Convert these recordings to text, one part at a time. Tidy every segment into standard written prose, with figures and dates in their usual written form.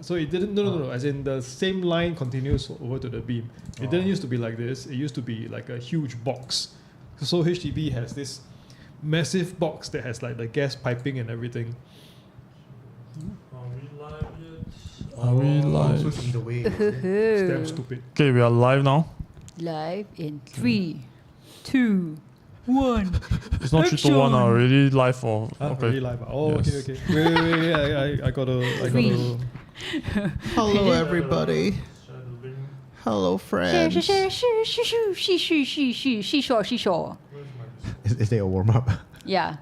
So it didn't. No. As in the same line continues over to the beam. It didn't used to be like this. It used to be like a huge box. So HDB has this massive box that has like the gas piping and everything. Are we live yet? Are we live? So it's in the way. It's damn stupid. Okay, we are live now. Live in 3, 2, 1. It's not 3 to 1 now. Already live or okay. Really live. Oh, Yes. okay. Wait. I gotta. Hello, everybody. Hello, friends. She sure. Is there a warm up? Yeah.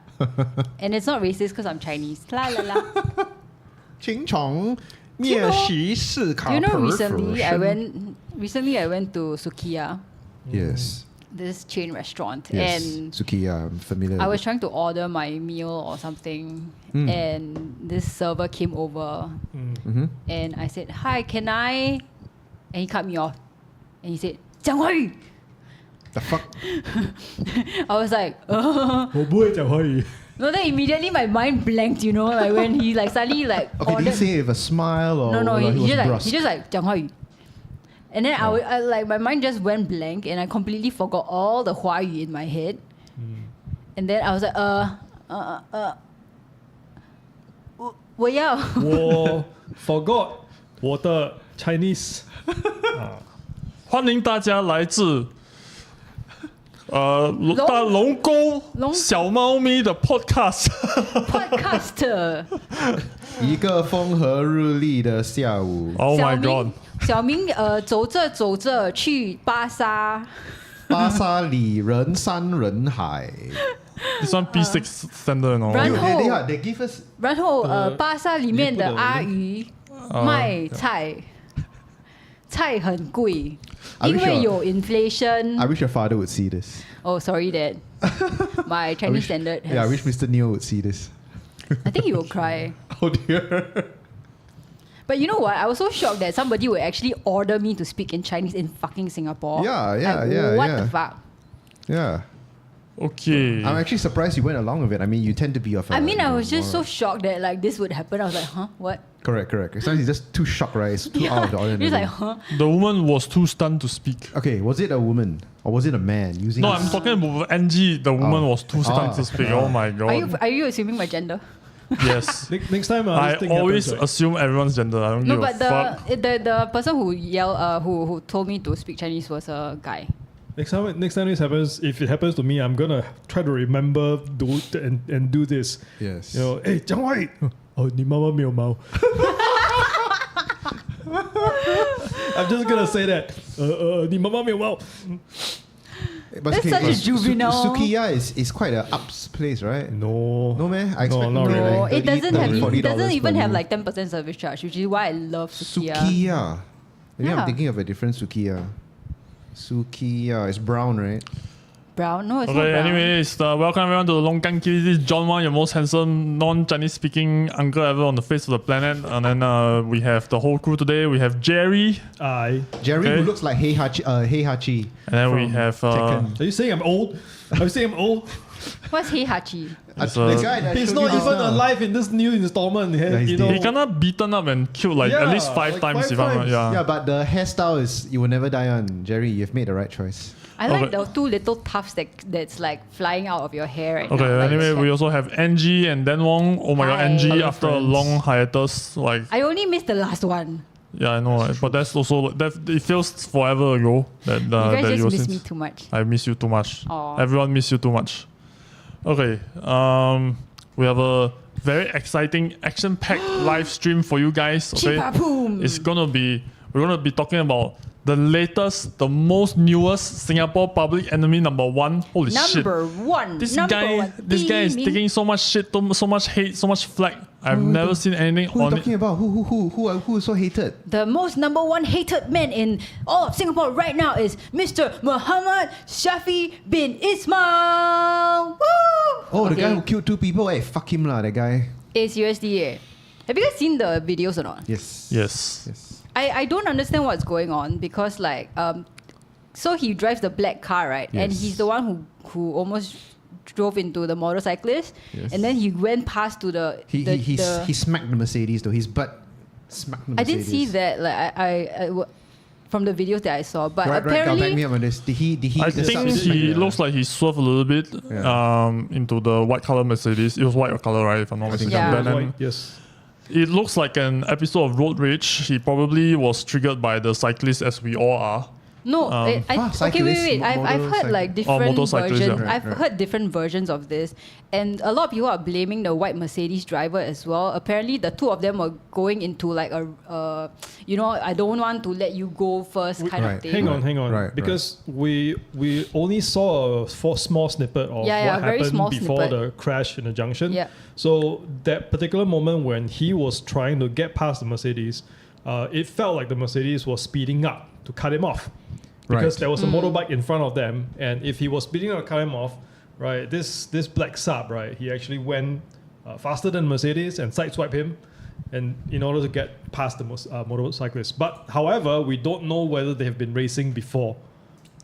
And it's not racist because I'm Chinese. La la la. Ching chong. 面食是卡 You know, perfection. recently I went to Sukiya, Yes. this chain restaurant, Yes. and Sukiya, I'm familiar. I was with trying to order my meal or something, and this server came over, and I said, "Hi, can I?" And he cut me off, and he said, 讲华语. The fuck? I was like, 我不会讲华语。 No, then immediately my mind blanked, you know, like when he like suddenly like Okay, did he ordered. say it with a smile or No, he was he just like 讲华语. And then I like my mind just went blank and I completely forgot all the 华语 in my head. And then I was like, 我要。我 forgot 我的 Chinese。欢迎大家来自大龙沟小猫咪的 podcast。 Podcaster 一个风和日丽的下午。 Oh my god！ 小明走着走着去巴沙。巴沙里人山人海。 This one B6 standard, no? 然后 They give us. 然后巴沙里面的阿姨卖菜，菜很贵， I 因 wish 为 your- 有 inflation. I wish your father would see this. Oh, sorry, Dad. My Chinese standard. Yeah, I Has, wish Mr. Neo would see this. I think he will cry. Oh dear. But you know what? I was so shocked that somebody would actually order me to speak in Chinese in fucking Singapore. Yeah, Like, what the fuck? Yeah. Okay. I'm actually surprised you went along with it. I mean, you tend to be of a... I mean, I was just so shocked that like this would happen. I was like, huh? What? Correct. Sometimes it's just too shocked, right? It's too out of the ordinary. He's like, huh? The woman was too stunned to speak. Okay, was it a woman or was it a man using... No, his- I'm talking about NG. The woman was too stunned to speak. Oh my god. Are you assuming my gender? Yes. Next time, I this thing always happens, right? assume everyone's gender. I don't No, give but a fuck. the person who who told me to speak Chinese was a guy. Next time this happens, if it happens to me, I'm gonna try to remember and do this. Yes. You know, hey, 讲华语。哦，你妈妈没有毛。I'm just gonna say that. 你妈妈没有毛。 But That's such a juvenile. Sukiya is quite a ups place, right? No. No, man. I expect not more really. like No, it doesn't have. $30, It doesn't $40 even per have meal. like 10% service charge, which is why I love Sukiya. Sukiya. Maybe Yeah. I'm thinking of a different Sukiya. Sukiya is brown, right? Brown? No, it's not Okay, brown. anyways, welcome everyone to the Longkang Kitties. This is John Wang, your most handsome non-Chinese speaking uncle ever on the face of the planet. And then we have the whole crew today. We have Jerry. Aye. Jerry, Okay. who looks like Heihachi. And then we from have Tekken. Are you saying I'm old? Are you saying I'm old? What's Heihachi? It's, The guy that He's showed not you just even now. alive in this new installment. Yeah, he's you know. dead. he kinda beaten up and killed like at Yeah, least 5 like times. 5 if I'm not, times. yeah. Yeah, but the hairstyle is you will never die on. Jerry, you've made the right choice. I like Okay. the two little tufts that's like flying out of your hair right Okay, now. Like anyway, it's we like- also have NG and Dan Wong. Oh my god, Hi. NG Hello, after a friends. long hiatus. Like, I only missed the last one. yeah, I know, right? But that's also, it feels forever ago that, You that guys you just were miss since. me too much. I miss you too much. Aw. Everyone miss you too much. Okay, we have a very exciting action-packed live stream for you guys. Okay, Chipa-boom. we're gonna be talking about the latest, the most newest Singapore public enemy #1. Holy shit! Number one. This number guy one. is Beaming. taking so much shit, so much hate, so much flack. I've never seen anything Who are you on it. talking about? Who is so hated? The most number one hated man in all of Singapore right now is Mr. Muhammad Shafi bin Ismail. Woo! Oh, the Okay. guy who killed 2 people. Hey, fuck him lah, that guy. ACUSD. Have you guys seen the videos or not? Yes. Yes. I don't understand what's going on because like so he drives the black car, right? And Yes. he's the one who almost drove into the motorcyclist, Yes. and then he went past to the He smacked the Mercedes though. His butt Smack the I didn't see Mercedes. that. Like from the videos that I saw, but Right, apparently, back me up on this. Did he? I the think subsequent- he looks like he swerved a little bit into the white color Mercedes. It was white color, right? If I'm not mistaken. Yeah. And then Right, yes. it looks like an episode of Road Rage. He probably was triggered by the cyclist, as we all are. no. Okay, cyclists, wait. I've heard like different motorcyclists, versions. yeah. I've heard different versions of this, and a lot of people are blaming the white Mercedes driver as well. Apparently, the two of them were going into like I don't want to let you go first kind Right. of thing. Hang on. Right, because we only saw a small snippet of Yeah, what very happened small before snippet. the crash in the junction. Yeah. So that particular moment when he was trying to get past the Mercedes, it felt like the Mercedes was speeding up to cut him off. Because Right. there was a motorbike in front of them, and if he was speeding up to cut him off, right, this black sub, right, he actually went faster than Mercedes and sideswiped him, and in order to get past the motorcyclist. But however, we don't know whether they have been racing before,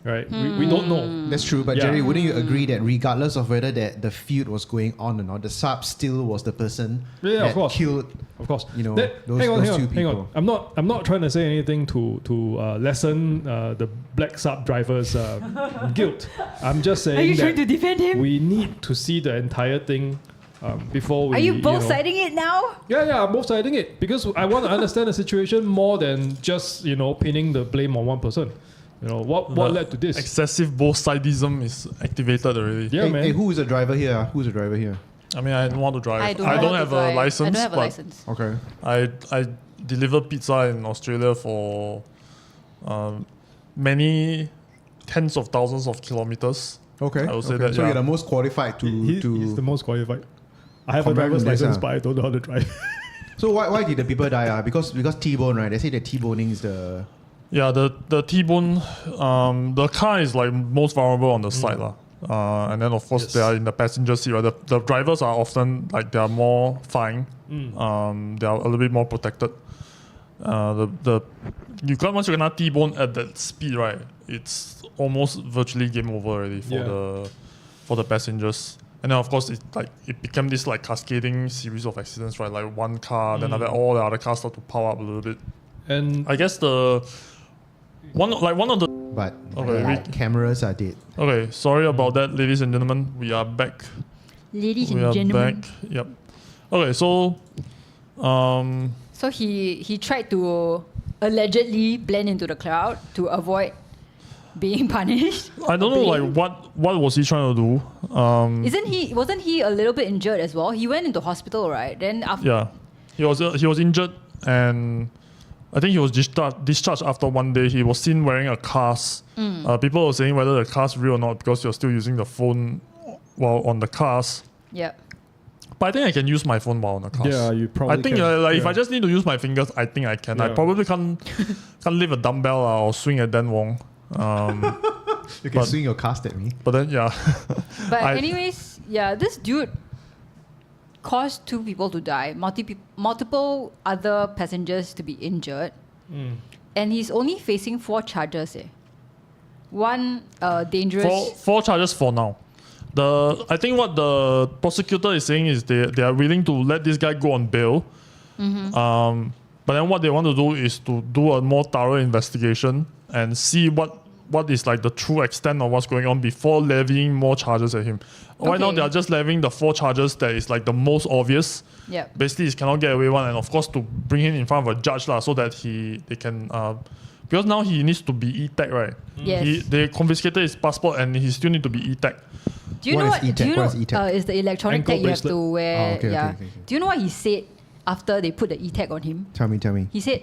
right? We don't know. That's true, but Yeah. Jerry, wouldn't you agree that regardless of whether the feud was going on or not, the sub still was the person Yeah, that of course. killed? Of course, You know, That- those hang on, two hang on. people. I'm not trying to say anything to lessen the black sub driver's guilt. I'm just saying Are you that trying to defend him? we need to see the entire thing before we. Are you both know- siding it now? Yeah, I'm both siding it because I want to understand the situation more than just pinning the blame on one person. What The led to this? Excessive both sidism is activated already. Yeah, man. Hey, who is the driver here? Who's the driver here? I mean, I don't want to drive. I don't have a license. I don't have a but license. Okay. I deliver pizza in Australia for many tens of thousands of kilometers. Okay. I would say okay. that, So yeah. you're the most qualified to He's the most qualified. I have a Combine driver's this, license, ah. but I don't know how to drive. So why did the people die? Because T-bone, right? They say that T-boning is the Yeah, the T-bone, the car is like most vulnerable on the side lah. And then of course Yes. they are in the passenger seat. Right? The drivers are often like they are more fine. They are a little bit more protected. Once you cannot T-bone at that speed, right? It's almost virtually game over already for the passengers. And then of course it became this like cascading series of accidents, right? Like one car, then after that, all the other cars start to pile up a little bit. And I guess one of the but Okay, cameras are dead. okay, sorry about that, ladies and gentlemen. We are back. Ladies We and are gentlemen. back. Yep. Okay, so So he tried to allegedly blend into the crowd to avoid being punished. I don't know like what was he trying to do. Wasn't he a little bit injured as well? He went into hospital, right? Then after Yeah, he was injured, and I think he was discharged after one day. He was seen wearing a cast. People were saying whether the cast real or not because you're still using the phone while on the cast. yeah. But I think I can use my phone while on the cast. yeah, you probably. I think can. if I just need to use my fingers, I think I can. I Yeah. probably can't lift a dumbbell or swing at Dan Wong. You can But- swing your cast at me. But then yeah, But I- anyways, yeah, this dude caused 2 people to die, multiple other passengers to be injured, and he's only facing 4 charges. One dangerous. four charges for now. I think what the prosecutor is saying is they are willing to let this guy go on bail. But then what they want to do is to do a more thorough investigation and see what is like the true extent of what's going on before levying more charges at him. Right now Okay. they are just levying the 4 charges that is like the most obvious. Yeah. Basically he cannot get away one, and of course to bring him in front of a judge lah, so that they can because now he needs to be e-tag, right? Yes. They confiscated his passport and he still need to be e-tag. Do you What know is what? Do e-tag? you know What is e-tag? is the electronic Ankle tag you have bracelet. to wear? Oh, okay, yeah. okay. Do you know what he said after they put the e-tag on him? Tell me. He said,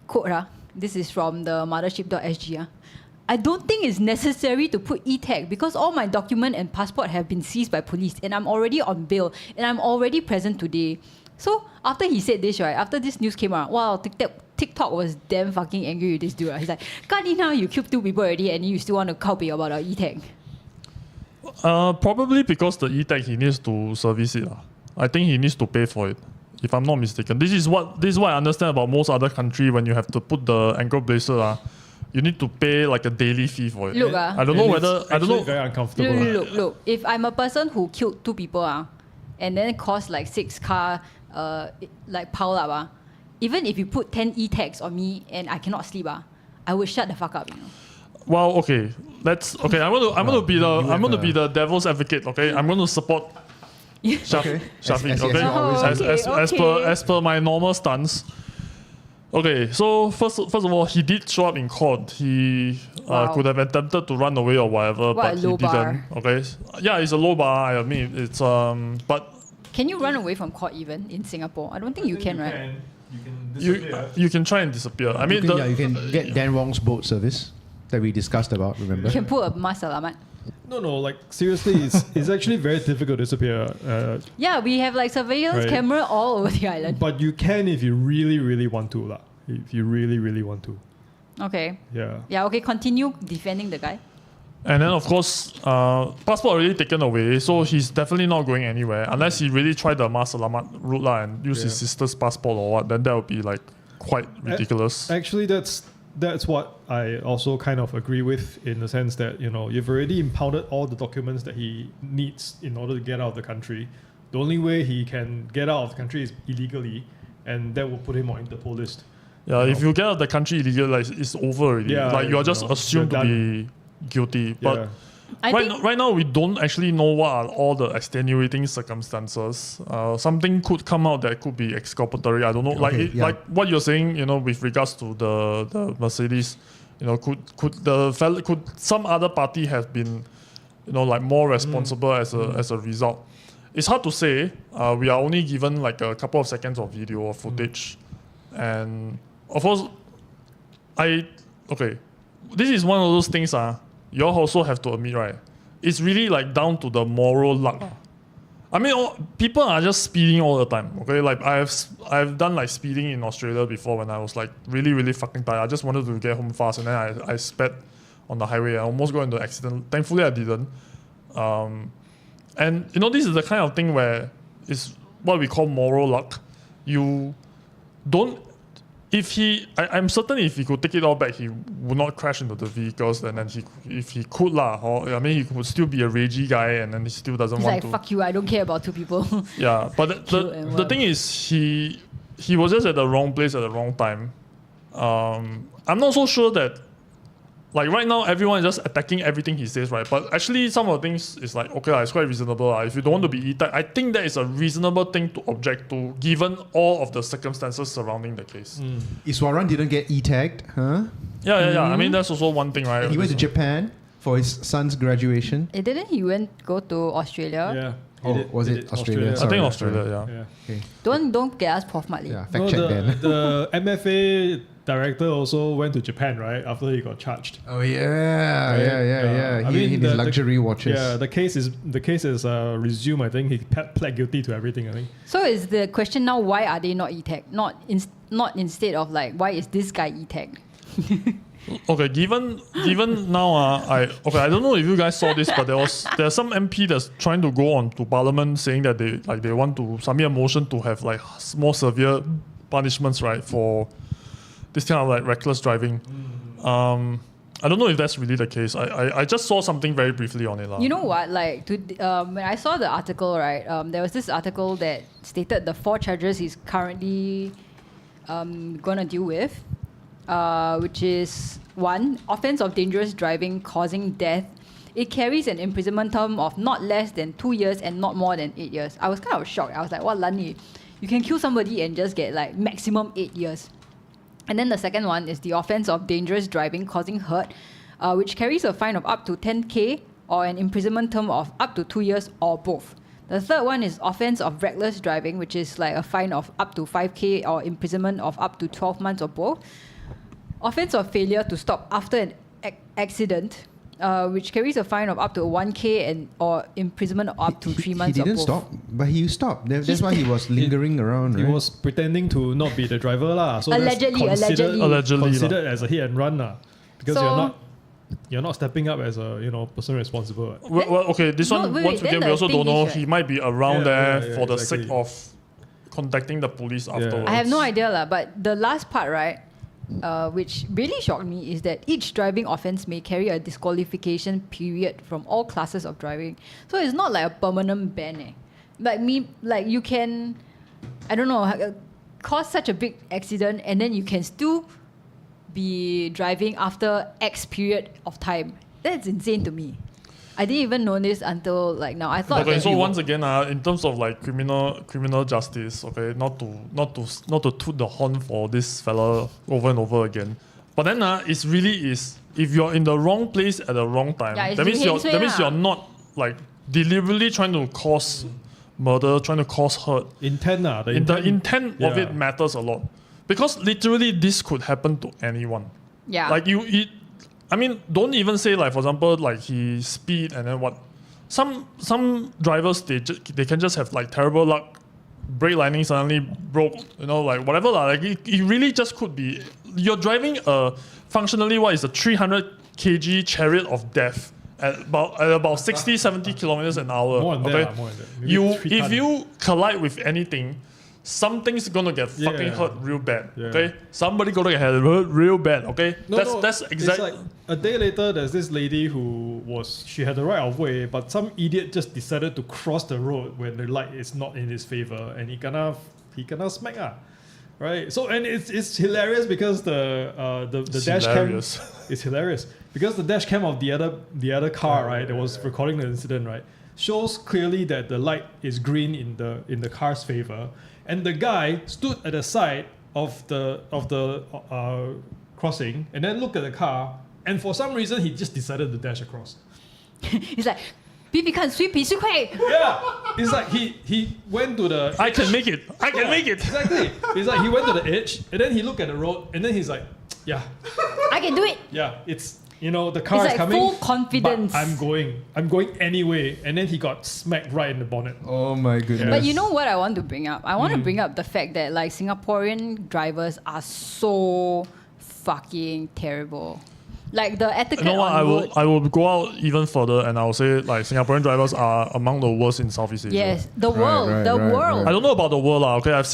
quote, this is from the mothership.sg. I don't think it's necessary to put e-tag because all my document and passport have been seized by police and I'm already on bail and I'm already present today. So after he said this, right, after this news came out, wow, TikTok was damn fucking angry with this dude. Right? He's like, now you killed 2 people already and you still want to copy about our e-tag. Probably because the e-tag he needs to service it. I think he needs to pay for it, if I'm not mistaken. This is what I understand about most other country. When you have to put the ankle bracelet, you need to pay like a daily fee for it. Look, I don't know whether I don't know. Very uncomfortable. Look. If I'm a person who killed 2 people, and then caused like 6 car like pile up, even if you put 10 e-tags on me and I cannot sleep, I would shut the fuck up, Well, okay. I'm going to be the devil's advocate. Okay, I'm going to support Shafiq. Okay, as per my normal stance. Okay, so first of all, he did show up in court. He could have attempted to run away or whatever, but he didn't. Okay, yeah, it's a low bar. I admit it's but can you run away from court even in Singapore? I don't think you can, right? You can disappear. You can try and disappear. I mean, you can get Dan Wong's boat service that we discussed about. Remember? You can put a mas alamat. No, like seriously, it's actually very difficult to disappear. Yeah, we have like surveillance camera all over the island. But you can if you really, really want to, lah. If you really, really want to. Okay. Yeah. Yeah. Okay. Continue defending the guy. And then of course, passport already taken away, so he's definitely not going anywhere unless he really tried the mas alamat route lah and use his sister's passport or what. Then that would be like quite ridiculous. Actually, that's what I also kind of agree with, in the sense that you've already impounded all the documents that he needs in order to get out of the country. The only way he can get out of the country is illegally, and that will put him on Interpol list. Yeah, if you get out of the country illegally, like, it's over already. Yeah, like you are just assumed to be guilty. But right now we don't actually know what are all the extenuating circumstances. Something could come out that could be exculpatory. I don't know. Like what you're saying, with regards to the Mercedes, could some other party have been, like more responsible as a result? It's hard to say. We are only given like a couple of seconds of video or footage, and of course, this is one of those things. You also have to admit, right? It's really like down to the moral luck. I mean, people are just speeding all the time. Okay, like I've done like speeding in Australia before when I was like really, really fucking tired. I just wanted to get home fast, and then I sped on the highway. I almost got into an accident. Thankfully, I didn't. And this is the kind of thing where it's what we call moral luck. You don't. I'm certain if he could take it all back, he would not crash into the vehicles, and then if he could he could still be a ragey guy, and then he still doesn't want to. He's like, fuck you, I don't care about two people. Yeah, but the thing is, he was just at the wrong place at the wrong time. I'm not so sure that, like right now, everyone is just attacking everything he says, right? But actually, some of the things is like, okay, it's quite reasonable. If you don't want to be e-tag, I think that is a reasonable thing to object to, given all of the circumstances surrounding the case. Iswaran didn't get e-tagged, huh? Yeah. I mean, that's also one thing, right? And he went to Japan for his son's graduation. Didn't he go to Australia? Yeah. Was it Australia? I think Australia, yeah. Okay. Don't get us Prof. Matley. Yeah, fact check then. The MFA director also went to Japan, right? After he got charged. Oh yeah, Right? I mean, his luxury watches. Yeah, the case is resumed. I think he pled guilty to everything. I think. So is the question now, why are they not e-tagged? Not instead of like, why is this guy e-tagged? Okay, given now, I don't know if you guys saw this, but there's some MP that's trying to go on to Parliament saying that they want to submit a motion to have like more severe punishments, right, for this kind of like reckless driving. I don't know if that's really the case. I just saw something very briefly on it. You know what? Like when I saw the article, right, there was this article that stated the 4 charges he's currently gonna deal with. Which is 1, offense of dangerous driving causing death. It carries an imprisonment term of not less than 2 years and not more than 8 years. I was kind of shocked. I was like, what, Lani? You can kill somebody and just get like maximum 8 years. And then the second one is the offense of dangerous driving causing hurt, which carries a fine of up to 10K or an imprisonment term of up to 2 years or both. The third one is offense of reckless driving, which is like a fine of up to 5K or imprisonment of up to 12 months or both. Offense of failure to stop after an accident, which carries a fine of up to 1K and or imprisonment of up to 3 months. He didn't stop, but he stopped. That's why he was lingering around. He was pretending to not be the driver, lah. So allegedly. considered as a hit and run, lah. Because you're not stepping up as a person responsible. Well, okay, this one once again we also don't know. He might be around there for the exactly. sake of contacting the police afterwards. I have no idea, lah. But the last part, right? Which really shocked me is that each driving offence may carry a disqualification period from all classes of driving. So it's not like a permanent ban. Like you can, I don't know, cause such a big accident and then you can still be driving after X period of time. That's insane to me. I didn't even know this until like now. I thought. Okay, that so once again, in terms of like criminal justice, okay, not to toot the horn for this fella over and over again, but then it really is, if you're in the wrong place at the wrong time, that means you're not like deliberately trying to cause murder, trying to cause hurt. Intent, the intent of it matters a lot, because literally this could happen to anyone. Yeah. Like I mean, don't even say like, for example, like he speed and then what. Some drivers they can just have like terrible luck, brake lining suddenly broke, like whatever lah. Like it really just could be you're driving a functionally what is a 300 kg chariot of death at about 60, 70 kilometers an hour. More than okay? that. More than that. If you collide with anything, something's gonna get fucking hurt real bad. Yeah. Okay, somebody gonna get hurt real bad. Okay, that's exactly. It's like a day later, there's this lady who she had the right of way, but some idiot just decided to cross the road when the light is not in his favor, and he gonna smack her. Right, so and it's hilarious because the dash cam is hilarious because the dash cam of the other car that was recording the incident shows clearly that the light is green in the car's favor, and the guy stood at the side of the crossing and then looked at the car, and for some reason he just decided to dash across. He's like, 比比看谁比谁快. Yeah, it's like he went to the. I can make it. Exactly. It's like he went to the edge and then he looked at the road and then he's like, yeah, I can do it. yeah, it's the car It's is like coming. full confidence. But I'm going anyway, and then he got smacked right in the bonnet. Oh my goodness. But you know what I want to bring up? I want to bring up the fact that like Singaporean drivers are so fucking terrible. Like the etiquette. You know what? on road, I will go out even further and I'll say like Singaporean drivers are among the worst in Southeast Asia. Yes, the world. I don't know about the world lah. Okay, I've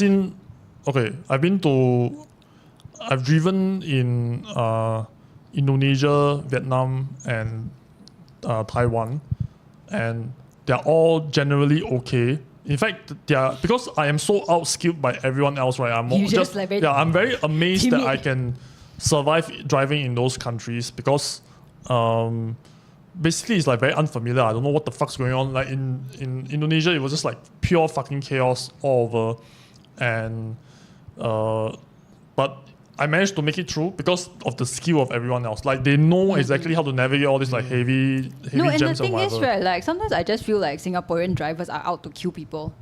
driven in Indonesia, Vietnam, and Taiwan, and they're all generally okay. In fact, because I am so outskilled by everyone else, right? I'm very amazed timid. that I can survive driving in those countries because basically it's like very unfamiliar. I don't know what the fuck's going on. Like in Indonesia, it was just like pure fucking chaos all over, and but I managed to make it through because of the skill of everyone else. Like they know exactly how to navigate all these like heavy No, and the gems thing and is, whatever. right, like sometimes I just feel like Singaporean drivers are out to kill people.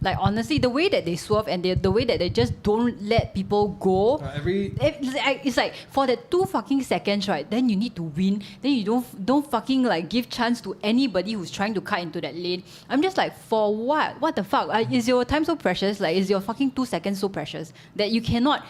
Like honestly, the way that they swerve and the way that they just don't let people go. It's like for that 2 fucking seconds, right? Then you need to win. Then you don't fucking like give chance to anybody who's trying to cut into that lane. I'm just like, for what? What the fuck? Is your time so precious? Like, is your fucking 2 seconds so precious that you cannot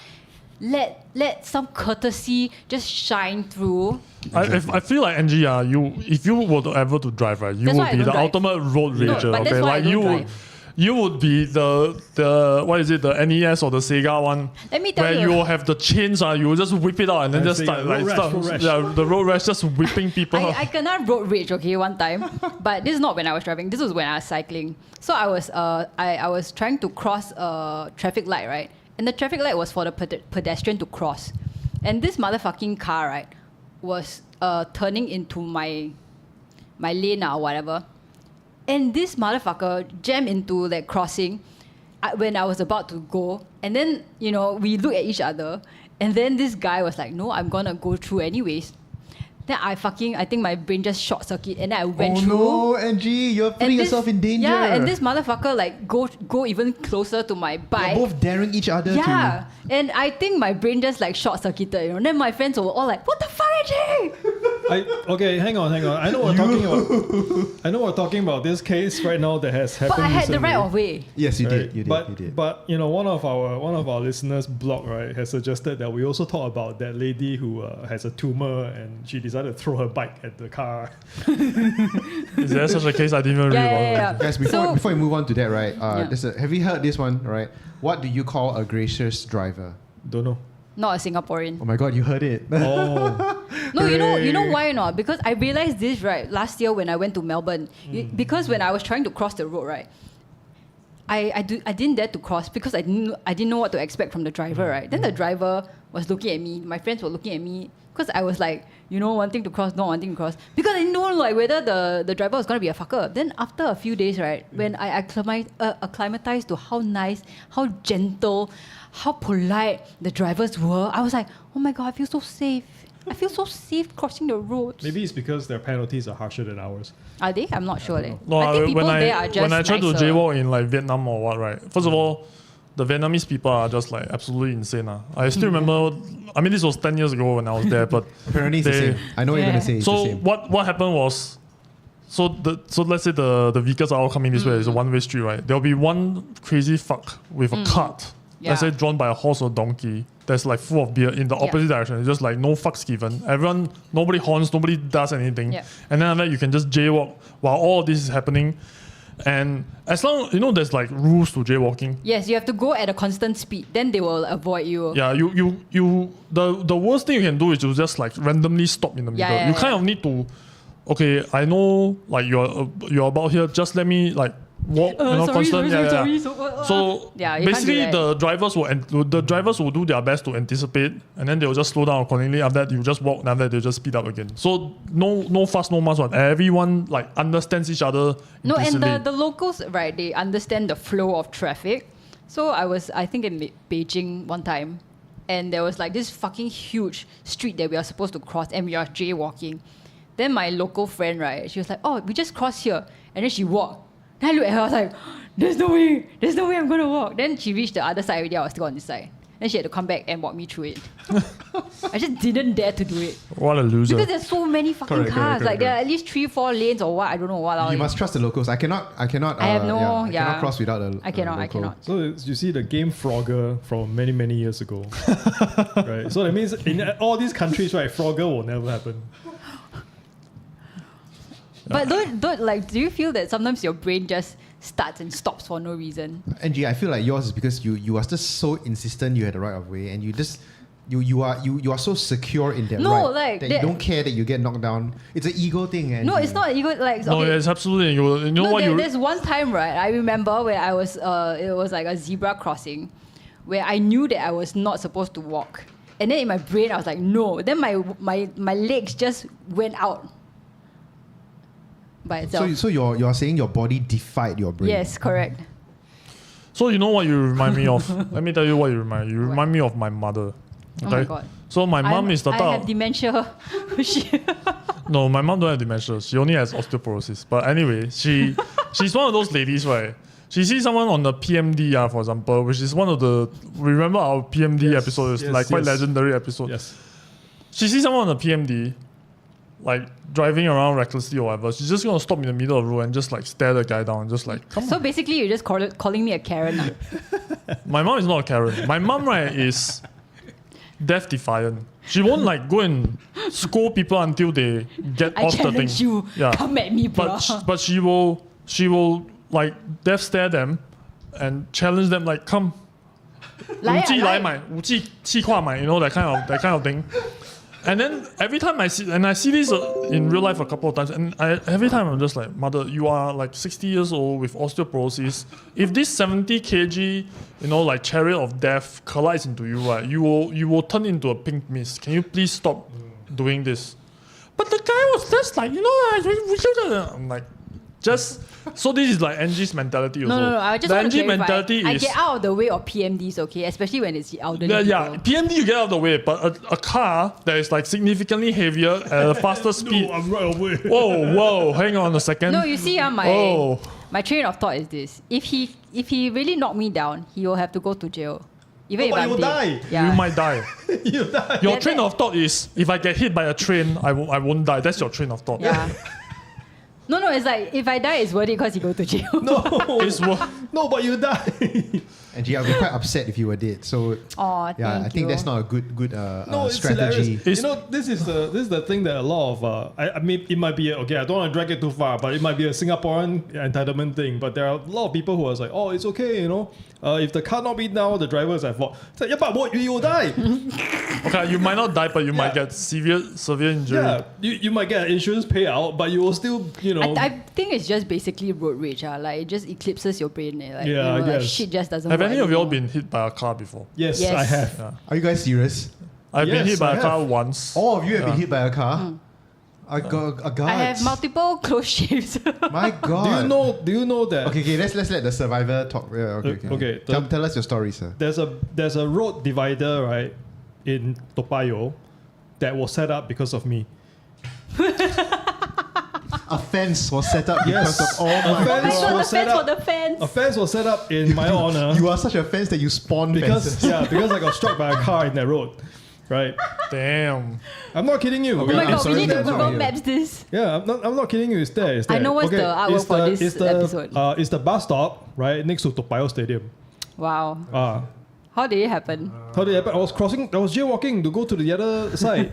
let some courtesy just shine through? I feel like Angie, if you were to ever to drive, right, you would be the ultimate road rager. but that's Okay, why I like don't drive. you would be the what is it, the NES or the Sega one? Let me tell where you. you will have the chains, you will just whip it out and then just start road rash. the road rash, just whipping people. I cannot road rage, okay, one time. But this is not when I was driving. This was when I was cycling. So I was trying to cross a traffic light, right? And the traffic light was for the pedestrian to cross. And this motherfucking car, right, was turning into my lane or whatever. And this motherfucker jammed into that crossing when I was about to go. And then, we look at each other. And then this guy was like, no, I'm going to go through anyways. Then I think my brain just short circuit and then I went through. Oh no, Angie, you're putting yourself in danger. Yeah, and this motherfucker like go even closer to my bike. You're both daring each other Yeah, and I think my brain just like short circuited. And then my friends were all like, "What the fuck, Angie?" Okay, hang on. I know we're talking about this case right now that has happened. But I had recently. the right of way. Yes, you Right? did. But one of our listeners' blog, right, has suggested that we also talk about that lady who has a tumor and she decided to throw her bike at the car. Is there such a case? I didn't even read about it. Yeah. Guys, before we move on to that, right? Yeah. Have you heard this one, right? What do you call a gracious driver? Don't know. Not a Singaporean. Oh my god, you heard it. Oh. No, you know why or not? Because I realized this right last year when I went to Melbourne. Because when I was trying to cross the road, right, I didn't dare to cross because I didn't know what to expect from the driver, right? Then the driver was looking at me. My friends were looking at me because I was like, wanting to cross, not wanting to cross. Because I didn't know like whether the driver was going to be a fucker. Then after a few days, right, when I acclimatized to how nice, how gentle, how polite the drivers were, I was like, oh my God, I feel so safe. I feel so safe crossing the roads. Maybe it's because their penalties are harsher than ours. Are they? I'm not sure. No, I think people there are just when I try to nicer. jaywalk in like Vietnam or what, right? First of all, the Vietnamese people are just like absolutely insane. I still remember. I mean, this was 10 years ago when I was there, but Apparently it's the same. I know what you're going to say. It's the so same. what happened was, so let's say the vehicles are all coming this way. It's a one-way street, right? There'll be one crazy fuck with a cart. Yeah. Let's say drawn by a horse or donkey. That's like full of beer in the opposite direction. It's just like no fucks given. Nobody horns, nobody does anything. Yeah. And then after that, you can just jaywalk while all of this is happening. And as long there's like rules to jaywalking. Yes, you have to go at a constant speed. Then they will avoid you. Yeah, the worst thing you can do is to just like randomly stop in the middle. Yeah, you kind of need to. Okay, I know like you're about here. Just let me like walk. Constant. So Yeah, you basically, can't do that. the drivers will do their best to anticipate, and then they will just slow down accordingly. After that, you just walk. And after that, they just speed up again. So no fuss, no muss. Everyone like understands each other. No, implicitly. and the locals, right, they understand the flow of traffic. So I think in Beijing one time, and there was like this fucking huge street that we are supposed to cross, and we are jaywalking. Then my local friend, right, she was like, oh, we just crossed here. And then she walked. Then I looked at her, I was like, there's no way I'm going to walk. Then she reached the other side already, I was still on this side. Then she had to come back and walk me through it. I just didn't dare to do it. What a loser. Because there's so many fucking cars. Like there are at least 3-4 lanes or what, I don't know what. You must trust the locals. I cannot. I have no. I cannot cross without a. I cannot. So you see the game Frogger from many, many years ago. Right? So that means in all these countries, right, Frogger will never happen. But do you feel that sometimes your brain just starts and stops for no reason? Angie, I feel like yours is because you are just so insistent you had the right of way, and you just you are so secure in that right that you don't care that you get knocked down. It's an ego thing. And no, it's not ego. Like no, it's absolutely ego. There's one time, right? I remember where I was. It was like a zebra crossing, where I knew that I was not supposed to walk, and then in my brain I was like, no. Then my legs just went out by itself. So you're saying your body defied your brain? Yes, correct. So you know what you remind me of? Let me tell you what you remind. You remind me of my mother. Okay? Oh my God. So my mom is the I type. have dementia. No, my mom don't have dementia. She only has osteoporosis. But anyway, she's one of those ladies, right? She sees someone on the PMD, for example, which is one of the. Remember our PMD episode? It's quite legendary episode. Yes. She sees someone on the PMD, like driving around recklessly or whatever. She's just gonna stop in the middle of the road and just like stare the guy down, just like come So on. basically, you're just calling me a Karen. My mom is not a Karen. My mom, right, is death defiant. She won't like go and scold people until they get I off the thing. challenge you. Yeah. Come at me, bro. But she will like death stare them and challenge them like come. 武器来买，武器气化买, you know, that kind of thing. And then every time I see this in real life a couple of times, and every time I'm just like, mother, you are like 60 years old with osteoporosis. If this 70 kg, you know, like chariot of death collides into you, right, you will turn into a pink mist. Can you please stop doing this? But the guy was just like, you know, I'm like, just so this is like Angie's mentality also. No. I just the want to Angie clarify. mentality I is get out of the way of PMDs, okay? Especially when it's the elderly yeah, people. PMD you get out of the way, but a car that is like significantly heavier at a faster speed. No, I'm right away. Whoa, hang on a second. No, you see, my train of thought is this: if he really knocked me down, he will have to go to jail. Even if but I'm you will dead. die. Yeah. You might die. You die. Your train of thought is if I get hit by a train, I won't die. That's your train of thought. Yeah. No, it's like if I die, it's worth it because you go to jail. No, It's no, but you die. And I'll be quite upset if you were dead. So I think that's not a good strategy. You know, this is the thing that a lot of I mean, it might be okay. I don't want to drag it too far, but it might be a Singaporean entitlement thing. But there are a lot of people who are like, oh, it's okay, you know. If the car not beat down, the driver is at fault. It's like, yeah, but what, you will die. Okay, you might not die, but you might get severe injury. Yeah, you might get an insurance payout, but you will still, you know. I think it's just basically road rage. Like it just eclipses your brain. Like, I guess. like shit just doesn't. Have work any of you all anymore. been hit by a car before? Yes, I have. Yeah. Are you guys serious? I've been hit by I a car have. once. All of you have been hit by a car? I got a guard. I have multiple close shaves. My God. Do you know that? Okay, let's let the survivor talk. Yeah, okay. Tell us your story, sir. There's a road divider, right, in Toa Payoh that was set up because of me. A fence was set up because Yes. of A fence the was set fence for up. the fence. A fence was set up in my honor You are such a fence that you spawn because fences. because I got struck by a car in that road, right? Damn. I'm not kidding you. Oh my I'm god, sorry we need to that's Google not Maps this. Yeah, I'm not kidding you. It's there. It's there. I know what's the artwork it's for this it's the, episode. It's the bus stop right next to Toa Payoh Stadium. Wow. How did it happen? How did it happen? I was jaywalking to go to the other side,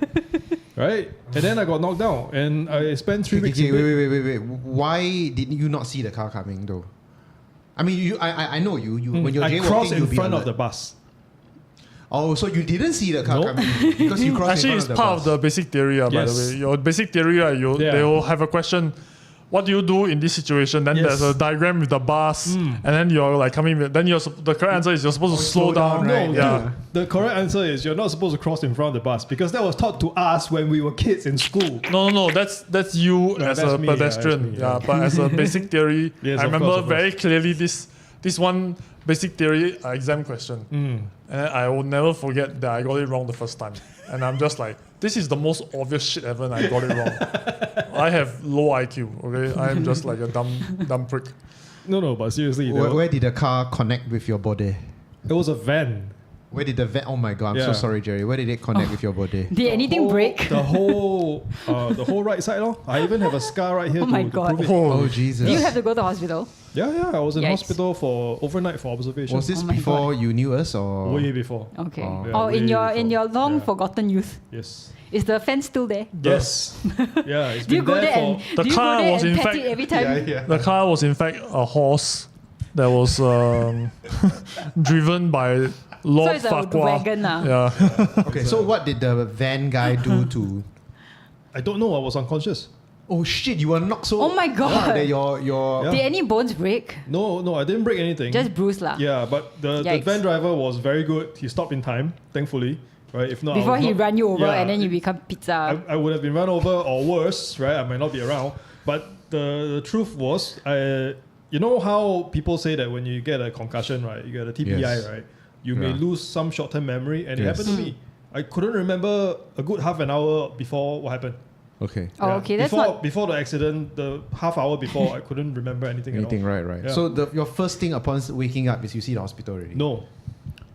right? And then I got knocked down, and I spent 3 weeks. Okay, wait. Why didn't you not see the car coming though? I mean, I know you. When you're I jaywalking, crossed you'll in be front alert. of the bus. Oh, so you didn't see the car Nope. coming because you crossed Actually, in it's front of the part bus. of the basic theory, by the Yes. way. Your basic theory, they will have a question. What do you do in this situation? Then Yes. there's a diagram with the bus, and then you're like coming. Then the correct answer is you're supposed to slow down, No, right? dude, the correct answer is you're not supposed to cross in front of the bus because that was taught to us when we were kids in school. No. That's you No, as that's a me, yeah, pedestrian. that's me, yeah. But as a basic theory, Yes, I of remember course. very clearly this one basic theory exam question, and I will never forget that I got it wrong the first time. And I'm just like, this is the most obvious shit ever, and I got it wrong. I have low IQ. Okay, I am just like a dumb prick. No, but seriously, Where did the car connect with your body? it was a van. Where did the van? Oh my God, I'm so Yeah. sorry, Jerry. Where did it connect with your body? Did anything break? The whole right side, I even have a scar right here. Oh my to God. prove it. Oh Jesus! Do you have to go to hospital? Yeah. I was in Yikes. hospital for overnight for observation. Was this Oh my before you knew us or? way before? Okay. Oh. Yeah, Or in way your before. long Yeah. forgotten youth. Yes. Is the fence still there? Yes. Yeah. It's Do you been go there for. and The do you go car there was and in pet fact- it every time? Yeah. The car was in fact a horse that was driven by Lord it's a Farquhar. wagon, Yeah. Okay, so what did the van guy do to? I don't know. I was unconscious. Oh shit! You were knocked so. Oh my God. hard that your Yeah. Did any bones break? No, I didn't break anything. Just bruised lah. Yeah, but the Yikes. van driver was very good. He stopped in time, thankfully. Right? If not, I Before would he not- run you over Yeah, and then you become pizza. I would have been run over or worse, right? I might not be around. But the truth was, you know how people say that when you get a concussion, right? You get a TBI, Yes. right? You may Yeah. lose some short-term memory, and it Yes. happened to me. I couldn't remember a good half an hour before what happened. Okay. Oh, okay, that's not. before the accident. The half hour before, I couldn't remember anything at all. Anything right. Yeah. So your first thing upon waking up is you see the hospital already. No,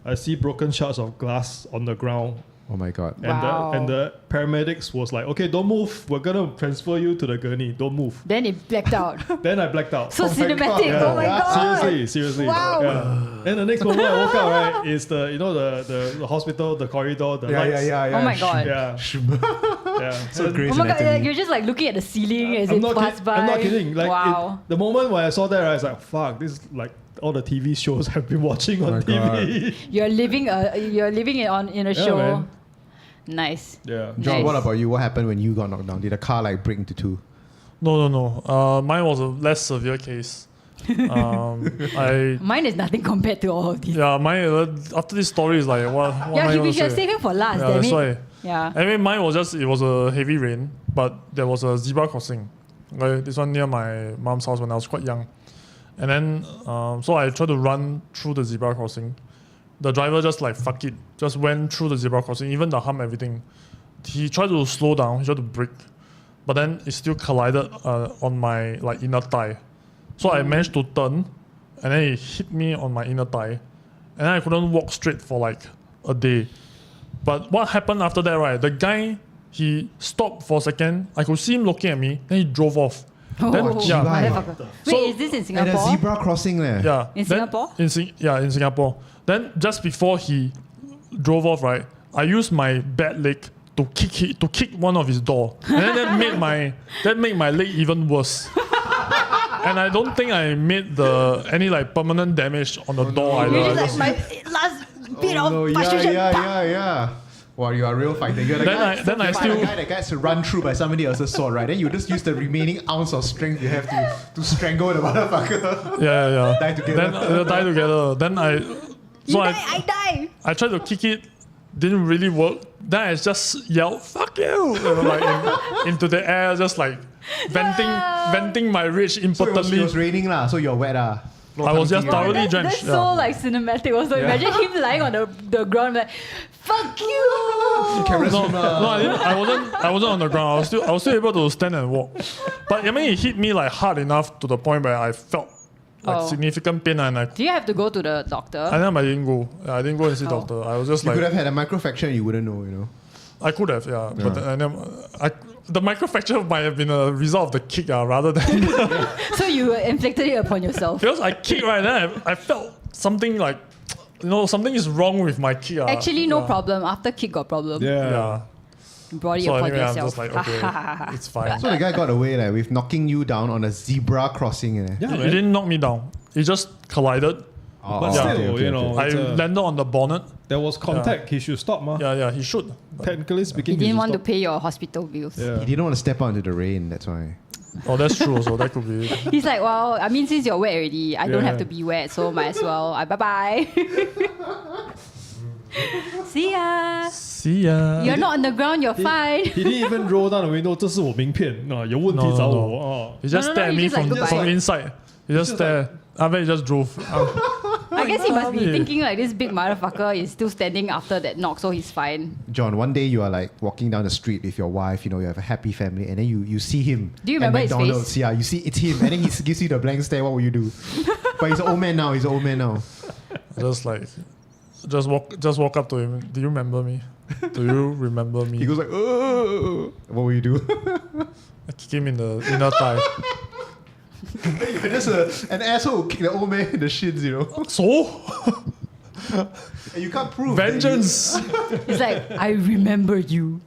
I see broken shards of glass on the ground. Oh my God. Wow. And the paramedics was like, okay, don't move. We're gonna transfer you to the gurney. Don't move. Then it blacked out. Then I blacked out. So Oh my cinematic. God. Oh my Yeah. God. Seriously. Wow. Yeah. And the next moment I woke up, right, is the hospital, the corridor, the lights. Oh my God. Yeah. Yeah. So great. Oh my God, Anatomy. you're just like looking at the ceiling as I'm it not, passed by. I'm not kidding. Like wow. the moment when I saw that, I was like, fuck, this is like all the TV shows I've been watching on my TV. You're living it on in a show. man. Nice. Yeah. John, Nice. what about you? What happened when you got knocked down? Did the car like break into two? No. Mine was a less severe case. Mine is nothing compared to all of these. Mine after this story is like what am I we gonna should say? save him for last. Yeah, damn that's it. why. Yeah. I mean, mine was it was a heavy rain, but there was a zebra crossing. Okay, this one near my mom's house when I was quite young. And then, so I tried to run through the zebra crossing. The driver just like, fuck it, just went through the zebra crossing, even the hump, everything. He tried to slow down, he tried to brake, but then it still collided on my like inner thigh. So I managed to turn, and then it hit me on my inner thigh. And then I couldn't walk straight for like a day. But what happened after that, right? The guy, he stopped for a second. I could see him looking at me. Then he drove off. Motherfucker. Wait, is this in At a Singapore? zebra crossing there. Yeah. In Singapore? In Singapore. Then just before he drove off, right, I used my bad leg to kick one of his door, and then that made my leg even worse. And I don't think I made any like permanent damage on the door either. You're just like my last bit of frustration. Yeah. Wow, you are a real fighter. You're the guy that gets to run through by somebody else's sword, right? Then you just use the remaining ounce of strength you have to strangle the motherfucker. Yeah. Die together. Then die together. Then I die. I tried to kick it, didn't really work. Then I just yelled, "Fuck you!" Like into the air, just like venting my rage impotently. So it was raining lah, so you're wet lah. I was just thoroughly drenched. That's so like cinematic also. Imagine him lying on the ground like, fuck you! I wasn't on the ground. I was still able to stand and walk. But I mean, it hit me like hard enough to the point where I felt like significant pain, and Do you have to go to the doctor? I didn't go. I didn't go and see doctor. I was just you like, could have had a microfracture and you wouldn't know, you know. I could have, but the microfracture might have been a result of the kick, rather than. So you inflicted it upon yourself. Because I kicked right then, I felt something like, something is wrong with my kick. Actually, no problem. After kick got problem. Yeah. You brought it So upon anyway, I'm yourself. just like, okay, it's fine. So the guy got away with knocking you down on a zebra crossing. It didn't knock me down. It just collided. But still, I landed on the bonnet. There was contact. He should stop, ma. Yeah, he should. Technically speaking, He didn't want to pay your hospital bills. Yeah. He didn't want to step out into the rain, that's why. Oh, that's true also. That could be it. He's like, well, I mean, since you're wet already, I don't Yeah. have to be wet, so might as well. Bye-bye. See ya. You're not on the ground, you're fine. He didn't even roll down the window. 这是我名片，有问题找我。 He just stared at me from inside. He just stared. After he just drove. I guess he must be thinking like this big motherfucker is still standing after that knock, so he's fine. John, one day you are like walking down the street with your wife, you have a happy family, and then you see him. Do you remember at his McDonald's. face? Yeah, you see it's him, and then he gives you the blank stare. What will you do? But he's an old man now. Just walk up to him. Do you remember me? Do you remember me? He goes like, oh. What will you do? I kick him in the inner thigh. You're just an asshole who kick the old man in the shins, So? And you can't prove Vengeance! It's like, I remember you.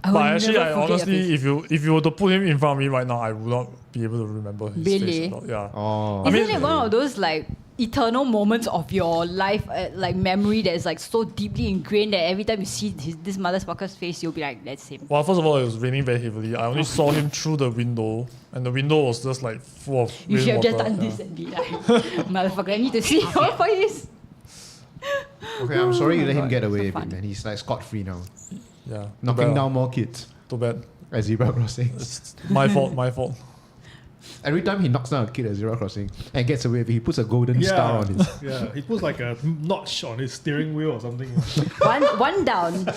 But actually, honestly, if you were to put him in front of me right now, I would not be able to remember his face. Yeah. Oh. Isn't it one of those like eternal moments of your life, like memory that is like so deeply ingrained that every time you see this motherfucker's face, you'll be like, that's him. Well, first of all, it was raining very heavily. I only saw him through the window, and the window was just like full of You should have just rainwater. done this and be like, motherfucker, I need to see your face. Okay, I'm sorry you let him get away So with it, fun. man. He's like scot-free now. Yeah. Knocking down more kids Too bad. at zebra crossings. It's my fault. Every time he knocks down a kid at zebra crossing and gets away with it, he puts a golden star on his... Yeah, he puts like a notch on his steering wheel or something. One down.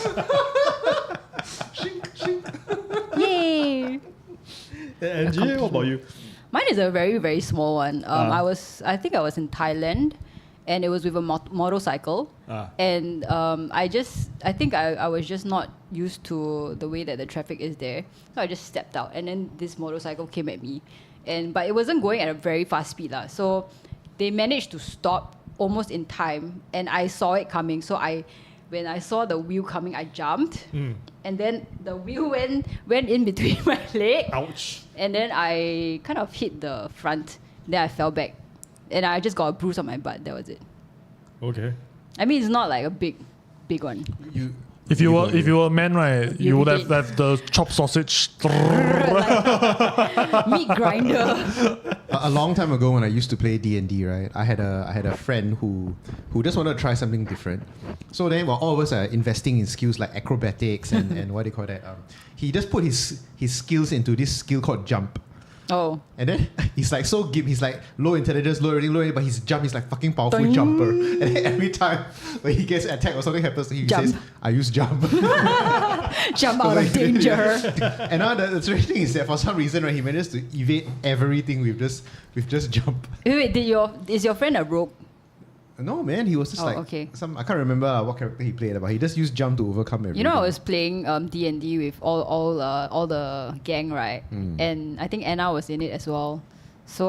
Yay. Angie, what about you? Mine is a very, very small one. I think I was in Thailand, and it was with a motorcycle. And I think I was just not used to the way that the traffic is there. So I just stepped out, and then this motorcycle came at me. But it wasn't going at a very fast speed. So they managed to stop almost in time, and I saw it coming. So when I saw the wheel coming, I jumped. And then the wheel went in between my leg. Ouch. And then I kind of hit the front. Then I fell back. And I just got a bruise on my butt. That was it. Okay. I mean, it's not like a big one. If you were a man, right, you would have the chopped sausage. Meat grinder. A long time ago when I used to play D&D, right, I had a friend who just wanted to try something different. So then while all of us are investing in skills like acrobatics and what do you call that, he just put his skills into this skill called jump. Oh. And then he's like he's like low intelligence, low rating, but his jump is like fucking powerful jumper. And then every time when he gets attacked or something happens, he says, I use jump. Jump out of danger. And now the strange thing is that for some reason, right, he managed to evade everything with just jump. Wait, is your friend a rogue? No, man, he was just okay. I can't remember what character he played, but he just used jump to overcome everything. You know, I was playing D&D with all the gang, right? And I think Anna was in it as well. So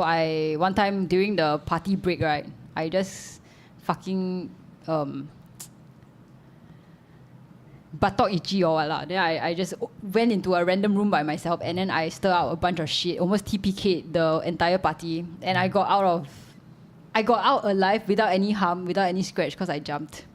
one time during the party break, right, I just fucking buttock itchy or what lah. Then I just went into a random room by myself and then I stirred out a bunch of shit, almost TPK'd the entire party, and I got out alive without any harm, without any scratch because I jumped.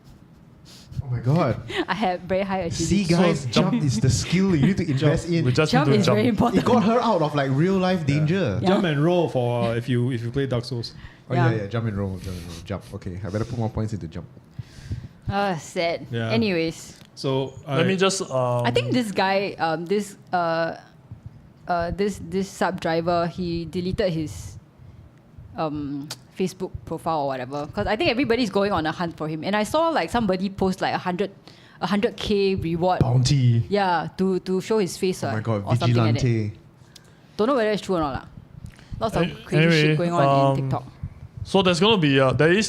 Oh my god. I had very high agility. See guys, jump is the skill you need to invest in. We just Jump need to is very important. It got her out of like real life danger. Yeah. Jump and roll for if you play Dark Souls. Oh yeah, jump and roll. Jump. Okay, I better put more points into jump. Sad. Yeah. Anyways. So Let me just. I think this guy, this sub driver, he deleted his Facebook profile or whatever, because I think everybody's going on a hunt for him. And I saw like somebody post like 100K reward Bounty. Yeah, to show his face. Oh my god, or something like that. vigilante. Don't know whether it's true or not lah. Lots of crazy Anyway, shit going on in TikTok. So there is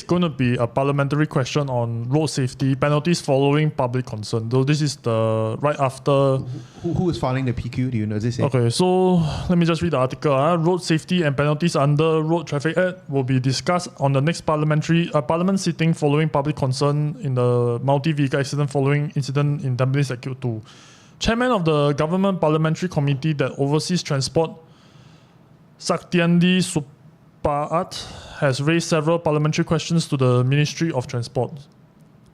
going to be a parliamentary question on road safety penalties following public concern. Though this is the right after. Who is filing the PQ? Do you know this? Okay, so let me just read the article. Road safety and penalties under Road Traffic Act will be discussed on the next parliament sitting following public concern in the multi-vehicle accident following incident in Tampines at Q2. Chairman of the Government Parliamentary Committee that oversees transport, Saktiandi Supaat, has raised several parliamentary questions to the Ministry of Transport.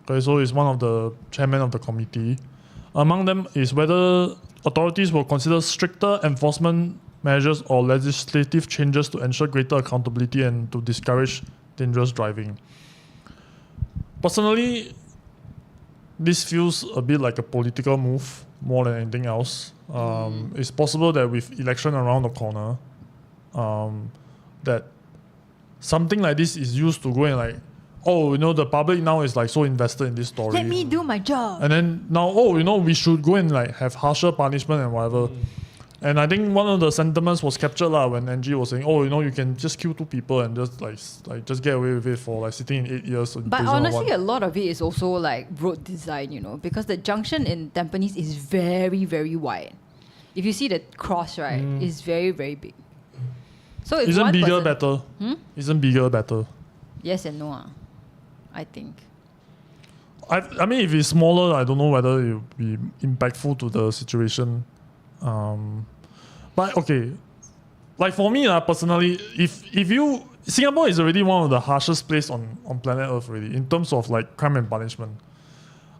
Okay, so he's one of the chairman of the committee. Among them is whether authorities will consider stricter enforcement measures or legislative changes to ensure greater accountability and to discourage dangerous driving. Personally, this feels a bit like a political move more than anything else. It's possible that with election around the corner, that something like this is used to go and like, oh, the public now is like so invested in this story. Let me do my job. And then now, we should go and like have harsher punishment and whatever. And I think one of the sentiments was captured when NG was saying, you can just kill 2 people and just just get away with it for like sitting in 8 years. But honestly, a lot of it is also like road design, because the junction in Tampines is very, very wide. If you see the cross, right, it's very, very big. So if Isn't one bigger person, better? Isn't bigger better? Yes and no, I think. I mean, if it's smaller, I don't know whether it will be impactful to the situation. But okay, like for me personally, if Singapore is already one of the harshest place on planet Earth already in terms of like crime and punishment.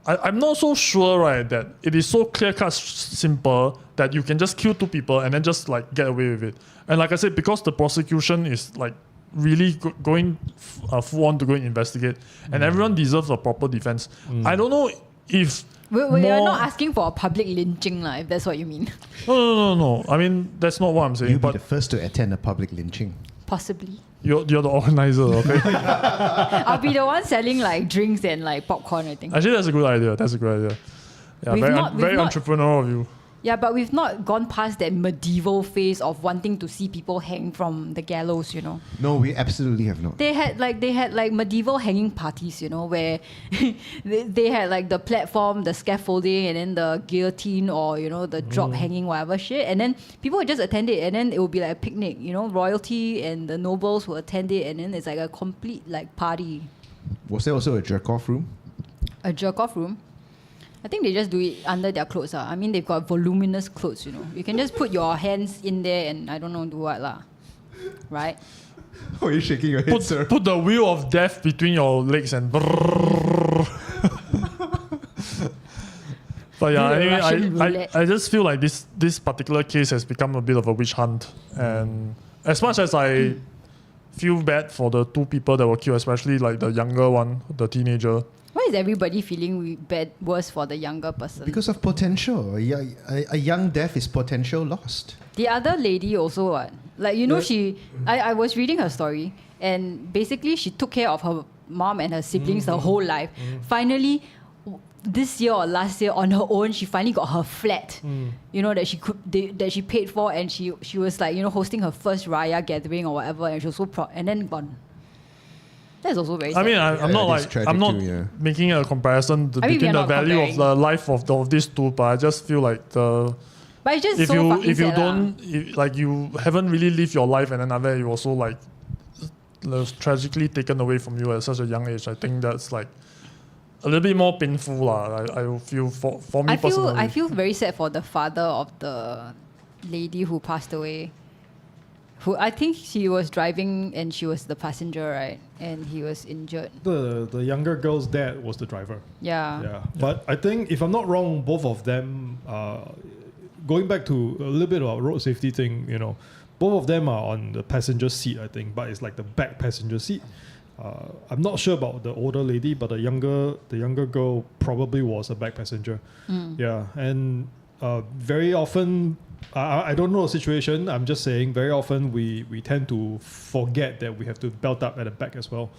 I'm not so sure, right, that it is so clear-cut, simple that you can just kill 2 people and then just like get away with it. And like I said, because the prosecution is like really going full on to go and investigate, and everyone deserves a proper defense. I don't know if we're not asking for a public lynching, if that's what you mean. No. I mean, that's not what I'm saying. You'll be the first to attend a public lynching. Possibly. You're the organizer, okay? I'll be the one selling like drinks and like popcorn, I think. Actually, that's a good idea. Yeah, very entrepreneurial of you. Yeah, but we've not gone past that medieval phase of wanting to see people hang from the gallows, No, we absolutely have not. They had like medieval hanging parties, where they had like the platform, the scaffolding, and then the guillotine or the drop hanging, whatever shit, and then people would just attend it, and then it would be like a picnic. Royalty and the nobles will attend it, and then it's like a complete like party. Was there also a jerk-off room? A jerk-off room? I think they just do it under their clothes. I mean, they've got voluminous clothes, You can just put your hands in there and I don't know, do what lah. Right? Oh, you're shaking your head, sir. Put the wheel of death between your legs and But yeah, anyway, I just feel like this particular case has become a bit of a witch hunt. And as much as I feel bad for the 2 people that were killed, especially like the younger one, the teenager. Why is everybody feeling worse for the younger person? Because of potential. A young death is potential lost. The other lady also, what? Like, I was reading her story, and basically she took care of her mom and her siblings her whole life. Finally, this year or last year, on her own, she finally got her flat, that she paid for, and she was like, hosting her first Raya gathering or whatever, and she was so proud, and then gone. That's also very I sad. mean, I'm not it is tragic I'm not too, yeah. making a comparison I mean, between we are the not value of comparing. the life of these two, but I just feel like but it's just if so you fucking if you sad don't like you haven't really lived your life, and then after that you also like tragically taken away from you at such a young age. I think that's like a little bit more painful lah. I feel for me personally. I feel very sad for the father of the lady who passed away. Who I think she was driving and she was the passenger, right? And he was injured. The younger girl's dad was the driver. Yeah. Yeah. But I think, if I'm not wrong, both of them, going back to a little bit about road safety thing, both of them are on the passenger seat, I think, but it's like the back passenger seat. I'm not sure about the older lady, but the younger girl probably was a back passenger. Yeah. And very often, I don't know the situation. I'm just saying very often we tend to forget that we have to belt up at the back as well.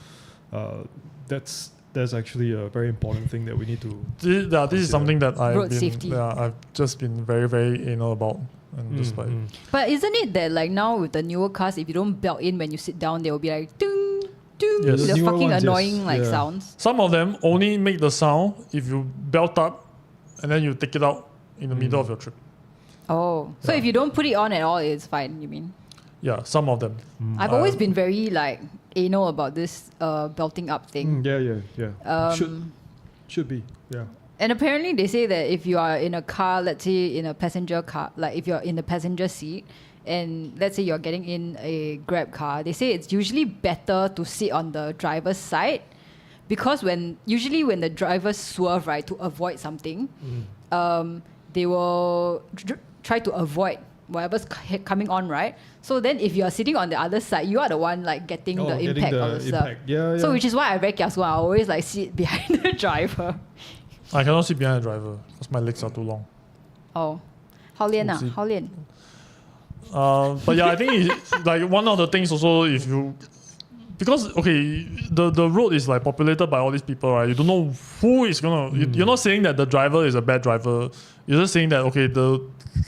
That's actually a very important thing that we need to. This is something that I've just been very, very anal about. And just like, But isn't it that like now with the newer cars, if you don't belt in when you sit down, they will be like ding, ding, Yes. the Newer fucking ones, yes. annoying like Yeah. sounds. some of them only make the sound if you belt up and then you take it out in the middle of your trip. Oh, so if you don't put it on at all, it's fine. You mean? Yeah, some of them. I've always been very like anal about this belting up thing. Yeah. Should be. Yeah. And apparently they say that if you are in a car, let's say in a passenger car, like if you're in the passenger seat and let's say you're getting in a Grab car, they say it's usually better to sit on the driver's side because usually when the drivers swerve, right, to avoid something, they will try to avoid whatever's coming on, right? So then if you are sitting on the other side, you are the one like getting the impact of the stuff. Yeah. So which is why I very kiasu. I always like sit behind the driver. I cannot sit behind the driver because my legs are too long. Oh, 好练啊, Oopsie. 好练. But yeah, I think it's like one of the things also because the road is like populated by all these people, right? You don't know who is gonna. You're not saying that the driver is a bad driver. You're just saying that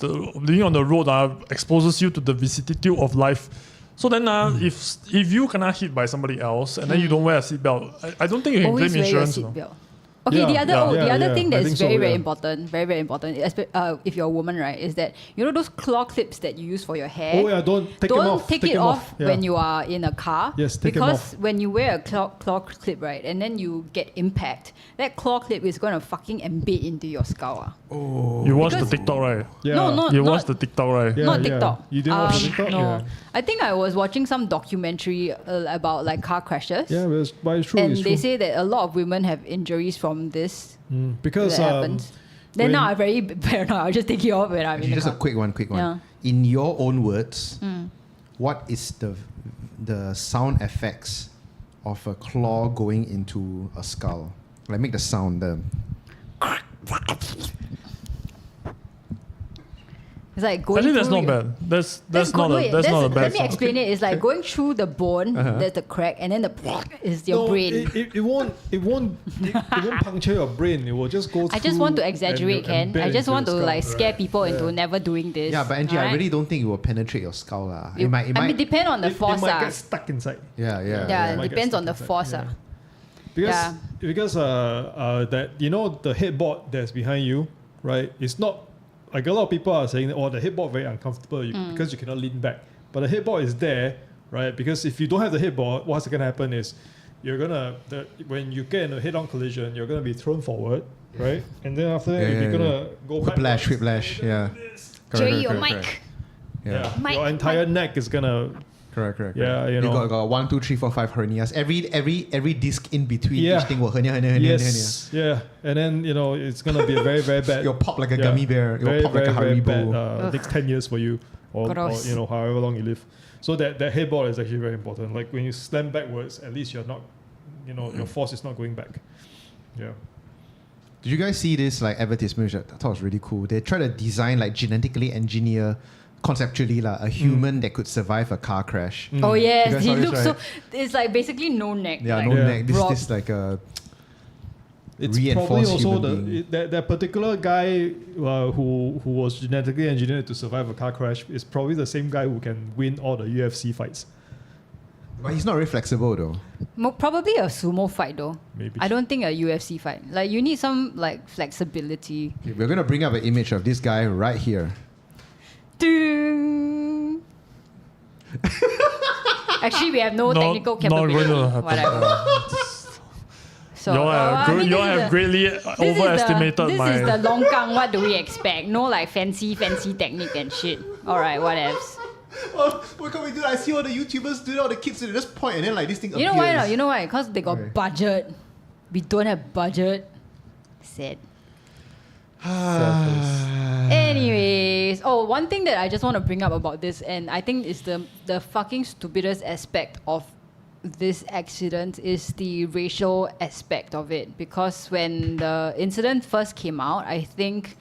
the living on the road exposes you to the vicissitude of life. So then if you cannot hit by somebody else and then you don't wear a seatbelt, I don't think you can Always claim wear your insurance. seatbelt. Okay, the other thing I that's think so, very yeah. important, very important, if you're a woman, right, is that those claw clips that you use for your hair. Oh yeah, don't take them off. Take it off Yeah. when you are in a car. Yes, take them because off. when you wear a claw clip, right, and then you get impact, that claw clip is gonna fucking embed into your skull. You watch the Because- TikTok, right? Yeah. No, You not watch the TikTok, right? Yeah, not yeah. TikTok. You didn't watch the TikTok? No, Yeah. I think I was watching some documentary about like car crashes. Yeah, but it's true. And it's they true. say that a lot of women have injuries from this. Because that happens. Then when- now I'm very paranoid. I'll just take it off when I'm in the Just a car. quick one. Yeah. In your own words, what is the sound effects of a claw going into a skull? Like make the sound. It's like I going think that's through not your- bad. That's good. not a Wait, that's not a bad Let me sound. explain it. It's like going through the bone, there's the crack, and then the is your No, brain. It won't puncture your brain. It will just go through. I just want to and exaggerate, Ken. embed I just into want to your skull. like scare people into Yeah. never doing this. Yeah, but Angie, I alright? really don't think it will penetrate your skull. It I might. mean, depend on the It force. might get stuck inside. Yeah. Yeah, might it get depends stuck on the inside. force. Yeah. Yeah. Because that the headboard that's behind you, right? It's not like a lot of people are saying, oh, the headboard very uncomfortable because you cannot lean back. But the headboard is there, right? Because if you don't have the headboard, what's gonna happen is when you get in a head-on collision, you're gonna be thrown forward, right? And then after that, you're gonna go backwards. Whiplash. Yeah. Jerry, your mic. Yeah, Mike, your entire neck is gonna. Correct. Yeah, you got 1, 2, 3, 4, 5 hernias. Every disc in between Yeah. each thing will hernia. Yes, yeah, and then it's gonna be a very very bad. You'll pop like a gummy bear. You'll Very, pop like a very, very Haribo. bad, next 10 years for you, or Gross. however long you live. So that headboard is actually very important. Like when you slam backwards, at least you're not, your force is not going back. Yeah. Did you guys see this like advertisement? Which I thought was really cool. They try to design like genetically engineer, conceptually a human that could survive a car crash. Oh You yes, guys he saw this, looks right? so. It's like basically no neck. Yeah, like, no Yeah. neck. Rob. This like a It's reinforced probably also human being. that particular guy who was genetically engineered to survive a car crash is probably the same guy who can win all the UFC fights. But he's not very flexible though. Probably a sumo fight though. Maybe. I don't think a UFC fight. Like you need some like flexibility. Okay, we're gonna bring up an image of this guy right here. Ding. Actually, we have no technical capability. Whatever. So, you all have greatly overestimated this my. This is the Longkang. What do we expect? No like fancy technique and shit. All right, what else? What can we do? I see all the YouTubers do it, all the kids, they just point and then like this thing You know why? No? You know why? Because they got Okay. budget. We don't have budget. Sad. Anyways, one thing that I just want to bring up about this, and I think is the fucking stupidest aspect of this accident is the racial aspect of it. Because when the incident first came out, I think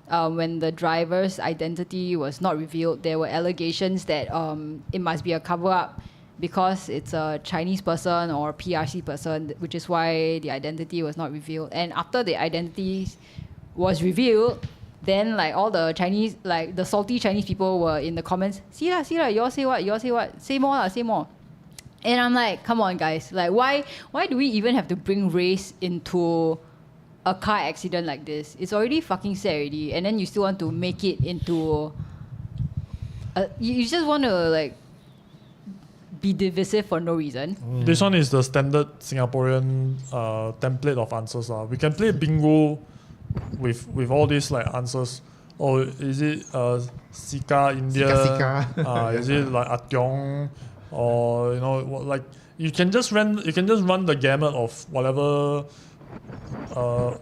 when the driver's identity was not revealed, there were allegations that it must be a cover-up because it's a Chinese person or PRC person, which is why the identity was not revealed. And after the identity was revealed, then like all the Chinese, like the salty Chinese people were in the comments, see lah, you all say what, say more. And I'm like, come on guys, like why do we even have to bring race into a car accident like this? It's already fucking sad already, and then you still want to make it into you just want to like be divisive for no reason. This one is the standard Singaporean template of answers. We can play bingo with all these like answers. Oh, is it Sika India? Sika. Is it like Atyong? Or like you can just run the gamut of whatever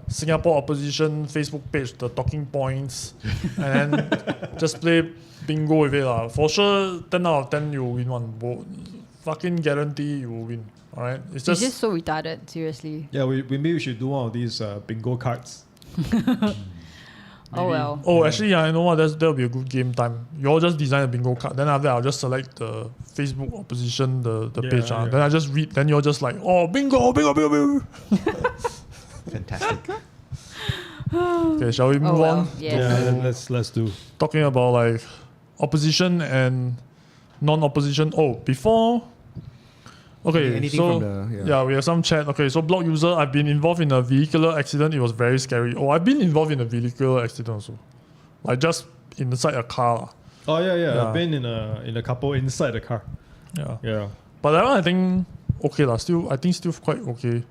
Singapore opposition Facebook page, the talking points, and then just play bingo with it. For sure, 10 out of 10 you will win one. Fucking guarantee you will win. Alright? It's It's just so retarded, seriously. Yeah, maybe we should do one of these bingo cards. Oh well. Oh, actually, yeah, I know what. That'll be a good game time. You all just design a bingo card. Then after that, I'll just select the Facebook opposition, the page. Yeah. Then I just read. Then you're just like, oh, bingo. Fantastic. Okay, shall we move on? Yes. Let's do. Talking about like opposition and non-opposition. Oh, before. Okay, Anything so from the, we have some chat. Okay, so blog user, I've been involved in a vehicular accident. It was very scary. Oh, I've been involved in a vehicular accident also, like just inside a car. Oh yeah. Yeah. I've been in a couple inside the car. Yeah. But that one I think okay lah. Still quite okay.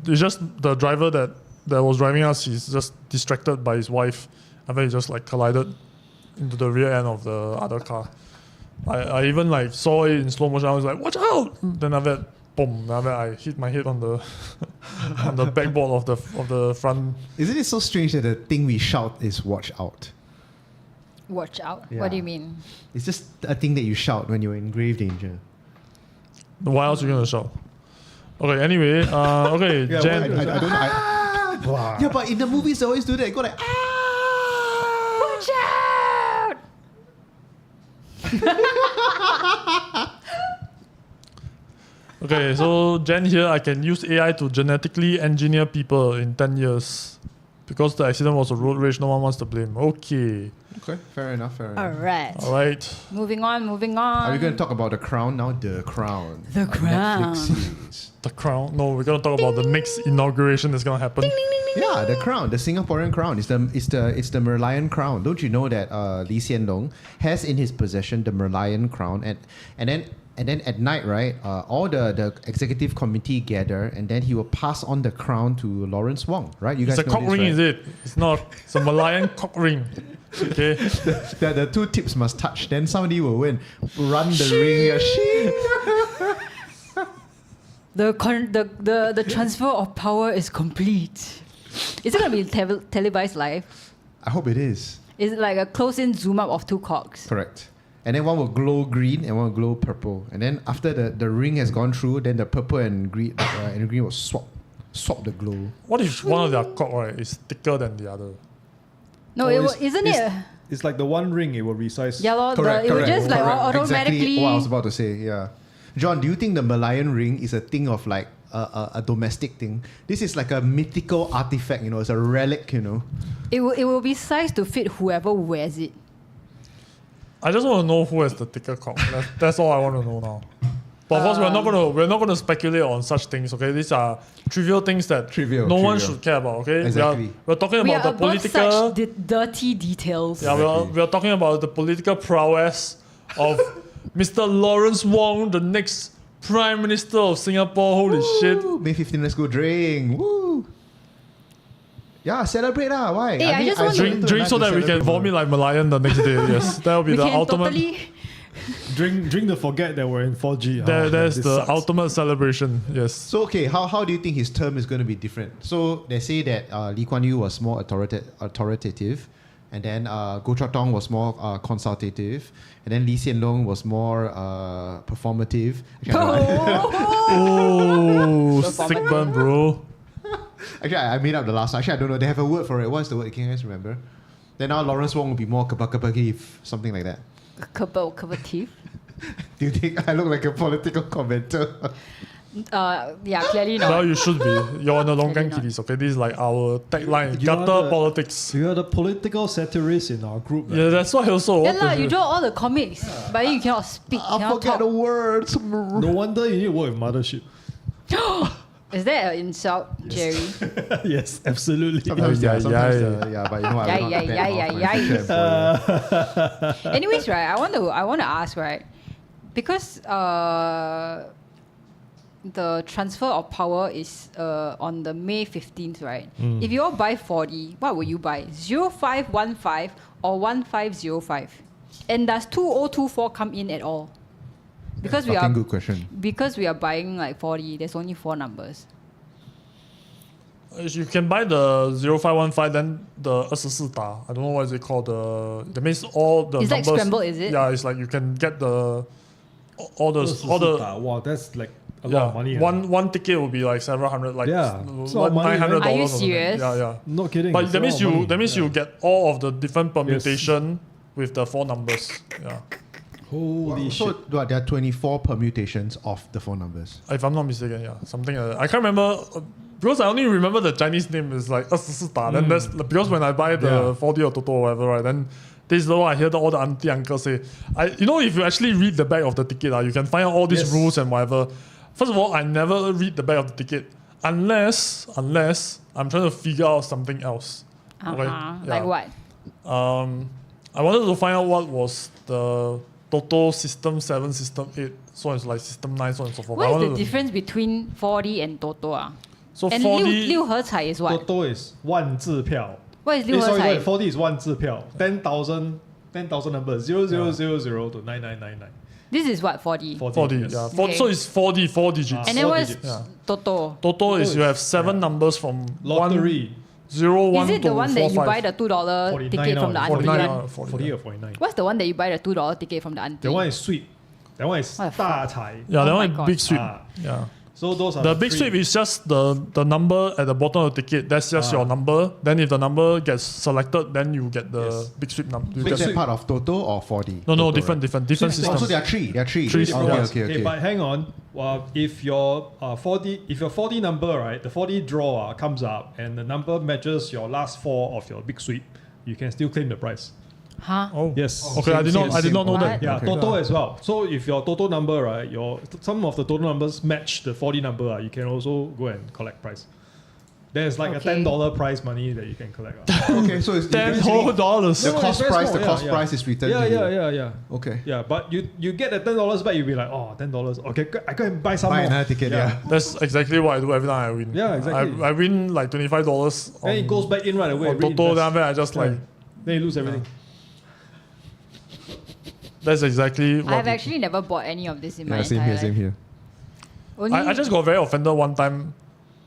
It's just the driver that was driving us. He's just distracted by his wife, and then he just like collided into the rear end of the other car. I even like saw it in slow motion. I was like, watch out! Then after that, boom! After that, I hit my head on the on the backboard of the front. Isn't it so strange that the thing we shout is watch out? Watch out. Yeah. What do you mean? It's just a thing that you shout when you're in grave danger. Why else are you gonna shout? Okay. Anyway, okay. Yeah, Jen, I don't know. Yeah, but in the movies they always do that. You go like Watch out! okay, so Jen here, I can use AI to genetically engineer people in 10 years. Because the accident was a road rage, no one wants to blame. Okay. Okay, fair enough. Alright. Alright. Moving on. Are we going to talk about The Crown now? The Crown. The a Crown. Netflix series. The Crown. No, we're gonna talk about the next inauguration that's gonna happen. Yeah, The Crown, the Singaporean crown. It's the Merlion crown. Don't you know that Lee Hsien Loong has in his possession the Merlion crown, and then at night, right? All the executive committee gather, and then he will pass on the crown to Lawrence Wong, right? You It's guys a know cock this, ring, right? is it? It's not. It's a Malayan cock ring. Okay. The two tips must touch. Then somebody will run the ring. The transfer of power is complete. Is it gonna be televised live? I hope it is. Is it like a close-in zoom up of two cocks? Correct. And then one will glow green and one will glow purple. And then after the ring has gone through, then the purple and green will swap the glow. What if one of their cock, right, is thicker than the other? No, isn't it? It's like the one ring it will resize. Yeah, lor, it will just like automatically. Exactly what I was about to say. Yeah, John, do you think the Merlion ring is a thing of like a domestic thing? This is like a mythical artifact. It's a relic. It will be sized to fit whoever wears it. I just want to know who has the thicker cock. That's all I want to know now. But of course, we're not gonna speculate on such things. Okay, these are trivial things that no one should care about. Okay, Exactly. we're talking We about are the above political. such dirty details. Yeah, Exactly. we're talking about the political prowess of Mr. Lawrence Wong, the next Prime Minister of Singapore. Holy shit! Woo, May 15, let's go drink. Woo. Yeah, celebrate lah. Why? Hey, I just want to- Drink so that we can vomit like Malayan the next day. Yes, that will be We the can ultimate. totally. Drink to forget that we're in 4G. There's this the sucks. ultimate celebration. Yes. So okay, how do you think his term is going to be different? So they say that Lee Kuan Yew was more authoritative, and then Goh Chok Tong was more consultative, and then Lee Hsien Loong was more performative. Actually, I don't know. Oh, sick burn, bro. Actually, I made up the last one. Actually, I don't know. They have a word for it. What's the word? Can you guys remember? Then now Lawrence Wong will be more kabakabagiv, something like that. Cooperative. Do you think I look like a political commenter? Yeah, clearly Well, not. you should be. You're on the Clearly LongKang not. Kitties. Okay, this is like our tagline: You are gutter the- politics. You are the political satirist in our group. Yeah, that's why also. Yeah what the lah, you hell? draw all the comics, but you cannot speak. I Cannot forget the talk. words. No wonder you need to work with Mothership. Is that an insult, Jerry? Yes, absolutely. Sometimes, Yeah, sometimes, yeah. yeah, but you know, I will not Yeah, bet yeah, off yeah, my yeah, future employer. Anyways, right, I want to ask, right, because the transfer of power is on the May 15th, right? If you all buy 40, what will you buy? 0515 or 1505? And does 2024 come in at all? Because we are Fucking good question. because we are buying like 40, there's only 4 numbers. You can buy the 0515, then the 24打. I don't know what is it called. That means all the It's like numbers. scrambled, is it? Yeah, it's like you can get all the Wow, that's like a yeah. lot of money. One ticket will be like several hundred, like Yeah, it's a lot of money, $900. man. Are you or something. serious? Yeah, yeah. Not kidding. But it's that a means lot of money. you get all of the different permutation with the 4 numbers. Yeah, Holy So shit. there are 24 permutations of the 4 numbers. if I'm not mistaken, yeah, something like that. I can't remember because I only remember the Chinese name is like 24打. Then that's because when I buy the Yeah. 4D or Toto or whatever, right, then this is what I hear all the auntie uncles say. If you actually read the back of the ticket, you can find out all these Yes. rules and whatever. First of all, I never read the back of the ticket unless I'm trying to figure out something else. Okay? Like what? I wanted to find out what was the Toto System 7, System 8, so it's like System 9, so on and so forth. I What is wanted the to- difference between 4D and Toto? So And 4D, 六合彩 is what? Toto is 万字票. What is 六合 Sorry, 彩？ 40 is 万字票. 10,000 numbers. 0000 to 9999. This is what 4D. 4D, yes. yeah. Okay. So it's 4D, 4 digits. And then 4 what is digits. Yeah. Toto? Toto is you is- have 7 numbers from Lottery. 0, 1 Is it to the one that you 45. buy the $2 49 ticket from the now. auntie 49 one? or 40 or 49. What's the one that you buy the $2 ticket from the auntie? That one is sweet. That one is What the fuck? 大彩. Yeah, that Oh one my is God. big sweep. Ah. Yeah. So those are The big three. sweep is just the number at the bottom of the ticket. That's just your number. Then if the number gets selected, then you get the Yes. big sweep number. So is that part of Toto or 4D? No, Toto, different right? system. Oh, so there are 3. There are 3. Three Okay, different okay. But hang on. If your 4D number, right, the 4D draw comes up and the number matches your last 4 of your big sweep, you can still claim the prize. Huh? Oh, Yes. Okay, I did not know What? that. Yeah, Okay. Toto as well. So if your Toto number, right, some of the Toto numbers match the 4D number, you can also go and collect prize. There's like Okay. a $10 prize money that you can collect. Okay, so it's $10 basically dollars. the No, cost it's very price. small, The cost yeah. price is returned Yeah, to you. yeah. Okay. Yeah, but you get the $10 back, you'll be like, oh, $10. Okay, I go and buy some Buy more. another ticket. Yeah. That's exactly what I do every time I win. Yeah, exactly. I win like $25. Then it goes back in right away. on Toto. reinvest. Then after that I just like Then you lose everything. that's exactly what. I've actually never bought any of this in my Yeah, same entire here, same life. here. Only I just got very offended one time.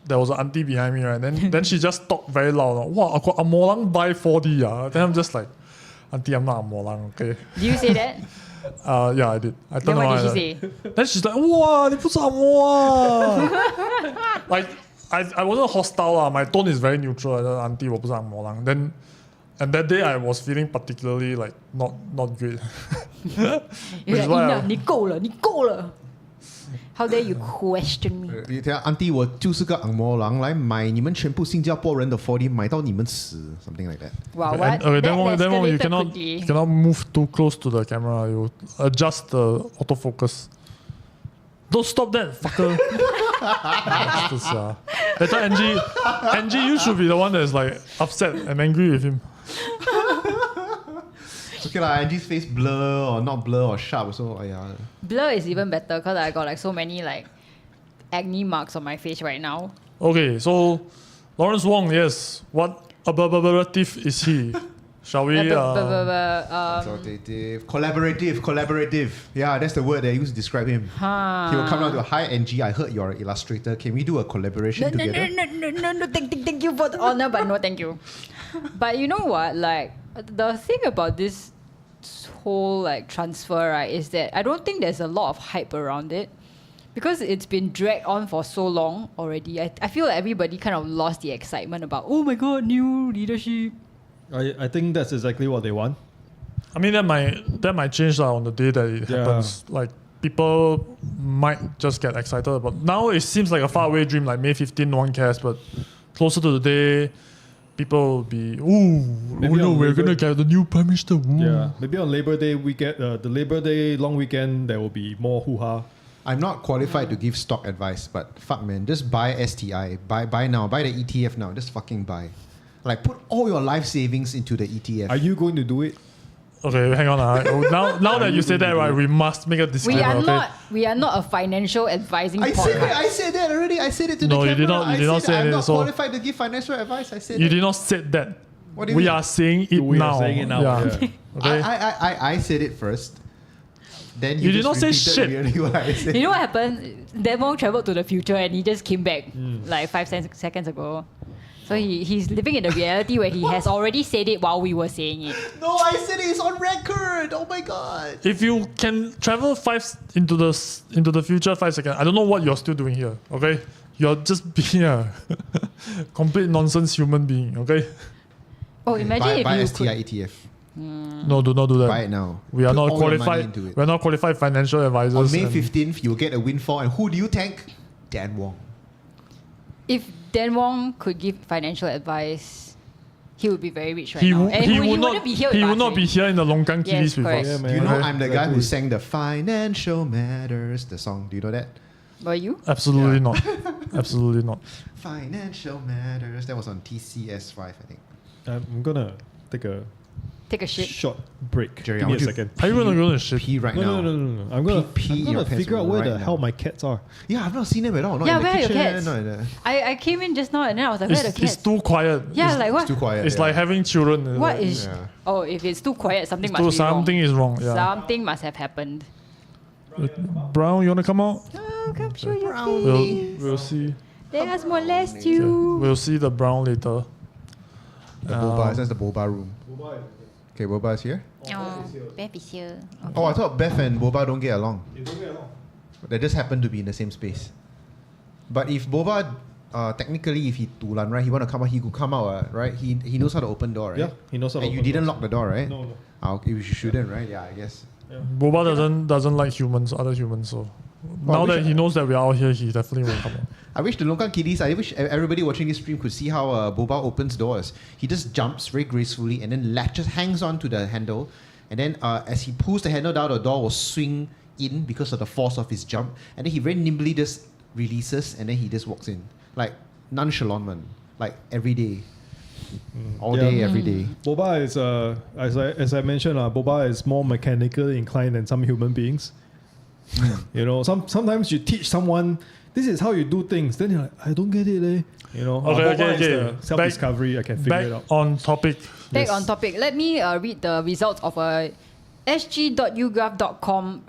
There was an auntie behind me, right? Then she just talked very loud. Wow, aku Amolang buy 4D. Then I'm just like, auntie, I'm not Amolang, okay? Do you say that? Yeah, I did. I Then turned what around. did she say? Then she's like, wow, 你不是 Amolang. Like, I wasn't hostile. My tone is very neutral. Auntie, 我不是 Amolang. Then, and that day I was feeling particularly like not great. You're Which is like, why I- 你够了. How dare you question me? 你听，Auntie，我就是个昂摩狼，来买你们全部新加坡人的 4D，买到你们死，something like that. Wow, Okay, what? then That you escalated quickly. cannot move too close to the camera. You adjust the autofocus. Don't stop that, fucker. Later, Angie, you should be the one that's like upset and angry with him. Okay lah, Angie's face blur or not blur or sharp. So yeah. Blur is even better because I got like so many like acne marks on my face right now. Okay, so Lawrence Wong, yes. What above is he? Shall we? Collaborative. Yeah, that's the word they use to describe him. He will come down to, hi Angie, I heard you're an illustrator. Can we do a collaboration together? No, thank you for the honor, but no thank you. But you know what? Like, the thing about this whole like transfer, right, is that I don't think there's a lot of hype around it. Because it's been dragged on for so long already. I feel like everybody kind of lost the excitement about, oh my god, new leadership. I think that's exactly what they want. I mean, that might change on the day that it happens. Like, people might just get excited about. Now it seems like a faraway dream, like May 15, no one cares. But closer to the day, people will be, we're gonna get the new Prime Minister. Ooh. Yeah, maybe on Labor Day we get the Labor Day long weekend. There will be more hoo-ha. I'm not qualified to give stock advice, but fuck man, just buy STI. Buy now. Buy the ETF now. Just fucking buy. Like, put all your life savings into the ETF. Are you going to do it? Okay, hang on. Now that you say that, right, we must make a disclaimer. We are not a financial advising podcast. I said that already. I said it to the camera. No, you did not say it. I'm not qualified to give financial advice. I said you that. did not say that. What do you we mean? are saying it we now. Are saying it now. Yeah. Okay. I said it first. Then you did just not say repeated shit. really what I said. You know what happened? Demo traveled to the future and he just came back like 5 seconds ago. So he's living in a reality where he has already said it while we were saying it. No, I said it. It's on record. Oh my god. If you can travel into the future 5 seconds, I don't know what you're still doing here. Okay, you're just being a complete nonsense human being. Okay. Oh, imagine if buy you STI could. ETF. No, do not do that. Buy it now. We are Put not all your money qualified. into it. We're not qualified financial advisors. On May 15th, you'll get a windfall. And who do you thank? Dan Wong. If Dan Wong could give financial advice, he would be very rich right now. And he wouldn't be here with He us, would not right? be here in the LongKang Kitties with correct. us. Yeah, man. Do you know Okay. I'm the guy who sang the Financial Matters, the song? Do you know that? Were you? Absolutely not. Absolutely not. Financial Matters. That was on TCS5, I think. I'm gonna take a Shit. short break. Jerry, Give I me a want you second. Are you gonna go to shit? Pee right No, now. no. I'm gonna Pee in your pants figure out where right the now. hell my cats are. Yeah, I've not seen them at all. Not Yeah, in the where are your kitchen. cats? Not in the, I came in just now and then I was like, where are the It's cats? too quiet. Yeah, like what? it's too quiet. It's yeah. like having children. What Like, is? Yeah. Oh, if it's too quiet, something must be something wrong. is wrong. Yeah. Something must have happened. Brown, you wanna come out? Oh, come show your face. We'll see. Let us molest Okay. you. We'll see the brown later. The boba. That's the boba room. Okay, boba is here. Oh, Beth is here. Okay. Oh, I thought Beth and boba don't get along. They just happen to be in the same space. But if boba, technically, if he dulan, right, he want to come out, he could come out, right? He knows how to open door, right? Yeah, he knows how to And you open didn't doors. lock the door, right? No. Okay, you shouldn't, right? Yeah, I guess. Boba doesn't like humans, other humans. So now that he knows that we are out here, he definitely will come out. I wish the Longkang Kitties, I wish everybody watching this stream could see how Boba opens doors. He just jumps very gracefully and then hangs on to the handle. And then as he pulls the handle down, the door will swing in because of the force of his jump. And then he very nimbly just releases and then he just walks in. Like nonchalant, man. Like every day. All day, every day. Boba is, as I mentioned, Boba is more mechanically inclined than some human beings. You know, sometimes you teach someone, this is how you do things. Then you're like, I don't get it, eh? You know, Boba is the self-discovery. I can figure it out. Back on topic. Back on topic. Let me read the results of a sg.ugraph.com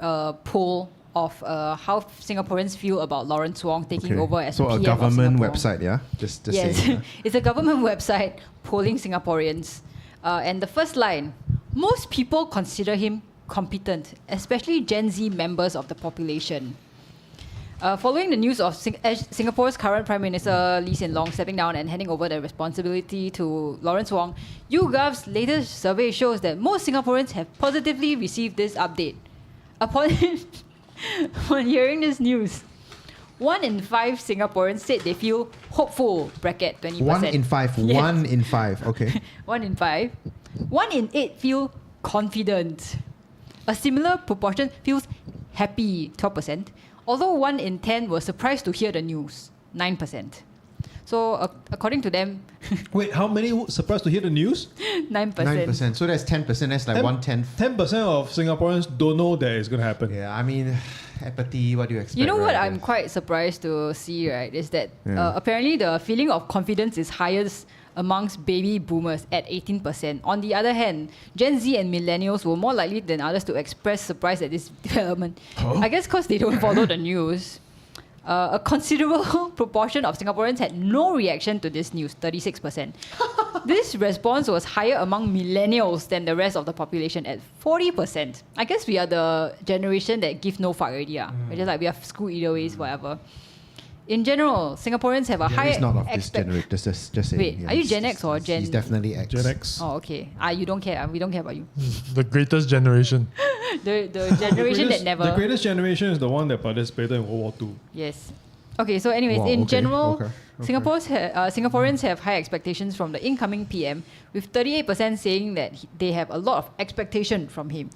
poll of how Singaporeans feel about Lawrence Wong taking over as so PM a of government Singapore. website, yeah? Just Yes, saying. it's a government website polling Singaporeans. And the first line, most people consider him competent, especially Gen Z members of the population. Following the news of Singapore's current Prime Minister Lee Hsien Loong stepping down and handing over the responsibility to Lawrence Wong, YouGov's latest survey shows that most Singaporeans have positively received this update. Upon hearing this news, 1 in 5 Singaporeans said they feel hopeful, bracket 20%. 1 in 5. Yes. 1 in 5. Okay. 1 in 5. 1 in 8 feel confident. A similar proportion feels happy, 12%. although 1 in 10 were surprised to hear the news, 9%. So according to them, Wait, how many were surprised to hear the news? 9%. 9%. So that's 10%. That's like 1/10. 10% of Singaporeans don't know that it's going to happen. Yeah, I mean, apathy, what do you expect? You know what right? I'm quite surprised to see, right, is that Yeah. apparently the feeling of confidence is highest amongst baby boomers at 18%. On the other hand, Gen Z and millennials were more likely than others to express surprise at this development. I guess because they don't follow the news. A considerable proportion of Singaporeans had no reaction to this news, 36%. This response was higher among millennials than the rest of the population at 40%. I guess we are the generation that give no fuck already. We're just like, we have school either ways, whatever. In general, Singaporeans have a high He's not of this generation. Just saying. Wait, are you Gen X or Gen? He's definitely X. Gen X. Oh, okay. You don't care. We don't care about you. The greatest generation. The generation that never. The greatest generation is the one that participated in World War II. Yes. Okay, so anyways, Wow, in okay, general, okay. Singaporeans have high expectations from the incoming PM, with 38% saying that they have a lot of expectation from him.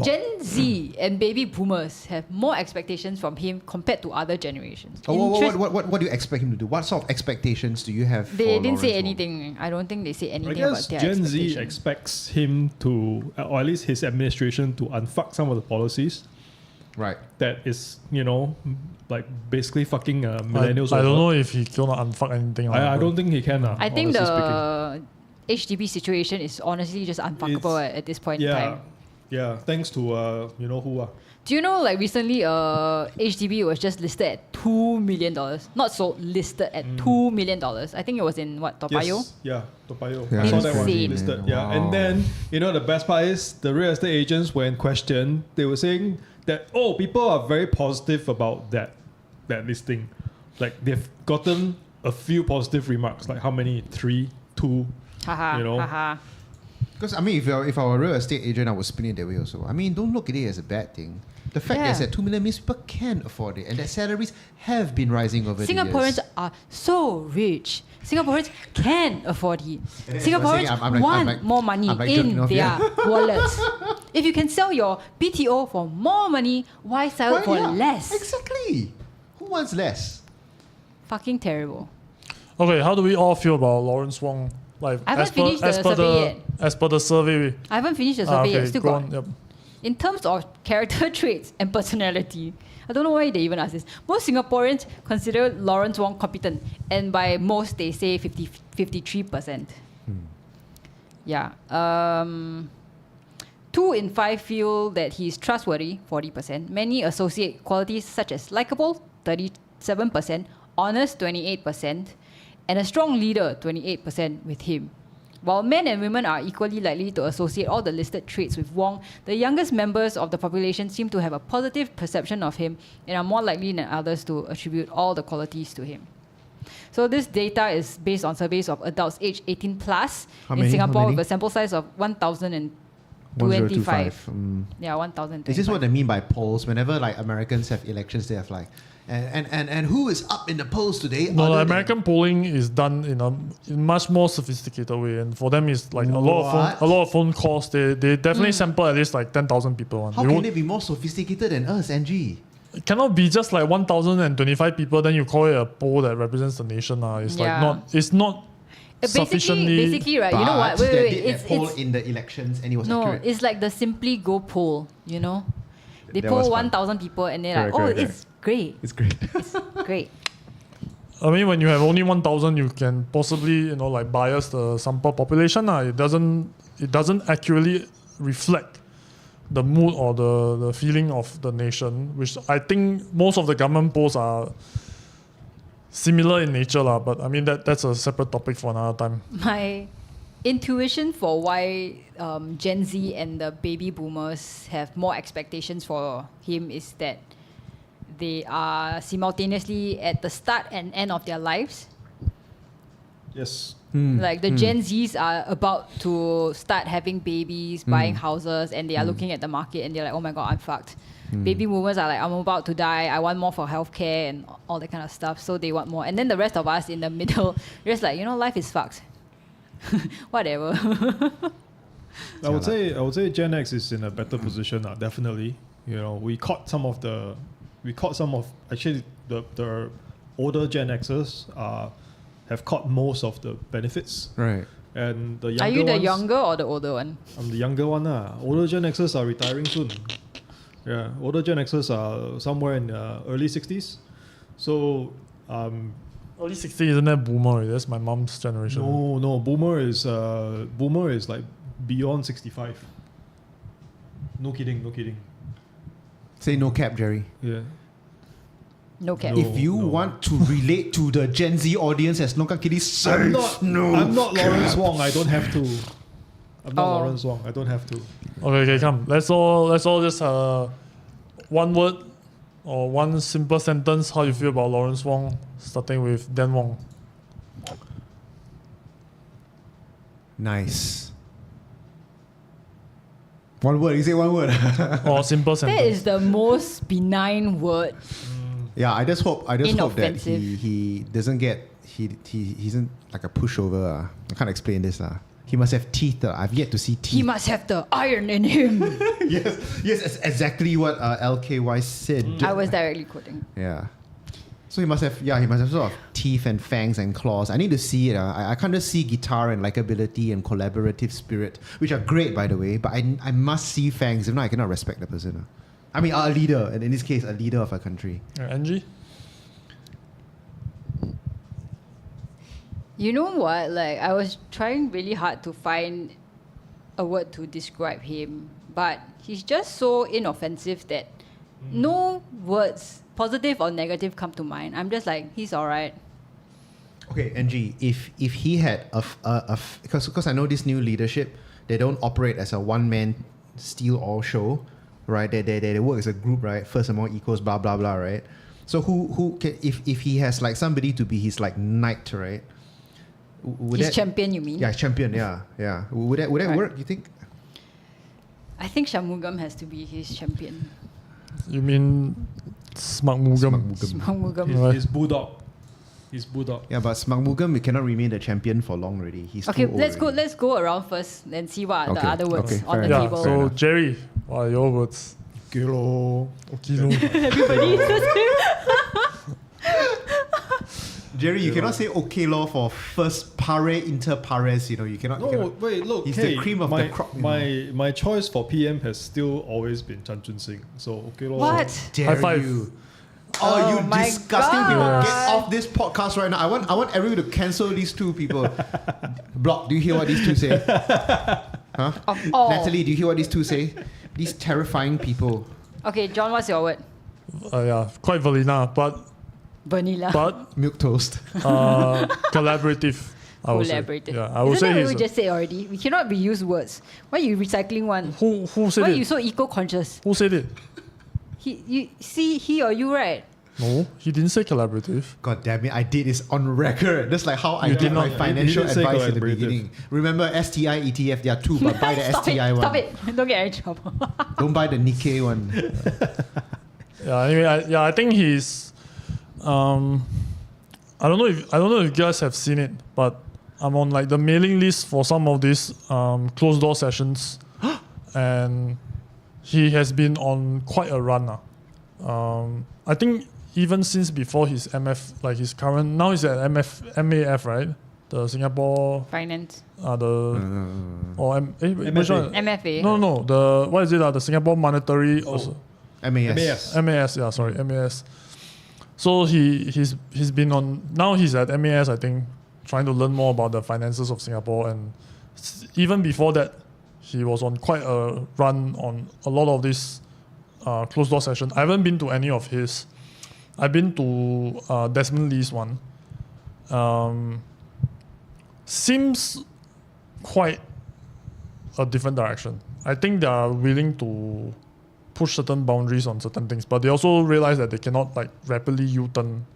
Gen Z and baby boomers have more expectations from him compared to other generations. What do you expect him to do? What sort of expectations do you have? They for didn't say Lawrence Wong? anything. I don't think they say I anything about guess their Gen Z expectations. expects him to, or at least his administration, to unfuck some of the policies Right. that is, like basically fucking millennials. I don't over. know if he gonna unfuck anything. I don't think he can. I think honestly the HDB situation is honestly just unfuckable at this point in time. Yeah, thanks to you know who. Do you know, like recently, HDB was just listed at $2 million. Not sold, listed at $2 million. I think it was in what, Toa Payoh? Yes, yeah, Toa Payoh. Yeah, I saw that one Insane. listed. Wow. Yeah, and then the best part is the real estate agents, when questioned, they were saying that people are very positive about that listing. Like they've gotten a few positive remarks. Like how many? 3, 2. Haha, haha. Because I mean, if I were a real estate agent, I would spin it that way also. I mean, don't look at it as a bad thing. The fact Yeah. is that 2 million means people can afford it, and that salaries have been rising over the years. Singaporeans are so rich. Singaporeans can afford it. And Singaporeans I'm like- want I'm like- more money I'm like in jerking off, their yeah. wallets. If you can sell your BTO for more money, why sell it for yeah, less? Exactly. Who wants less? Fucking terrible. Okay, how do we all feel about Lawrence Wong? Like I haven't finished the survey yet. As per the survey. I haven't finished the survey yet. Okay, Still go got. on. Yep. In terms of character traits and personality, I don't know why they even ask this. Most Singaporeans consider Lawrence Wong competent, and by most they say 53%. Yeah. 2 in 5 feel that he's trustworthy, 40%. Many associate qualities such as likable, 37%, honest, 28%, and a strong leader, 28%, with him. While men and women are equally likely to associate all the listed traits with Wong, the youngest members of the population seem to have a positive perception of him and are more likely than others to attribute all the qualities to him. So this data is based on surveys of adults aged 18 plus How in many? Singapore How many? with a sample size of 1,025. 1025. Yeah, 1,025. Is this what they mean by polls? Whenever like Americans have elections, they have like, and who is up in the polls today? No, other the than- American polling is done in a much more sophisticated way, and for them it's like a lot of phone calls. They definitely sample at least like 10,000 people. How can they be more sophisticated than us, Angie? It cannot be just like 1,025 people. Then you call it a poll that represents the nation. It's Yeah. like not. It's not sufficiently. Basically, right? You know what? But Wait, they wait, did wait. a poll in the elections, and it was No, accurate. it's like the Simply Go poll, you know? They That was poll fun. 1,000 people and they're Correct, like, oh, correct, it's great. It's great. It's great. I mean, when you have only 1,000, you can possibly like bias the sample population. It doesn't accurately reflect the mood or the feeling of the nation, which I think most of the government polls are similar in nature, but I mean that's a separate topic for another time. My intuition for why Gen Z and the baby boomers have more expectations for him is that they are simultaneously at the start and end of their lives. Yes. Like the Gen Zs are about to start having babies, buying houses, and they are looking at the market and they're like, oh my God, I'm fucked. Baby boomers are like, I'm about to die, I want more for healthcare and all that kind of stuff, so they want more. And then the rest of us in the middle, we're just like, life is fucked. Whatever. I would say Gen X is in a better position, definitely. We caught some of the we caught some of actually the older Gen Xers have caught most of the benefits. Right. And the younger Are you the ones, younger or the older one? I'm the younger one. Older Gen Xers are retiring soon. Yeah, older Gen Xers are somewhere in early 60s. So, Early 60s, isn't that boomer? That's my mom's generation. no, boomer is like beyond 65. No kidding. Say no cap, Jerry. Yeah. No cap. No. If you want to relate to the Gen Z audience as LongKang Kitties, say I'm not Lawrence cap. Wong. I don't have to. I'm not Oh. Lawrence Wong. I don't have to. Okay, come. Let's all just one word or one simple sentence. How you feel about Lawrence Wong? Starting with Dan Wong. Nice. One word. You say one word. Or simple That sentence. is the most benign word. Yeah, I just hope that Inoffensive. he doesn't get he isn't like a pushover. I can't explain this. He must have teeth. I've yet to see teeth. He must have the iron in him. yes, it's exactly what LKY said. I was directly quoting. Yeah. So he must have sort of teeth and fangs and claws. I need to see it. I can't just see guitar and likability and collaborative spirit, which are great, by the way, but I must see fangs. If not, I cannot respect the person. I mean, a leader, and in this case, a leader of a country. Angie? You know what? Like, I was trying really hard to find a word to describe him, but he's just so inoffensive that no words, positive or negative, come to mind. I'm just like, he's alright. Okay, NG, if he had because I know this new leadership, they don't operate as a one-man steal all show, right? They work as a group, right? First among equals, blah blah blah, right? So who can, if he has like somebody to be his like knight, right? His champion, you mean? Yeah, champion. Yeah. Would that Right. work? You think? I think Shanmugam has to be his champion. You mean Smugmugam? Shanmugam. Right. He's Bulldog. Yeah, but Smugmugam, we cannot remain the champion for long already. He's Okay, too old let's already. go around first and see what are Okay, the other words okay, on fair the enough. Yeah, table. Fair so enough. Jerry, what are your words? Kilo. Kilo. Everybody is the same. Jerry, you cannot say okay law for first pare inter pares. You cannot. you No, cannot. wait, look. He's hey, the cream of my, the crop. My choice for PM has still always been Chan Chun Sing. So, okay, lor. What? Dare High five. you? Oh you my disgusting people! God. Get off this podcast right now. I want everyone to cancel these two people. Block. Do you hear what these two say? Huh? Of all. Natalie, do you hear what these two say? These terrifying people. Okay, John, what's your word? Yeah, quite vanilla, but Vanilla. Milk toast. collaborative. I would say. Collaborative. Yeah, I would Isn't say that what he's. we just said already? We cannot reuse words. Why are you recycling one? Who said Why are it? you so eco-conscious? Who said it? He or you, right? No, he didn't say collaborative. God damn it! I did this on record. That's like how I You did did my not- financial he didn't say advice in the collaborative. beginning. Remember STI ETF? There are two, but buy the STI one. Stop it. Don't get in trouble. Don't buy the Nikkei one. Yeah. Anyway, I think he's. I don't know if you guys have seen it, but I'm on like the mailing list for some of these closed door sessions, and he has been on quite a run now. I think even since before his MF, like his current, now he's at MAF, right? The Singapore, Finance. which one? MFA. No, the what is it? The Singapore Monetary MAS. MAS. MAS, MAS. So he's been on, now he's at MAS, I think, trying to learn more about the finances of Singapore, and even before that, he was on quite a run on a lot of these closed door sessions. I haven't been to any of his. I've been to Desmond Lee's one. Seems quite a different direction. I think they are willing to push certain boundaries on certain things, but they also realize that they cannot like rapidly U-turn.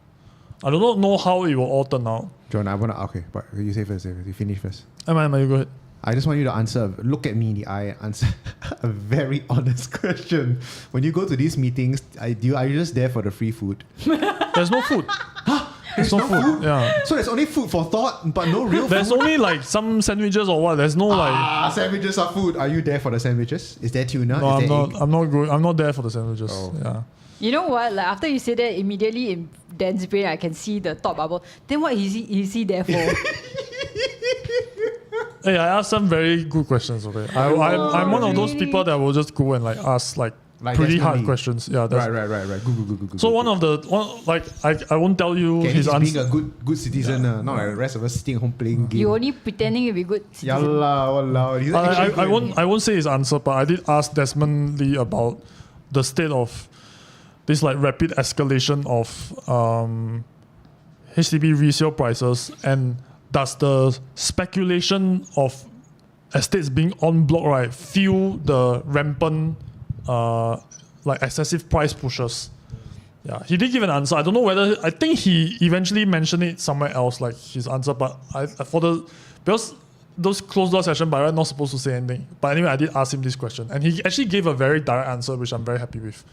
I do not know how it will all turn out. John, I wanna. Okay, but you say first. You finish first. Emma, you go ahead. I just want you to answer. Look at me in the eye and answer a very honest question. When you go to these meetings, are you just there for the free food? There's no food. There's no food. Yeah. So there's only food for thought, but no real There's food. only like some sandwiches or what. There's no like. Sandwiches are food. Are you there for the sandwiches? Is there tuna? No, Is I'm there not. egg? I'm not going. I'm not there for the sandwiches. Oh. Yeah. You know what? Like after you say that, immediately in Dan's brain, I can see the thought bubble. Then what is he there for? Hey, I asked some very good questions. Okay. I'm one of those really? people that will just go and like ask like Like pretty Desmond hard Lee. questions. Yeah. That's, Right. Go. So one of the like I won't tell you Okay, his he's being answer. a good citizen, not like the rest of us sitting at home playing games. You only pretending to be good. citizen. Yalla, walao. He's actually I won't say his answer, but I did ask Desmond Lee about the state of this like rapid escalation of HDB resale prices, and does the speculation of estates being en bloc right fuel the rampant like excessive price pushes. Yeah, he did give an answer. I don't know whether, I think he eventually mentioned it somewhere else, like his answer, but because those closed door session by right not supposed to say anything. But anyway, I did ask him this question, and he actually gave a very direct answer, which I'm very happy with.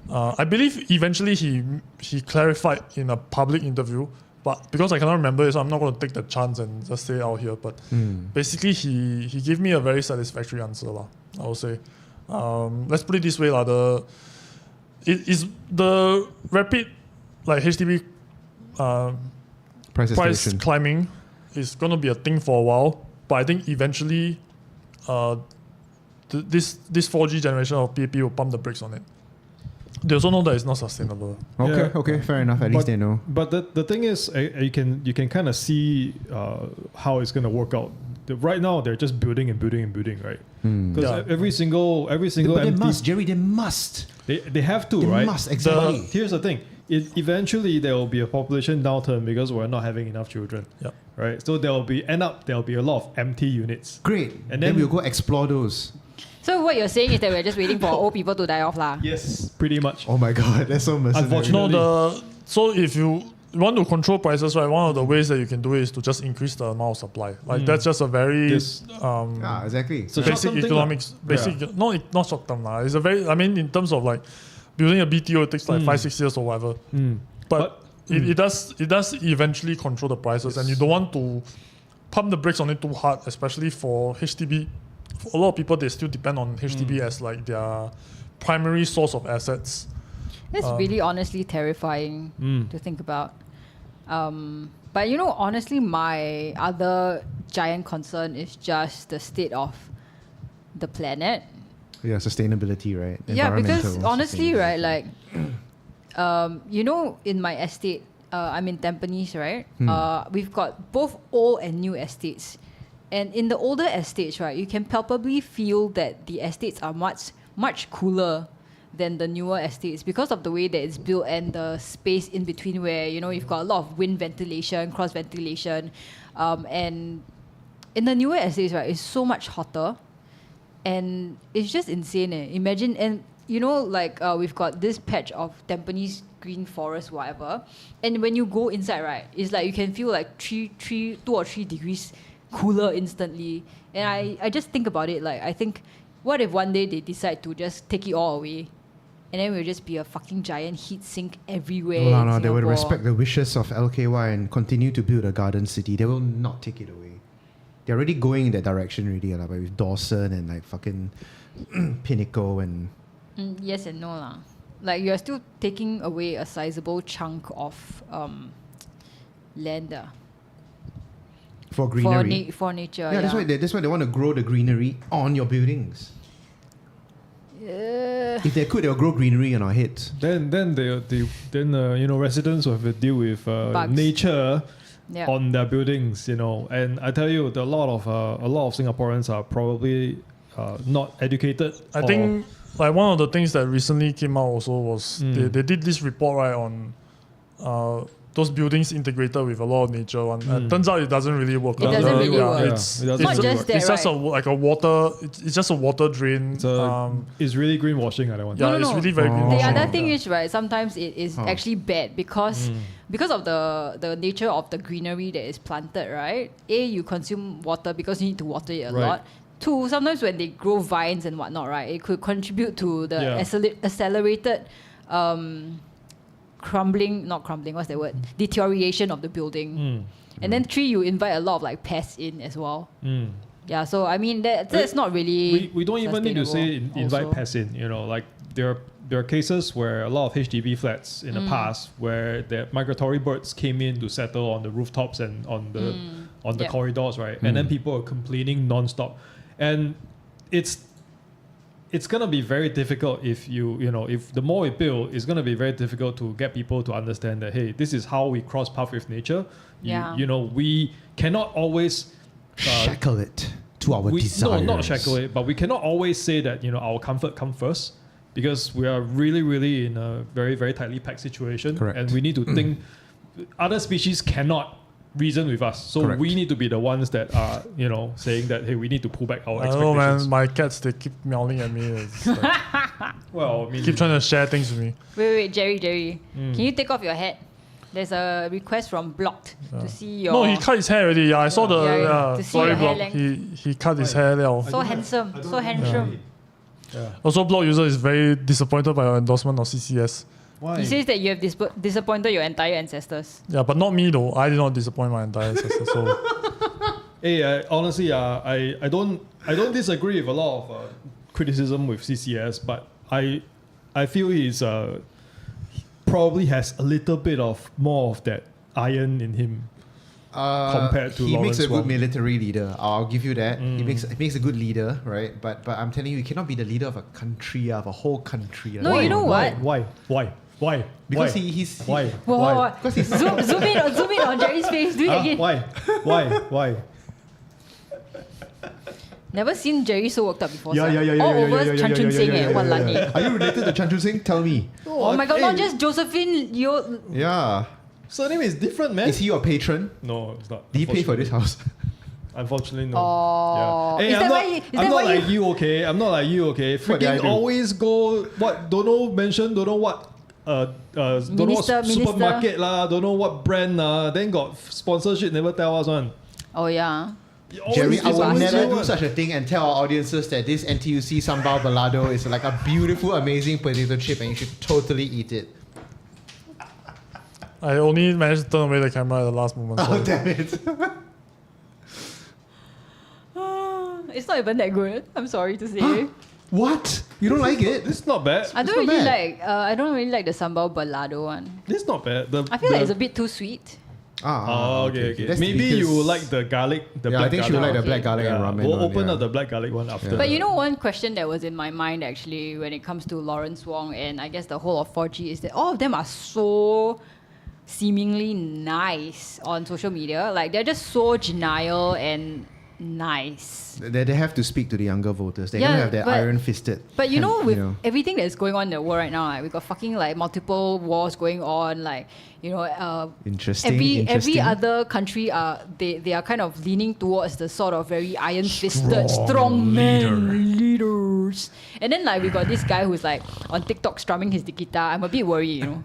I believe eventually he clarified in a public interview, but because I cannot remember it, so I'm not going to take the chance and just say it out here. But basically, he gave me a very satisfactory answer, I would say. Let's put it this way, the rapid like HDB price price escalation. climbing is going to be a thing for a while, but I think eventually this 4G generation of PAP will pump the brakes on it. They also know that it's not sustainable. Okay, fair enough. At least they know. But the thing is, you can kind of see how it's going to work out. Right now, they're just building, right? Because every single But they empty, must, Jerry. They must. they have to, They right? must exactly. Here's the thing: eventually there will be a population downturn because we're not having enough children. Yeah. Right. So there will be a lot of empty units. Great. And And then- then we'll go explore those. So what you're saying is that we're just waiting for old people to die off lah. Yes, pretty much. Oh my god, that's so mercenary. Unfortunately. So if you want to control prices, right, one of the ways that you can do it is to just increase the amount of supply. Like that's just a very Exactly. So basic short-term thing economics. Not short term lah. It's a very, I mean, in terms of like building a BTO, it takes like 5-6 years or whatever. But it does eventually control the prices, and you don't want to pump the brakes on it too hard, especially for HDB. For a lot of people, they still depend on HDB as like their primary source of assets. That's really honestly terrifying to think about. But you know, honestly, my other giant concern is just the state of the planet. Yeah, sustainability, right? Yeah, because Environmental honestly, sustainability. right, like, you know, in my estate, I'm in Tampines, right? We've got both old and new estates. And in the older estates, right, you can palpably feel that the estates are much cooler than the newer estates because of the way that it's built and the space in between where, you know, you've got a lot of wind ventilation, cross ventilation. And in the newer estates, right, it's so much hotter. And it's just insane. Imagine, and you know, like we've got this patch of Tampines green forest, whatever. And when you go inside, right, it's like you can feel like 2 or 3 degrees cooler instantly. And I just think about it, like I think, what if one day they decide to just take it all away, and then we'll just be a fucking giant heat sink everywhere. No, in they would Singapore. respect the wishes of LKY and continue to build a garden city. They will not take it away. They're already going in that direction already, like with Dawson and like fucking Pinnacle and. Yes and no lah. Like you're still taking away a sizable chunk of land For greenery. for nature. Yeah, that's why they want to grow the greenery on your buildings. If they could, they'll grow greenery on our heads. Then you know, residents will have to deal with nature on their buildings, you know. And I tell you, a lot of Singaporeans are probably not educated. I think like one of the things that recently came out also was they did this report right on those buildings integrated with a lot of nature one. Turns out it doesn't really work. It doesn't really work. It's It doesn't Not really just work. that, it's just right? like a water. It's just a water drain. It's really greenwashing. I don't want. Yeah, No. it's really very Oh. greenwashing. The other thing is, right, sometimes it is actually bad because of the nature of the greenery that is planted, right? A, you consume water because you need to water it a Right. lot. 2, sometimes when they grow vines and whatnot, right, it could contribute to the accelerated what's the word? Deterioration of the building. And then 3, you invite a lot of like pests in as well. Yeah, so I mean that's not really. We don't even need to say invite also. pests in. You know, like there are cases where a lot of HDB flats in the past where the migratory birds came in to settle on the rooftops and on the corridors, right? And then people are complaining nonstop, and it's gonna be very difficult if if the more we build, it's gonna be very difficult to get people to understand that, hey, this is how we cross path with nature. We cannot always shackle it to our desires. No, not shackle it, but we cannot always say that our comfort comes first, because we are really, really in a very, very tightly packed situation. Correct. And we need to think. Other species cannot reason with us, so Correct. we need to be the ones that are saying that, hey, we need to pull back our I don't know, expectations. man. My cats, they keep meowing at me. It's like, Well, I mean, keep trying to share things with me. Wait, Jerry. Can you take off your hat? There's a request from Blocked to see your. No, he cut his hair already. Yeah, I saw the. to see Sorry, your hair Block. length. He cut his hair now. So handsome, so handsome. Yeah. Also, Block user is very disappointed by your endorsement of CCS. Why? He says that you have disappointed your entire ancestors. Yeah, but not me though. I did not disappoint my entire ancestor. So Hey, honestly, I don't disagree with a lot of criticism with CCS, but I feel he's probably has a little bit of more of that iron in him compared to he Lawrence makes a good Wong. military leader. I'll give you that. He makes a good leader, right? But I'm telling you, you cannot be the leader of a country, of a whole country. No, Why? you know what? Why? Because Why? he's Why? Whoa, Because he's zoom in on Jerry's face. Do it again. Why? Never seen Jerry so worked up before. Yeah, sir. yeah, yeah, yeah, All yeah, over yeah, yeah, Chan yeah, Chun yeah, Sing yeah, and what yeah, Lani. yeah. Are you related to Chan Chun Sing? Tell me. Oh my god, not Hey. just Josephine Leo. Yeah. Surname is different, man. Is he your patron? No, it's not. Did he pay for this house? Unfortunately, no. Oh. Yeah. Hey, Is I'm that not, why you- is I'm that not why like you- you, okay? I'm not like you, okay? What did I Freaking do? always go, don't know what, don't know what Minister. supermarket lah, don't know what brand lah, then got sponsorship, never tell us one. Oh yeah. Jerry, I will always never you do one. such a thing and tell our audiences that this NTUC sambal balado is like a beautiful, amazing potato chip and you should totally eat it. I only managed to turn away the camera at the last moment. Oh, So. damn it. It's not even that good. I'm sorry to say. What? You don't like it? It's not bad. I It's don't not really bad. like. I don't really like the sambal balado one. It's not bad. I feel like it's a bit too sweet. Okay. That's Maybe because- you like the garlic, the Yeah, black I think she would garlic. like the black garlic and Yeah, ramen. we'll one, open yeah. up the black garlic one after. Yeah. But you know, one question that was in my mind actually when it comes to Lawrence Wong and I guess the whole of 4G is that all of them are so seemingly nice on social media. Like they're just so genial and nice. They have to speak to the younger voters. They're Yeah, gonna have their but- iron-fisted. But you know, hand, with everything that's going on in the world right now, like, we got fucking like multiple wars going on. Like Interesting. every interesting. other country they are kind of leaning towards the sort of very iron-fisted, strong men leaders. And then like we got this guy who's like on TikTok strumming his guitar. I'm a bit worried, you know.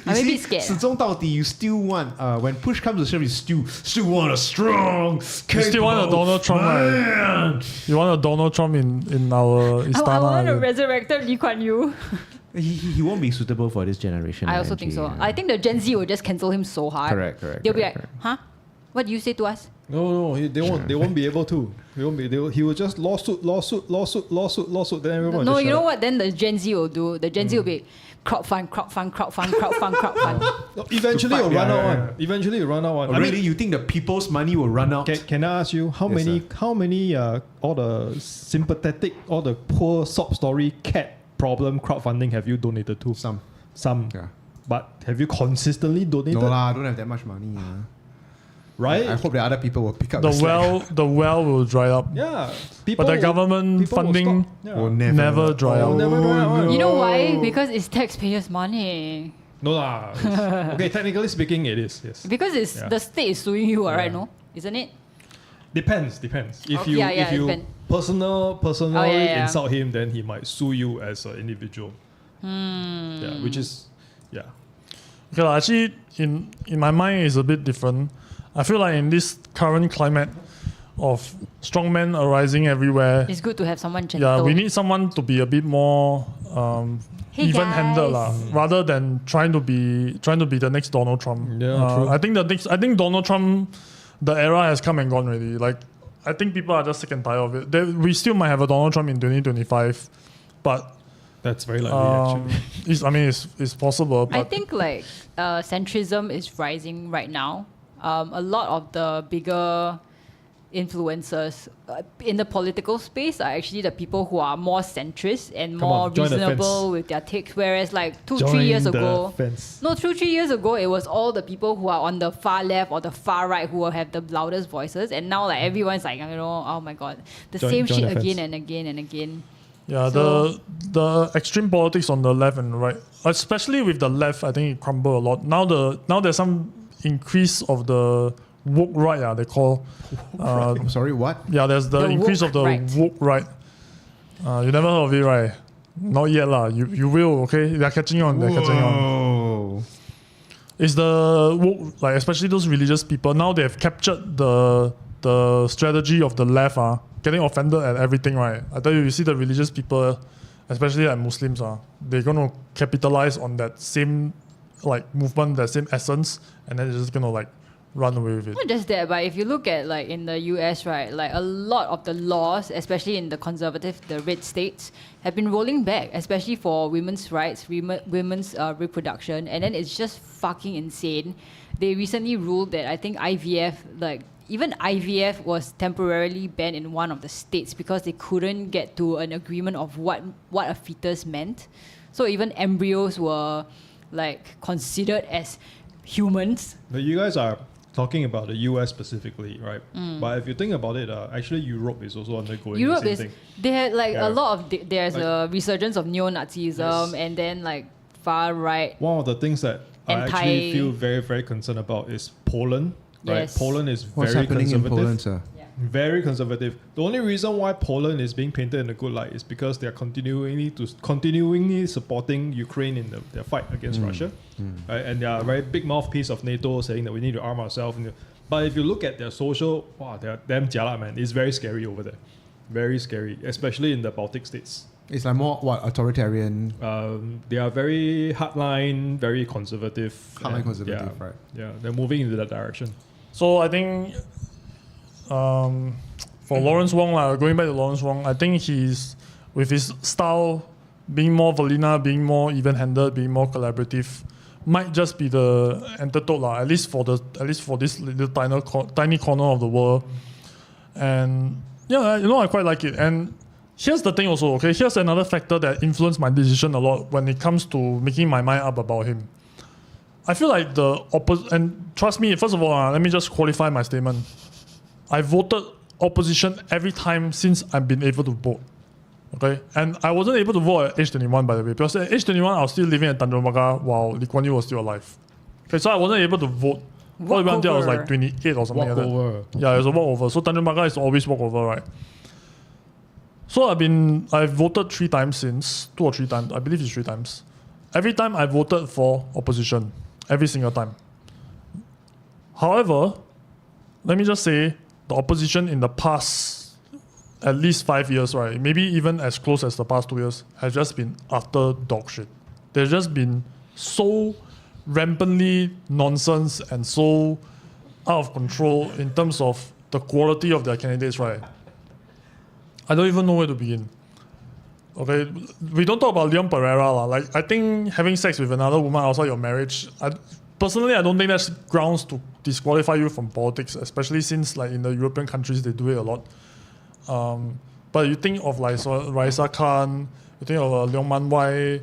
I'm a bit scared. 始终到底 you still want when push comes to shove, you still want a strong. You still want a Donald Trump, right? You want a Donald Trump in our I Istana? want a right? resurrected Lee Kuan Yew. He won't be suitable for this generation. I also think so. I think the Gen Z will just cancel him so hard. Correct. They'll be correct, like, huh? What do you say to us? No, they won't. They won't be able to. He will just lawsuit. Then everyone. No, just you shut know up. what? Then the Gen Z will do. The Gen Z will be crowdfund. No, eventually To it'll fight, run yeah, out yeah, one. Eventually it'll run out one. Oh, I mean, really? You think the people's money will run out? Can I ask you how Yes, many all the sympathetic, all the poor sob story cat problem crowdfunding have you donated to? Some. Yeah. But have you consistently donated? No lah, I don't have that much money. Right? I hope that other people will pick up The slack. the well will dry up. Yeah. People But the will- government people will funding stop. Yeah. Will never dry Oh, out. never dry out. no. You know why? Because it's taxpayers' money. No lah. Okay, technically speaking, it is. Yes. Because it's Yeah. the state is suing you, right? Yeah. No, isn't it? Depends. If Okay, you yeah, if you depend. personally yeah. insult him, then he might sue you as an individual. Yeah, which is Okay, lah, actually, in my mind, it's a bit different. I feel like in this current climate of strongmen arising everywhere, It's good to have someone gentle. yeah, we need someone to be a bit more Hey even-handed guys. rather than trying to be the next Donald Trump. Yeah, true. I think Donald Trump, the era has come and gone already. Like, I think people are just sick and tired of it. We still might have a Donald Trump in 2025, but That's very likely, actually. it's possible. But I think like centrism is rising right now. A lot of the bigger influencers in the political space are actually the people who are more centrist and more on, join the reasonable fence. with their takes. Whereas like 2-3 Join years the ago, fence. no, 2-3 years ago, it was all the people who are on the far left or the far right who will have the loudest voices. And now like everyone's like, oh my god, the same join shit the fence. again and again and again. yeah, So- the extreme politics on the left and right, especially with the left, I think it crumbled a lot. Now there's some increase of the woke right, they call. Sorry, what? Yeah, there's the The increase woke of the right. woke right. You never heard of it, right? Not yet, lah. You will, okay? They're catching on. They're catching on. Oh. It's the woke, like especially those religious people. Now they have captured the strategy of the left, getting offended at everything, right? I tell you, you see the religious people, especially like Muslims, they're gonna capitalize on that same like movement, that same essence, and then they're just gonna like run away with it. Not just that, but if you look at like in the US, right, like a lot of the laws, especially in the conservative, the red states, have been rolling back, especially for women's rights, women's reproduction, and then it's just fucking insane. They recently ruled that I think IVF, like even IVF was temporarily banned in one of the states because they couldn't get to an agreement of what a fetus meant. So even embryos were like considered as humans. But you guys are talking about the US specifically, right? But if you think about it, actually Europe is also undergoing Europe the is, same thing. they had like Yeah. a lot of, there's Like- a resurgence of neo-Nazism Yes. and then like far right. One of the things that I actually Anti- feel very, very concerned about is Poland. Right? Yes. Poland is What's very happening in conservative. Poland, sir? Very conservative. The only reason why Poland is being painted in a good light is because they are continuingly supporting Ukraine in their fight against Russia, right? And they are a very big mouthpiece of NATO, saying that we need to arm ourselves. But if you look at their social, wow, they're damn jialat, man. It's very scary over there, very scary, especially in the Baltic states. It's like more authoritarian. They are very hardline, very conservative. Hardline and conservative, yeah, right. Yeah, they're moving into that direction. So I think for Lawrence Wong, going back to Lawrence Wong, I think he's, with his style, being more vanilla, being more even-handed, being more collaborative, might just be the antidote, at least for this little tiny corner of the world. And yeah, I quite like it. And here's the thing also, okay? Here's another factor that influenced my decision a lot when it comes to making my mind up about him. I feel like the opposite, and trust me, first of all, let me just qualify my statement. I voted opposition every time since I've been able to vote. Okay? And I wasn't able to vote at age 21, by the way, because at age 21, I was still living at Tanjong Pagar while Lee Kuan Yew was still alive. Okay, so I wasn't able to vote all the way until I was like 28 or something like that. Walkover. Yeah, it was a walkover. So Tanjong Pagar is always walkover, right? So I've voted 3 times since, 2 or 3 times. I believe it's 3 times. Every time I voted for opposition. Every single time. However, let me just say, the opposition in the past at least 5 years, right, maybe even as close as the past 2 years, has just been utter dog shit. They've just been so rampantly nonsense and so out of control in terms of the quality of their candidates, right? I don't even know where to begin. Okay, we don't talk about Leon Pereira. Like, I think having sex with another woman outside your marriage, personally, I don't think that's grounds to disqualify you from politics, especially since like in the European countries, they do it a lot. But you think of like Raisa Khan, you think of Leong Man Wai,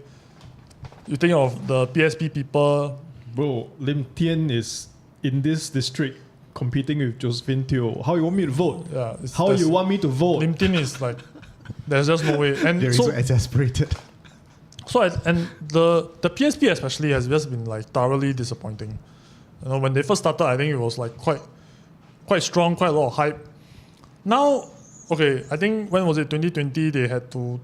you think of the PSP people. Bro, Lim Tian is in this district competing with Josephine Teo. How you want me to vote? Yeah, How you want me to vote? Lim Tin is like, there's just no way. And They're so exasperated. and the PSP especially has just been like thoroughly disappointing. You know, when they first started, I think it was like quite strong, quite a lot of hype. Now, okay, I think when was it? 2020, they had to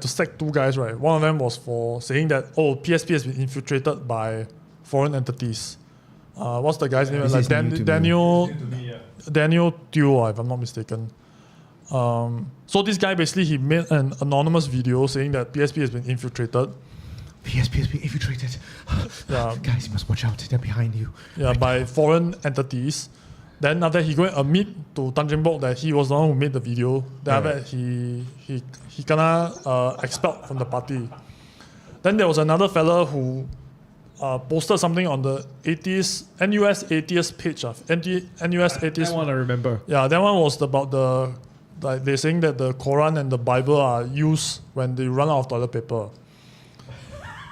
sack 2 guys, right? One of them was for saying that PSP has been infiltrated by foreign entities. What's the guy's name? This Like is new to me. Daniel Teo, if I'm not mistaken. So this guy basically he made an anonymous video saying that PSP has been infiltrated. PSP infiltrated. Yeah. Guys, you must watch out. They're behind you. Yeah, by foreign entities. Then after that, he go and admit to Tan Cheng Bock that he was the one who made the video. Then after that, he kinda expelled from the party. Then there was another fella who posted something on the NUS atheist page of NUS atheist. That one I remember. Yeah, that one was about they're saying that the Quran and the Bible are used when they run out of toilet paper.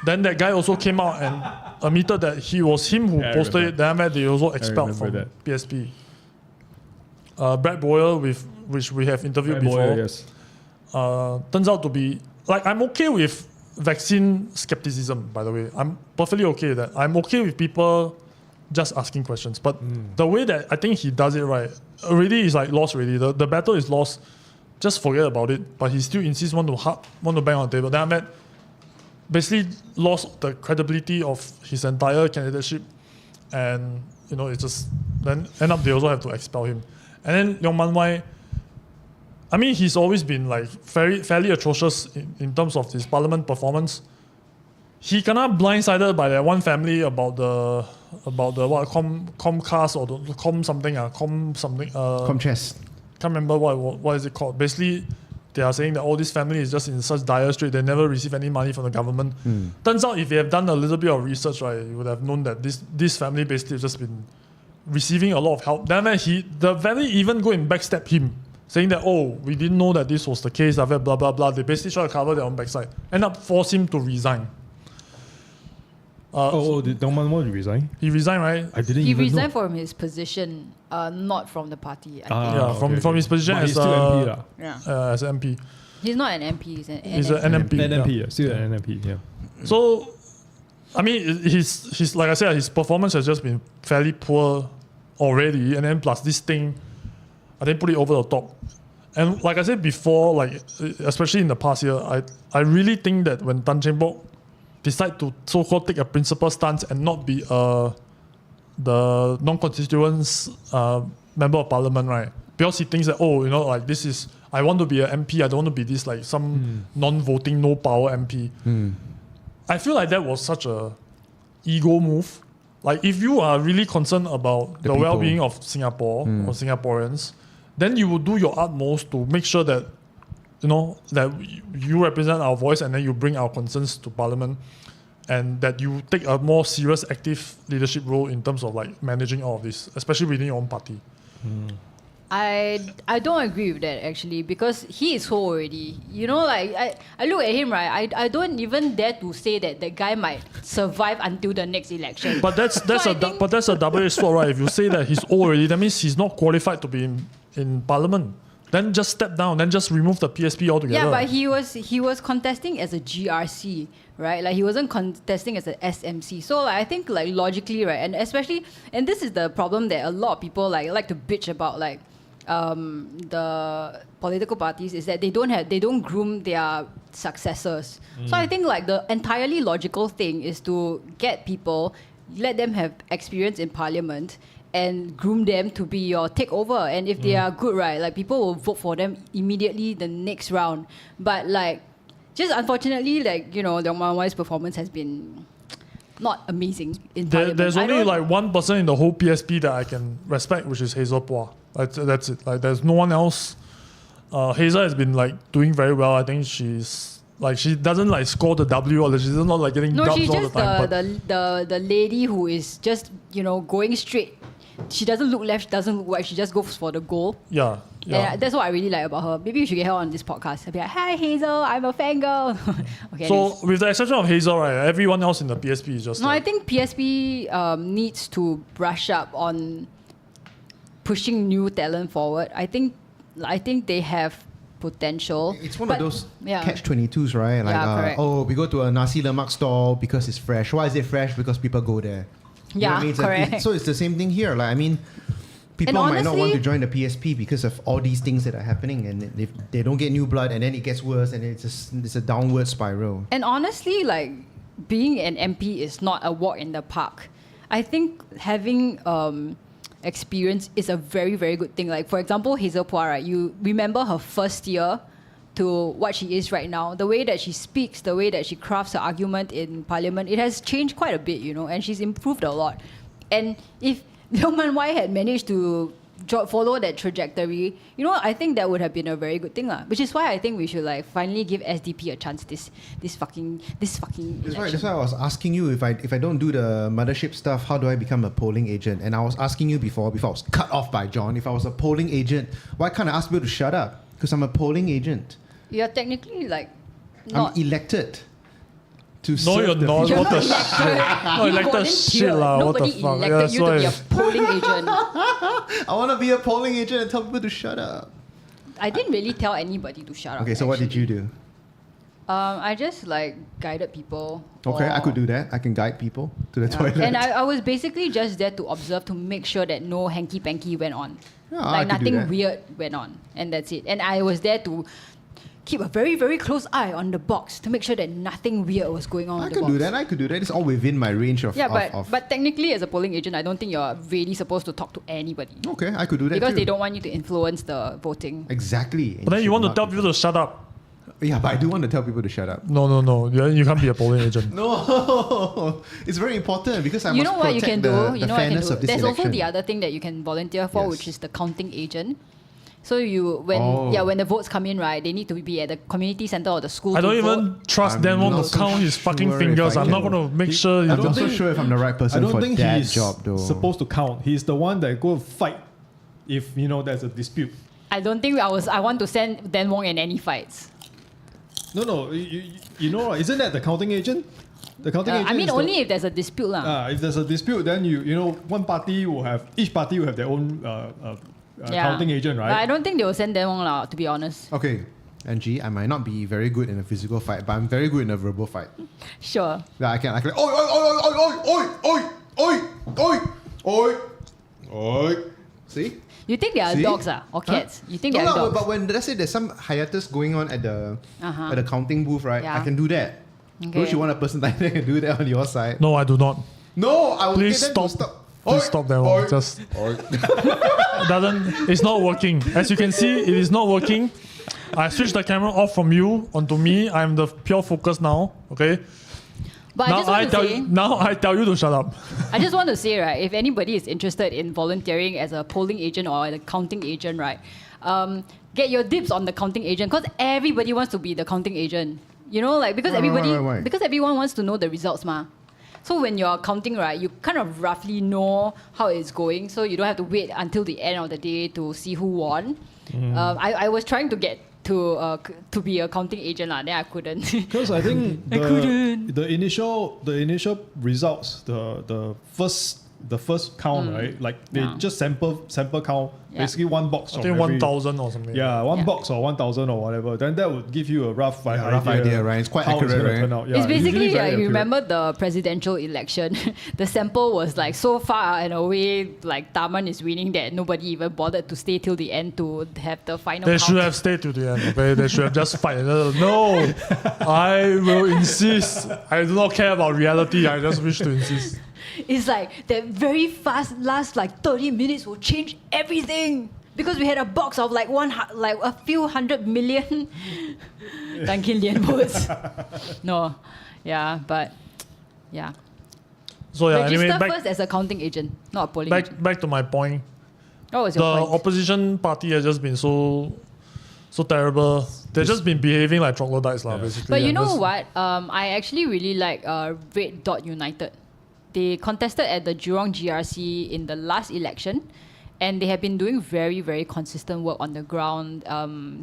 Then that guy also came out and admitted that he was him who posted it. Then they also expelled from PSP. Brad Boyer, which we have interviewed before, Boyer, yes. turns out to be like, I'm okay with vaccine skepticism. By the way, I'm perfectly okay with that. I'm okay with people just asking questions, but the way that I think he does it right already is like lost. Already, the battle is lost. Just forget about it. But he still insists want to bang on the table. Then I met. Basically lost the credibility of his entire candidateship, and it's just then end up they also have to expel him. And then Leong Man Wai, I mean, he's always been like fairly atrocious in terms of his parliament performance. He kinda blindsided by that one family about the what Comcast or the Comchess. Can't remember what is it called. Basically, they are saying that this family is just in such dire strait, they never receive any money from the government. Turns out if you have done a little bit of research, right, you would have known that this family basically has just been receiving a lot of help. Then the family even go and backstab him, saying that, we didn't know that this was the case, blah, blah, blah, blah. They basically try to cover their own backside. End up force him to resign. Did Leong Man Wai resign? He resigned, right? I didn't He even resigned know. from his position, not from the party. I think. Yeah, from his position But as he's still MP lah. Yeah. as an MP. He's not an MP. He's an He's an NMP. NMP. NMP, yeah. still an NMP, yeah. So, I mean, his like I said, his performance has just been fairly poor already, and then plus this thing, I think put it over the top. And like I said before, like especially in the past year, I really think that when Tan Cheng Bock decide to so-called take a principal stance and not be the non-constituent member of parliament, right? Because he thinks that like this is, I want to be an MP, I don't want to be this like some non-voting, no power MP. I feel like that was such a ego move. Like if you are really concerned about the well-being of Singapore or Singaporeans, then you will do your utmost to make sure that that you represent our voice, and then you bring our concerns to Parliament, and that you take a more serious, active leadership role in terms of like managing all of this, especially within your own party. I don't agree with that actually, because he is so already. Like I look at him, right? I don't even dare to say that the guy might survive until the next election. But that's a double-edged sword, right? If you say that he's old already, that means he's not qualified to be in Parliament. Then just step down. Then just remove the PSP altogether. Yeah, but he was contesting as a GRC, right? Like he wasn't contesting as an SMC. So like, I think like logically, right, and especially, and this is the problem that a lot of people like to bitch about, like the political parties, is that they don't groom their successors. So I think like the entirely logical thing is to get people, let them have experience in Parliament, and groom them to be your takeover. And if they are good, right, like people will vote for them immediately the next round. But like, just unfortunately, like, Leong Man Wai's performance has been not amazing in Parliament. There's only like one person in the whole PSP that I can respect, which is Hazel Pua. That's it. Like there's no one else. Hazel has been like doing very well. I think she's like, she doesn't like score the W, or she's not like getting dubs she's all just the time. the lady who is just going straight. She doesn't look left, she doesn't look right, she just goes for the goal. Yeah. And that's what I really like about her. Maybe you should get her on this podcast. I'll be like, hi Hazel, I'm a fangirl. Okay. So with the exception of Hazel, right, everyone else in the PSP is just. No, I think PSP needs to brush up on pushing new talent forward. I think they have potential. It's one of those yeah. catch-22s, right? Like, correct. we go to a nasi lemak stall because it's fresh. Why is it fresh? Because people go there. You know what I mean? Correct. So it's the same thing here. Like, I mean, people might not want to join the PSP because of all these things that are happening, and if they don't get new blood, and then it gets worse, and it's a downward spiral. And honestly, like, being an MP is not a walk in the park. I think having experience is a very, very good thing. Like, for example, Hazel Pua, right? You remember her first year to what she is right now. The way that she speaks, the way that she crafts her argument in Parliament, it has changed quite a bit, and she's improved a lot. And if Leong Man Wai had managed to follow that trajectory, I think that would have been a very good thing, which is why I think we should finally give SDP a chance this fucking That's why I was asking you if I don't do the mothership stuff, how do I become a polling agent? And I was asking you before I was cut off by John, if I was a polling agent, why can't I ask people to shut up? Because I'm a polling agent. You're technically not. I'm elected. To No, serve you're the not. people. What the shit? No, elected shit lah. What the Nobody fuck? elected you to be a polling agent. I want to be a polling agent and tell people to shut up. I didn't really tell anybody to shut up. Okay, so what did you do? I just guided people. Okay, I could do that. I can guide people to the toilet. And I was basically just there to observe, to make sure that no hanky-panky went on. Yeah, I could do nothing that. weird went on. And that's it. And I was there to keep a very, very close eye on the box to make sure that nothing weird was going on I with the could box. do that. I could do that. It's all within my range of. Yeah, of but technically as a polling agent, I don't think you're really supposed to talk to anybody. okay, I could do that Because too. they don't want you to influence the voting. Exactly. But then you should want to not tell be- people to shut up. Yeah, but I do want to tell people to shut up. No. You can't be a polling agent. No, it's very important because I You must know what you protect can do? the You know what you can fairness do? of this There's election. also the other thing that you can volunteer for, Yes. which is the counting agent. So when Oh. when the votes come in, right, they need to be at the community center or the school. I don't to even vote. trust I'm Dan Wong not to so count his fucking sure if fingers. I I'm not can. going to make sure. I you I'm don't not so think- sure if I'm the right I person don't for think that he's job though. supposed to count. He's the one that go fight if there's a dispute. I don't think I want to send Dan Wong in any fights. No, isn't that the counting agent? The counting agent. I mean, is only if there's a dispute, lah. if there's a dispute, then each party will have their own counting agent, right? But I don't think they will send Dan Wong, lah, to be honest. Okay, Angie, I might not be very good in a physical fight, but I'm very good in a verbal fight. Sure. Yeah, I can oi, oi. See? You think they are See? dogs, or cats? Huh? You think they are dogs? But when let's say there's some hiatus going on at the Uh-huh. counting booth, right? Yeah. I can do that. Okay. Don't you want a person that can do that on your side? No, I do not. No, I will Please get them stop. to stop. Please stop that one. Just it's not working. As you can see, it is not working. I switched the camera off from you onto me. I'm the pure focus now. Okay. But I just want to say, now I tell you to shut up. I just want to say, right, if anybody is interested in volunteering as a polling agent or a counting agent, right, get your dibs on the counting agent because everybody wants to be the counting agent. Because Why? because everyone wants to know the results, ma. So when you're counting, right, you kind of roughly know how it's going, so you don't have to wait until the end of the day to see who won. I was trying to get to be a counting agent, then I couldn't. Because I think the initial results, the first count, right? Like they Yeah. just sample count, Yeah. basically one box. I think 1,000 or something. Yeah, one Yeah. box or 1,000 or whatever. Then that would give you a rough idea, right? It's quite how accurate, gonna right? turn out. Yeah, It's basically, usually very you accurate. remember the presidential election, the sample was so far and away, Taman is winning that nobody even bothered to stay till the end to have the final They count. should have stayed to the end, okay? They should have just fight. No, I will insist. I do not care about reality. I just wish to insist. It's that very fast last 30 minutes will change everything. Because we had a box of a few 100 million Dunkin' Lian votes. No. Yeah, but yeah. So yeah, Register anyway, first as a counting agent, not a polling agent. back to my point. What was The your point? opposition party has just been so terrible. They've just been behaving like troglodytes, basically. But you and know just- what? I actually really like Red Dot United. They contested at the Jurong GRC in the last election, and they have been doing very, very consistent work on the ground,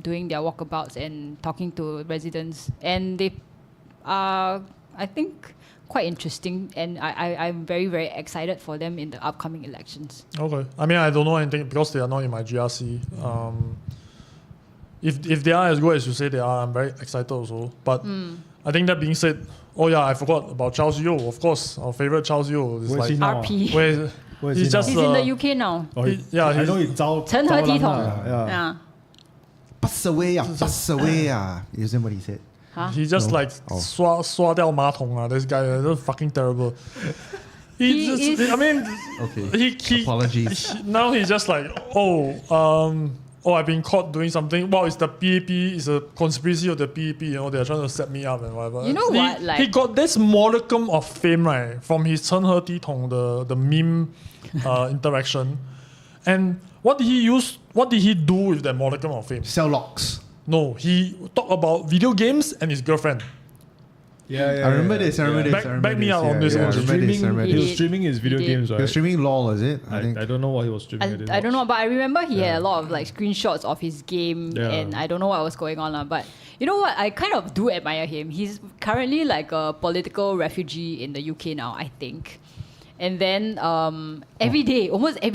doing their walkabouts and talking to residents. And they are, I think, quite interesting, and I'm very, very excited for them in the upcoming elections. Okay. I mean, I don't know anything because they are not in my GRC. If they are as good as you say they are, I'm very excited also. But I think that being said, I forgot about Charles Yeo. Of course, our favorite Charles Yeo is Where is he now? RP. Where is he's he just He's in the UK now. Oh, I know he's Zhao. Chen He Ti Tong. Yeah. Pass away, pass away. Isn't what he said. Huh? he just No. Oh. 刷掉马桶 this guy that's fucking terrible. He is- I mean, Okay. he Apologies. now he's just oh, I've been caught doing something. Well, it's the PAP, it's a conspiracy of the PAP, they're trying to set me up and whatever. You know what? He got this modicum of fame, right, from his 成何体统, the meme interaction. And what did he do with that modicum of fame? Sell locks. No, he talked about video games and his girlfriend. Yeah, I remember this. Back me up on this one. He was streaming his video games, right? He was streaming LOL, is it? I don't know what he was streaming. I don't know, but I remember he had a lot of like screenshots of his game, and I don't know what was going on. But you know what? I kind of do admire him. He's currently like a political refugee in the UK now, I think. And then almost every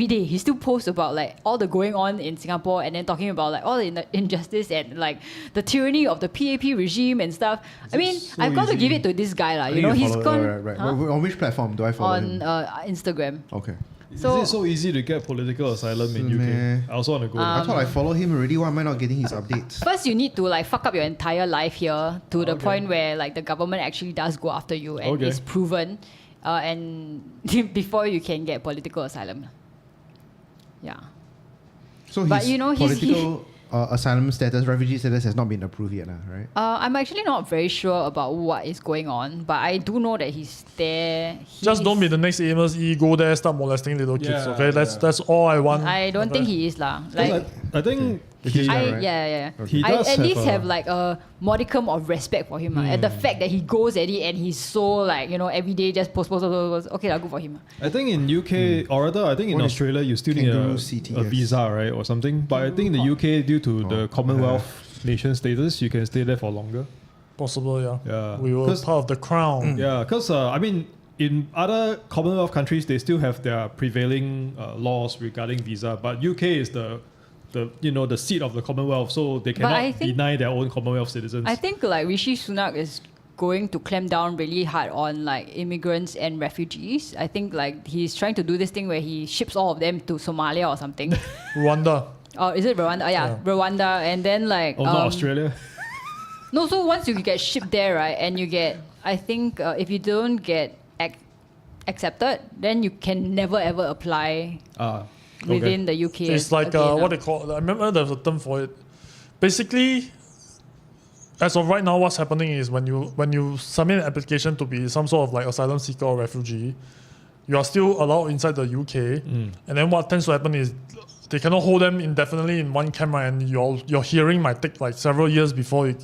day, he still posts about like all the going on in Singapore, and then talking about like all the injustice and like the tyranny of the PAP regime and stuff. I mean, I've got to give it to this guy, lah. You know, he's gone Right. On which platform do I follow him? On Instagram. Okay. Is it so easy to get political asylum in UK? I also want to go. I thought I follow him already. Why am I not getting his updates? First, you need to like fuck up your entire life here to the point where like the government actually does go after you and it's proven. And before you can get political asylum. Yeah. So his political asylum status, refugee status has not been approved yet, right? I'm actually not very sure about what is going on, but I do know that he's there. Just don't be the next Amos E. Go there, start molesting little kids. Okay, that's all I want. I don't think he is lah. Like I think. He does at least have like a modicum of respect for him. And the fact that he goes at it and he's so like, every day just post. Okay, good for him. I think in UK, or rather, I think in Australia, you still need a visa, right, or something. But I think in the UK, due to the Commonwealth nation status, you can stay there for longer. Possible, yeah. We were part of the crown. Yeah, because I mean, in other Commonwealth countries, they still have their prevailing laws regarding visa. But UK is the seat of the Commonwealth, so they cannot deny their own Commonwealth citizens. I think like Rishi Sunak is going to clamp down really hard on like immigrants and refugees. I think like he's trying to do this thing where he ships all of them to Somalia or something. Rwanda. Oh, is it Rwanda? Yeah, Rwanda, and then like not Australia. No, so once you get shipped there, right, and you get, I think if you don't get accepted, then you can never ever apply. Within the UK. It's like what they call, I remember there's a term for it. Basically, as of right now, what's happening is when you submit an application to be some sort of like asylum seeker or refugee, you are still allowed inside the UK. And then what tends to happen is they cannot hold them indefinitely in one camp, and your hearing might take like several years before it.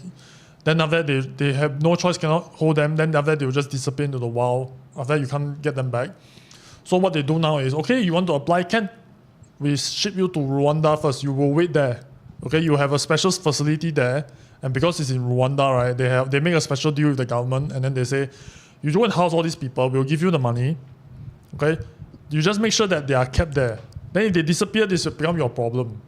Then after that, they have no choice, cannot hold them. Then after that, they will just disappear into the wild. After that, you can't get them back. So what they do now is, okay, you want to apply, we ship you to Rwanda first. You will wait there. Okay, you have a special facility there, and because it's in Rwanda, right? They make a special deal with the government, and then they say, you go and house all these people. We'll give you the money. Okay, you just make sure that they are kept there. Then if they disappear, this will become your problem.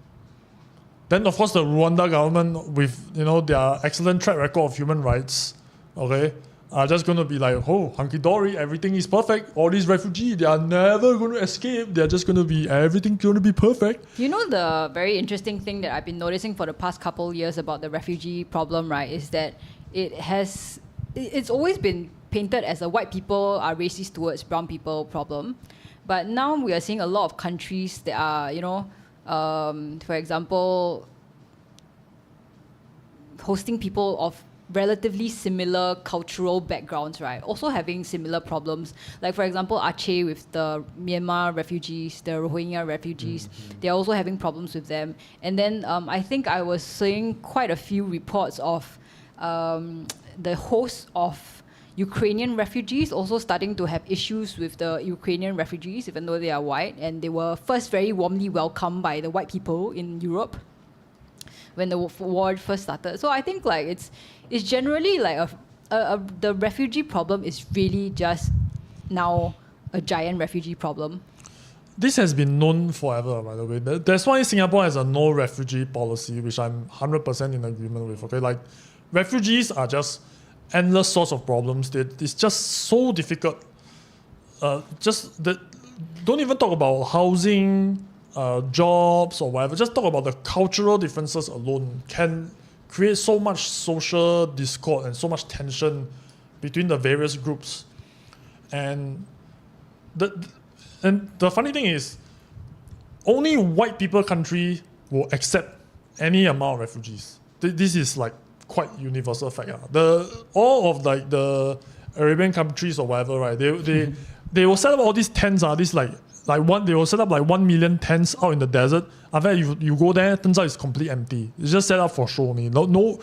Then of course the Rwanda government, with their excellent track record of human rights, okay, are just going to be like, oh, hunky-dory, everything is perfect. All these refugees, they are never going to escape. They're just going to be, everything's going to be perfect. You know, the very interesting thing that I've been noticing for the past couple years about the refugee problem, right, is that it's always been painted as a white people are racist towards brown people problem. But now we are seeing a lot of countries that are, for example, hosting people of relatively similar cultural backgrounds, right? Also having similar problems. Like, for example, Aceh with the Myanmar refugees, the Rohingya refugees, they're also having problems with them. And then I think I was seeing quite a few reports of the hosts of Ukrainian refugees also starting to have issues with the Ukrainian refugees, even though they are white. And they were first very warmly welcomed by the white people in Europe when the war first started. So I think like it's generally like the refugee problem is really just now a giant refugee problem. This has been known forever, by the way. That's why Singapore has a no refugee policy, which I'm 100% in agreement with. Okay, like refugees are just endless source of problems. It's just so difficult. Don't even talk about housing, jobs or whatever. Just talk about the cultural differences alone can create so much social discord and so much tension between the various groups. And the funny thing is, only white people country will accept any amount of refugees. This is like quite universal fact. All of like the Arabian countries or whatever, right? They will set up all these tents. They will set up like 1 million tents out in the desert. After you go there, turns out it's completely empty. It's just set up for show only. No,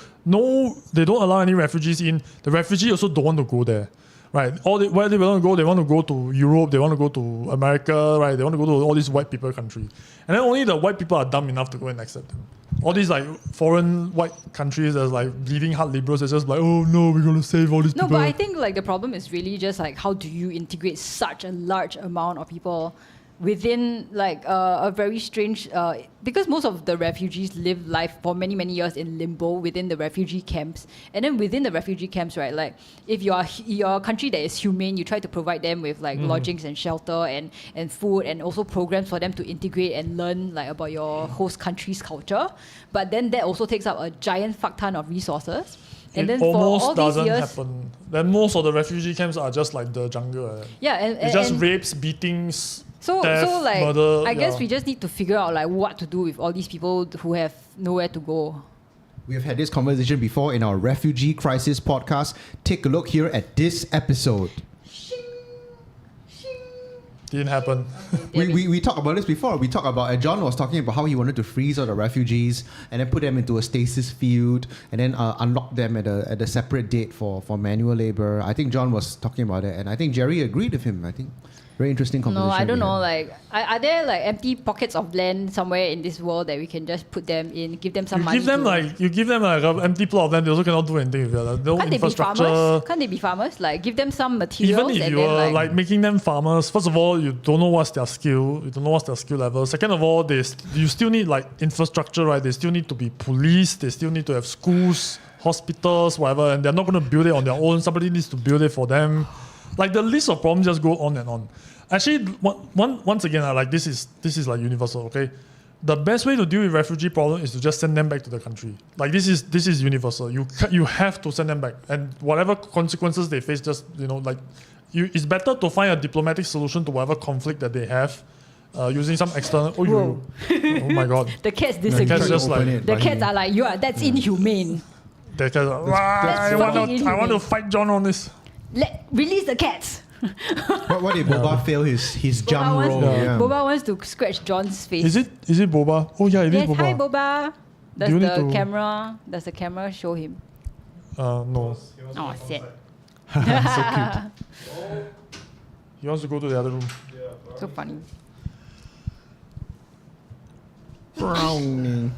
they don't allow any refugees in. The refugees also don't want to go there, right? Where they want to go, they want to go to Europe, they want to go to America, right? They want to go to all these white people countries. And then only the white people are dumb enough to go and accept them. All these like foreign white countries that's like bleeding heart liberals, they're just like, oh no, we're gonna save all these people. No, but I think like the problem is really just like how do you integrate such a large amount of people within like a very strange because most of the refugees live life for many years in limbo within the refugee camps, and then within the refugee camps, right, like if you're a country that is humane, you try to provide them with like lodgings and shelter and food, and also programs for them to integrate and learn like about your host country's culture, but then that also takes up a giant fuck ton of resources. And then for all these years, happen. Then most of the refugee camps are just like the jungle. Yeah, it's just rapes, beatings. So like murder, I guess we just need to figure out like what to do with all these people who have nowhere to go. We have had this conversation before in our Refugee Crisis podcast. Take a look here at this episode. Didn't happen. We talked about this before. We talked about John was talking about how he wanted to freeze all the refugees and then put them into a stasis field and then unlock them at a separate date for manual labor. I think John was talking about it, and I think Jerry agreed with him. I think very interesting conversation. No, I don't know. Like, are there like empty pockets of land somewhere in this world that we can just put them in, give them some money? You give them like an empty plot of land. They also cannot do anything with it. No Can't infrastructure. They be farmers? Can't they be farmers? Like, give them some materials. Even if and you then, are like making them farmers, first of all, you don't know what's their skill. You don't know what's their skill level. Second of all, you still need like infrastructure, right? They still need to be police. They still need to have schools, hospitals, whatever. And they're not going to build it on their own. Somebody needs to build it for them. Like the list of problems just go on and on. Actually, once again, like this is like universal. Okay, the best way to deal with refugee problem is to just send them back to the country. Like this is universal. You have to send them back, and whatever consequences they face, just it's better to find a diplomatic solution to whatever conflict that they have, using some external. Oh my God! The cats disagree. The cats just like the cats are like, that's inhumane. The cats are, I want to fight John on this. Release the cats. What did Boba fail his jump roll? Boba wants to scratch John's face. Is it Boba? Oh yeah, it is Boba. Hi Boba. Does the camera show him? No. Oh, sad. So cute. He wants to go to the other room. So funny. Brownie.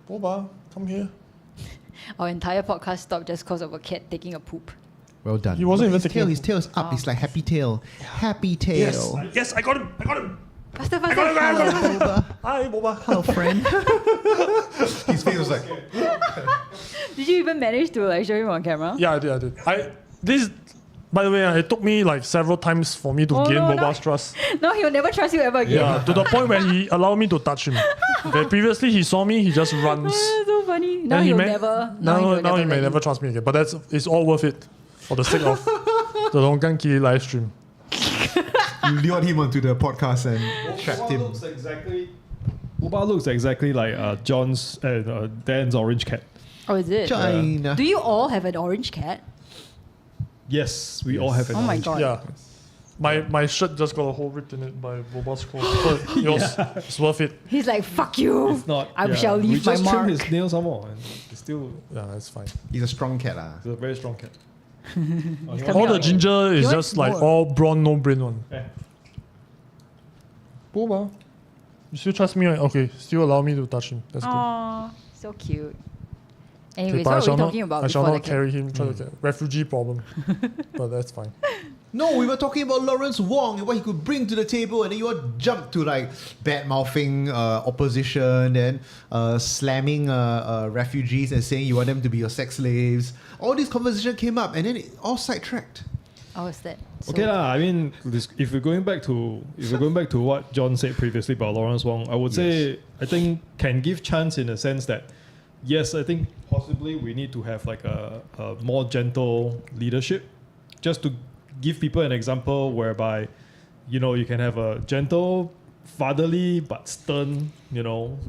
Boba, come here. Our entire podcast stopped just because of a cat taking a poop. Well done. He wasn't even his tail is up. It's like happy tail. Happy tail. Yes, I got him. Faster. Hello, Boba. Hi, Boba. Hello, friend. His face was like. Did you even manage to like show him on camera? Yeah, I did. By the way, it took me like several times for me to gain Boba's trust. No, he'll never trust you ever again. Yeah, to the point where he allowed me to touch him. Okay, previously he saw me, he just runs. So funny. Now he may never trust me again. But it's all worth it for the sake of the LongKangKitties live stream. You lured him onto the podcast and trapped him. Boba looks exactly like Dan's orange cat. Oh, is it? China. Do you all have an orange cat? Yes, we all have an orange God. Yeah. My shirt just got a hole ripped in it by Boba's clothes. So it's worth it. He's like, fuck you. It's not. I shall leave my We just mark. trimmed his nails some more. And it's still. Yeah, it's fine. He's a strong cat. It's a very strong cat. All the ginger is just like all brawn, no brain one. Yeah. Boba, you still trust me? Right? Okay, still allow me to touch him. That's good. Aww, so cute. Okay, Anyways, but what were we talking about I shall before not carry him. Refugee problem, but that's fine. No, we were talking about Lawrence Wong and what he could bring to the table, and then you all jumped to like bad mouthing opposition, then slamming refugees and saying you want them to be your sex slaves. All this conversation came up, and then it all sidetracked. Oh, is that? So Okay I mean, if we're going back to what John said previously about Lawrence Wong, I would say I think can give chance in the sense that yes, I think possibly we need to have like a more gentle leadership, just to give people an example whereby you can have a gentle fatherly but stern,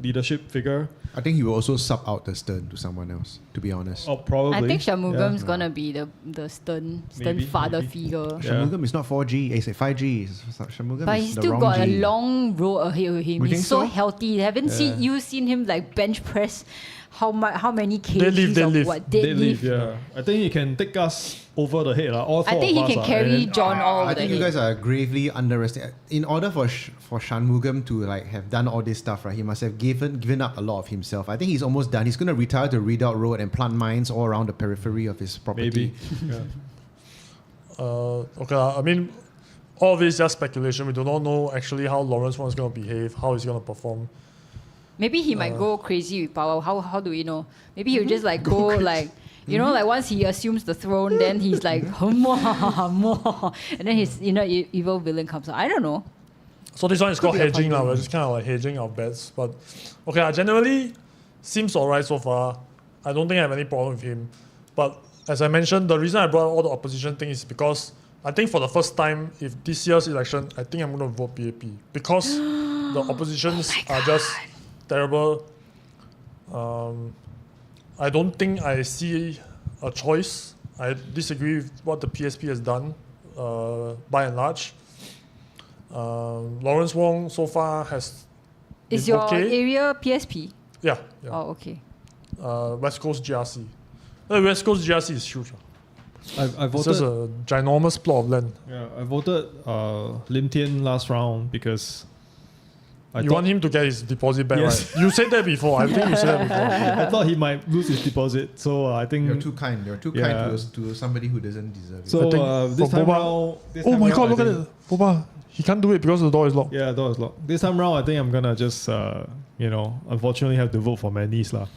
leadership figure. I think he will also sub out the stern to someone else, to be honest. Oh, probably. I think Shanmugam's Yeah. gonna be the stern Maybe, father maybe. figure. Yeah. Shanmugam is not 4G, it's 5G. Shanmugam But is he's the still wrong got a G. long road ahead of him. You He's think so so? healthy. Haven't seen him like bench press how many kgs Deadlift. of what Deadlift, deadlift. yeah. I think he can take us over the head. All four I think of he us, can carry and John all I over the think you head. guys are gravely underestimating. In order for Shanmugam to like have done all this stuff, right, he must have given up a lot of himself. I think he's almost done. He's going to retire to Redoubt Road and plant mines all around the periphery of his property. Maybe. Yeah. Okay, I mean, all of this is just speculation. We do not know actually how Lawrence Wong is going to behave, how he's going to perform. Maybe he might go crazy with power. How do we know? Maybe he'll just like go like like once he assumes the throne, then he's like more, and then his evil villain comes out. I don't know. So this one is called be a hedging. possibility. We're just kind of like hedging our bets. But okay, generally seems alright so far. I don't think I have any problem with him. But as I mentioned, the reason I brought all the opposition thing is because I think for the first time, if this year's election, I think I'm going to vote PAP. Because the oppositions are just terrible. I don't think I see a choice. I disagree with what the PSP has done, by and large. Lawrence Wong so far has Is been your okay. area PSP? Yeah. Oh, okay. West Coast GRC. West Coast GRC is huge. I It's just voted. a ginormous plot of land. Yeah, I voted Lim Tian last round because You want him to get his deposit back, Yes. right? You said that before. I think you said that before. I thought he might lose his deposit, so I think. You're too kind. You're too Yeah. kind to somebody who doesn't deserve it. So I think this for time Boba- round. Oh my god, look at it. Boba, he can't do it because the door is locked. Yeah, door is locked. This time round, I think I'm gonna just unfortunately have to vote for my niece lah.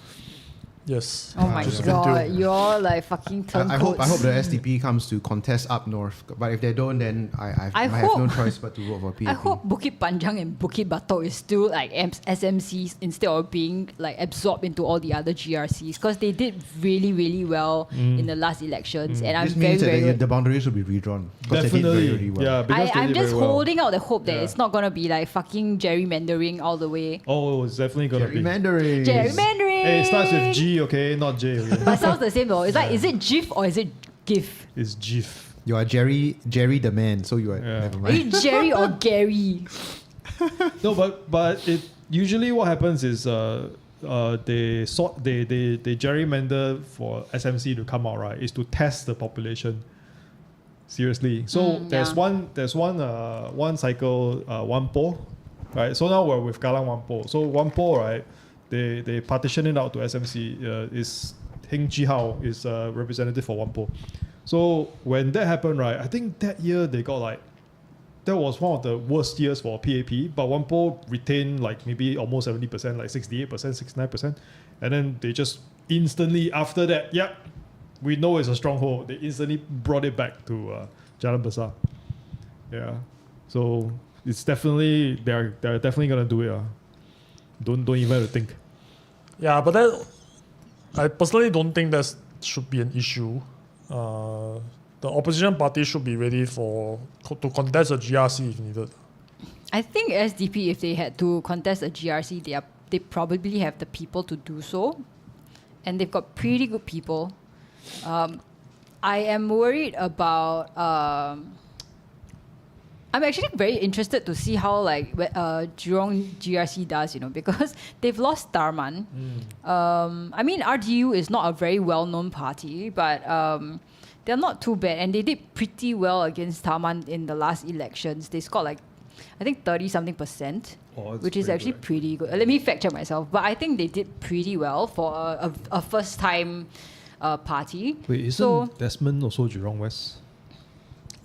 Yes. Oh my Just god, continue. you're like fucking turncoats. I hope the STP comes to contest up north. But if they don't, then I have hope- no choice but to vote for PAP. I hope Bukit Panjang and Bukit Batok is still like SMCs instead of being like absorbed into all the other GRCs because they did really, really well in the last elections, and I'm This very, means that very. the boundaries will be redrawn. Because they did Definitely, very, very well. yeah. Because they I'm did just very well. holding out the hope that Yeah. it's not gonna be like fucking gerrymandering all the way. Oh, it's definitely gonna be. Gerrymandering. Gerrymandering. Hey, it starts with G, okay, not J. Okay? But it sounds the same though. It's like, is it GIF or is it GIF? It's GIF. You are Jerry the man, so you are. Yeah. Never Are mind. you Jerry or Gary? No, but it usually what happens is they gerrymander for SMC to come out, right? Is to test the population. Seriously. So there's yeah. one cycle, one po, right? So now we're with Kallang one po. So one po, right? They partition it out to SMC. Is Heng Ji Hao is a representative for one po. So when that happened, right? I think that year they got like. That was one of the worst years for PAP, but Wampo retained like maybe almost 70%, like 68%, 69%. And then they just instantly, after that, we know it's a stronghold. They instantly brought it back to Jalan Besar. Yeah. So it's definitely, they're definitely going to do it. Don't even have to think. Yeah, but that I personally don't think that should be an issue. The opposition party should be ready to contest a GRC if needed. I think SDP, if they had to contest a GRC, they probably have the people to do so, and they've got pretty good people. I am worried about. I'm actually very interested to see how like Jurong GRC does, because they've lost Tarman. I mean, RDU is not a very well-known party, but. They're not too bad, and they did pretty well against Tarman in the last elections. They scored like, I think 30-something%, which is actually pretty good. Let me fact check myself, but I think they did pretty well for a first-time party. Wait, isn't Desmond also Jurong West?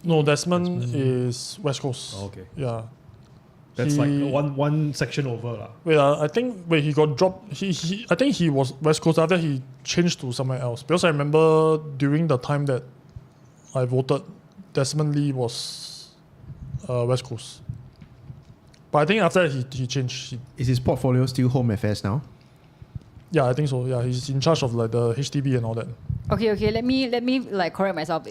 No, Desmond is West Coast. Oh, okay. Yeah. That's like one section over lah. Wait, I think when he got dropped, I think he was West Coast. After he changed to somewhere else, because I remember during the time that I voted, Desmond Lee was West Coast. But I think after that he changed. Is his portfolio still Home Affairs now? Yeah, I think so. Yeah, he's in charge of like the HDB and all that. Okay. Let me like correct myself.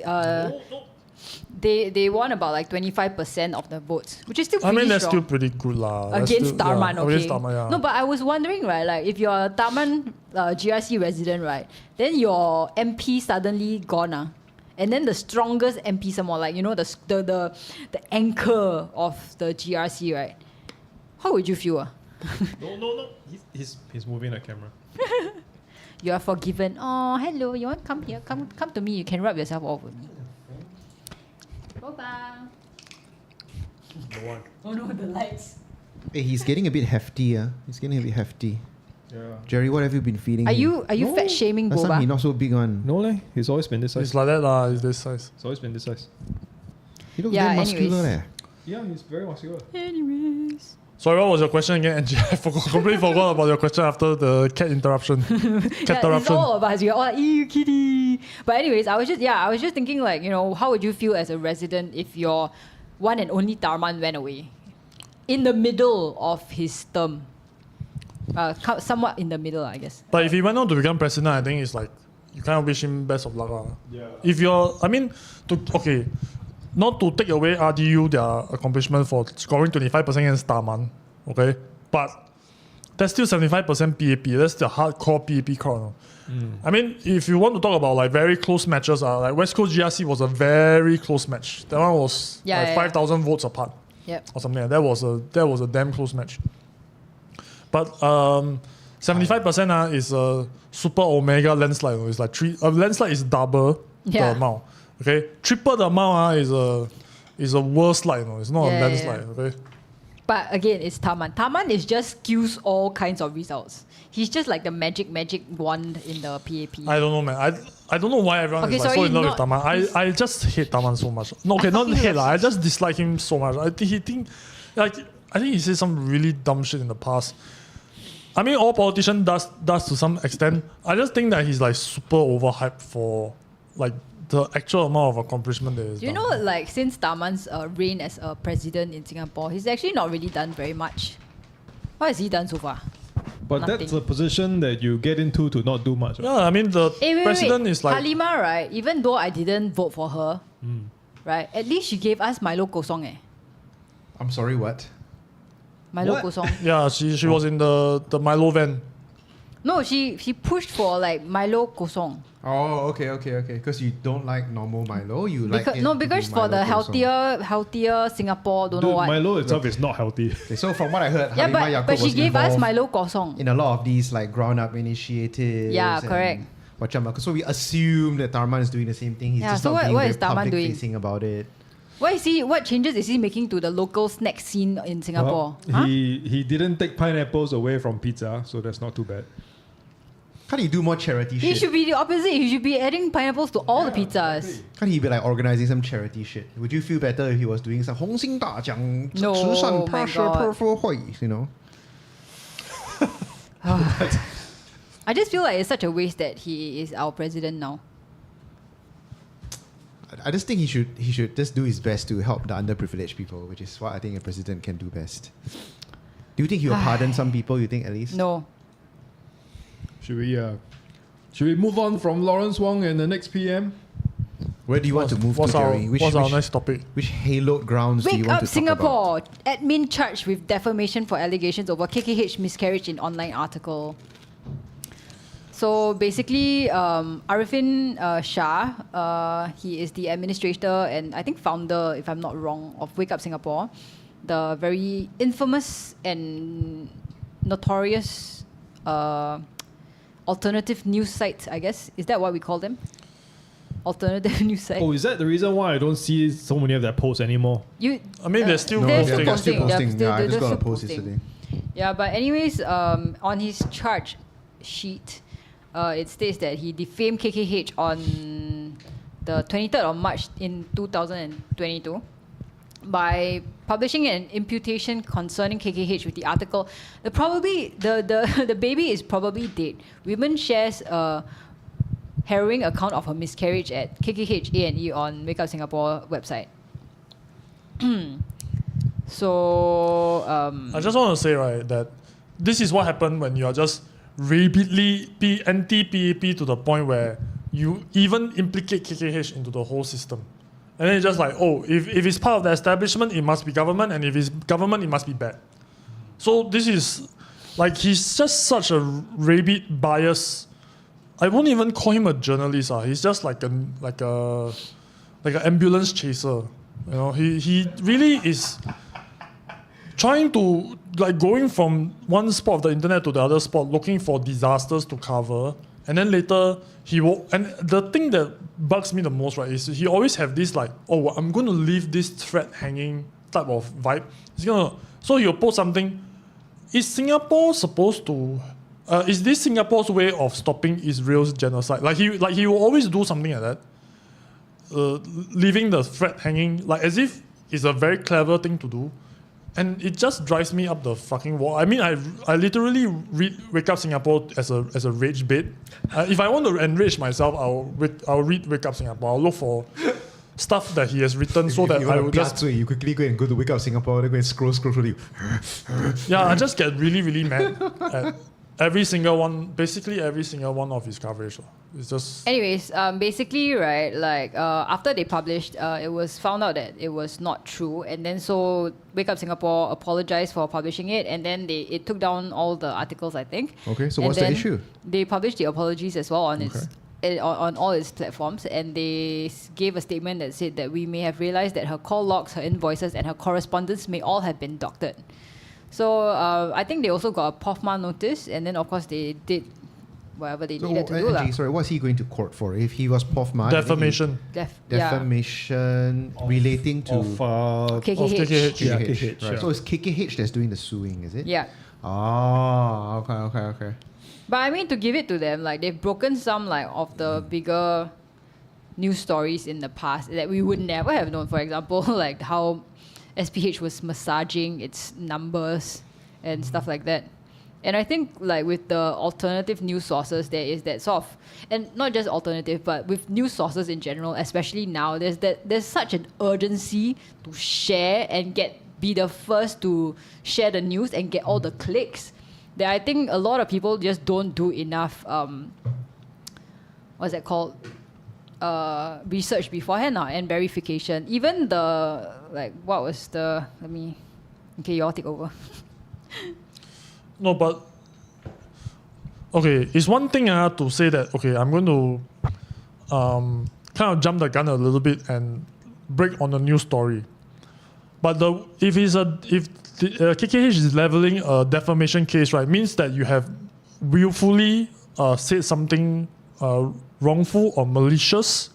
they won about like 25% of the votes, which is still pretty that's strong. still pretty good lah. That's Against still- Tarman, yeah, okay. Against Tarman, yeah. No, but I was wondering, right, like if you're a Tarman GRC resident, right, then your MP suddenly gone, and then the strongest MP some more, like you know the anchor of the GRC, right? How would you feel? No. He's moving the camera. You are forgiven. Oh, hello. You want to come here? Come to me. You can rub yourself all over me. Bye-bye. The one. Oh no, the lights. Hey, he's getting a bit hefty. He's getting a bit hefty. Yeah. Jerry, what have you been feeding Are him? you No. fat shaming Last time he Boba? not so big one. No, leh. He's always been this size. It's like that lah. It's this size. He's always been this size. He looks Yeah, very muscular anyways. there. Yeah, he's very muscular. Anyways. Sorry, what was your question again, Angie? I completely forgot about your question after the cat interruption. Cat Yeah, it's interruption. all of us. We're all like, ew, kitty. But anyways, I was just thinking like, how would you feel as a resident if your one and only Tarman went away? In the middle of his term. Somewhat in the middle, I guess. But if he went on to become president, I think it's like you kind of wish him best of luck. Yeah. If you're, not to take away RDU their accomplishment for scoring 25% against Tarman, okay? But that's still 75% PAP. That's the hardcore PAP crowd. I mean, if you want to talk about like very close matches, like West Coast GRC was a very close match. That one was Yeah, like yeah. 5,000 votes apart Yep. or something. That was a damn close match. But 75% is a super omega landslide. It's like a landslide is double Yeah. the amount. Okay, triple the amount is a worse slide. It's not a Yeah, landslide. yeah. Okay. But again, it's Tarman. Tarman is just skews all kinds of results. He's just like the magic wand in the PAP. I don't know, man. I don't know why everyone Okay, is like so sorry, in love with not- Tarman. I just hate Tarman so much. No, okay, not thought he hate was- lah. I just dislike him so much. I think he said some really dumb shit in the past. I mean, all politician does to some extent. I just think that he's like super overhyped for like the actual amount of accomplishment that is Do you know, like, since Tarman's reign as a president in Singapore, he's actually not really done very much. What has he done so far? But Nothing. that's a position that you get into to not do much. Yeah, I mean the Wait, president is like Halima, right? Even though I didn't vote for her, right? At least she gave us Milo Kosong, I'm sorry, what? Milo What? Kosong. yeah, she was in the Milo van. No, she pushed for like Milo Kosong. Oh, okay. Because you don't like normal Milo, you like Because for the healthier Singapore, don't know Dude, what. Milo itself is not healthy. Okay, so from what I heard, Yeah, Halimah Yacob but she was gave us involved Milo Kosong. in a lot of these like ground up initiatives. Yeah, and correct. Macam, so we assume that Tarman is doing the same thing. He's Yeah, just so not being what very is Tarman public doing? facing about it. What changes is he making to the local snack scene in Singapore? Well, he didn't take pineapples away from pizza, so that's not too bad. Can't he do more charity He shit? should be the opposite. He should be adding pineapples to all the pizzas. Can't he be like organizing some charity shit? Would you feel better if he was doing some 红星大奖 No, 慈善 oh my 拍摄 God. 破会, you know? I just feel like it's such a waste that he is our president now. I just think he should just do his best to help the underprivileged people, which is what I think a president can do best. Do you think he will pardon some people? You think at least? No. Should we move on from Lawrence Wong and the next PM? Where do you want to move to, What's our Jerry? next topic? Which hallowed grounds do you Wake want up to talk about? Singapore! Admin charged with defamation for allegations over KKH miscarriage in online article. So basically, Arifin Shah, he is the administrator and I think founder, if I'm not wrong, of Wake Up Singapore, the very infamous and notorious alternative news site, I guess. Is that what we call them? Alternative news site. Oh, is that the reason why I don't see so many of their posts anymore? I mean, they're still No, They're posting. still they're still posting. posting. They're Yeah, I just still got a post posting. yesterday. Yeah, but anyways, on his charge sheet, it states that he defamed KKH on the 23rd of March in 2022 by publishing an imputation concerning KKH with the article. The baby is probably dead. Women shares a harrowing account of her miscarriage at KKH A&E on Wake Up Singapore website. So I just want to say, right, that this is what happened when you are just rabidly anti-PAP to the point where you even implicate KKH into the whole system. And then it's just like, oh, if it's part of the establishment, it must be government, and if it's government, it must be bad. So this is like he's just such a rabid bias. I won't even call him a journalist. He's just like an ambulance chaser. You know, he really is trying to like going from one spot of the internet to the other spot, looking for disasters to cover, and then later he will. And the thing that bugs me the most, right, is he always have this like, oh, I'm going to leave this thread hanging type of vibe. So he'll post something. Is Singapore supposed to? Is this Singapore's way of stopping Israel's genocide? Like he will always do something like that, leaving the thread hanging, like as if it's a very clever thing to do, and it just drives me up the fucking wall. I mean, I literally read Wake Up Singapore as a rage bait. If I want to enrage myself, I'll read Wake Up Singapore. I'll look for stuff that he has written so that I will just. You quickly go and go to Wake Up Singapore, then go and scroll through you. Yeah, I just get really, really mad at every single one, basically every single one of his coverage. It's just. Anyways, basically, right, like after they published, it was found out that it was not true, and then so Wake Up Singapore apologized for publishing it, and then it took down all the articles, I think. Okay, so and what's the issue? They published the apologies as well on on all its platforms, and they gave a statement that said that we may have realized that her call logs, her invoices, and her correspondence may all have been doctored. So I think they also got a POFMA notice, and then of course they did whatever they needed to do. Sorry, what's he going to court for? If he was POFMA, defamation. Defamation relating to KKH. Yeah, KKH. Right. So it's KKH that's doing the suing, is it? Yeah. Oh, okay. But I mean, to give it to them, like they've broken some like of the bigger news stories in the past that we would never have known. For example, like how SPH was massaging its numbers and stuff like that. And I think like with the alternative news sources, there is that sort of, and not just alternative, but with news sources in general, especially now, there's such an urgency to share and be the first to share the news and get all the clicks, that I think a lot of people just don't do enough, what's that called? Research beforehand and verification. Even okay, you all take over. No, but okay, it's one thing to say that okay, I'm going to kind of jump the gun a little bit and break on the news story. But if KKH is leveling a defamation case, right, means that you have willfully said something wrongful or malicious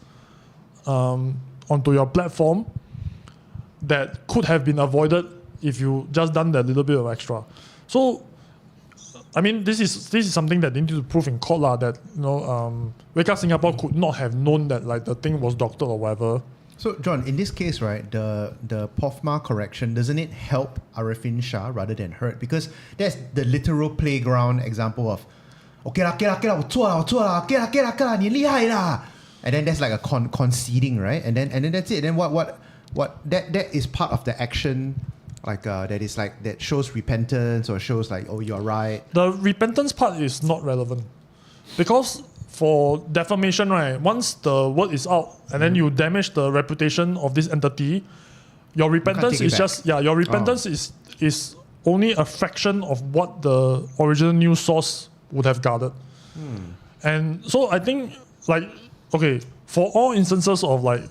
onto your platform that could have been avoided if you just done that little bit of extra. So, I mean, this is something that they need to prove in court that Wake Up Singapore could not have known that like the thing was doctored or whatever. So, John, in this case, right, the POFMA correction, doesn't it help Arifin Shah rather than hurt? Because that's the literal playground example of, okay lah, 我错了, okay lah, 你厉害啦. And then that's like a conceding, right? And then that's it. Then what that is part of the action, like that is like that shows repentance or shows like, oh, you're right. The repentance part is not relevant because for defamation, right, once the word is out and then you damage the reputation of this entity, your repentance is just your repentance is only a fraction of what the original news source would have gathered. And so I think like okay, for all instances of like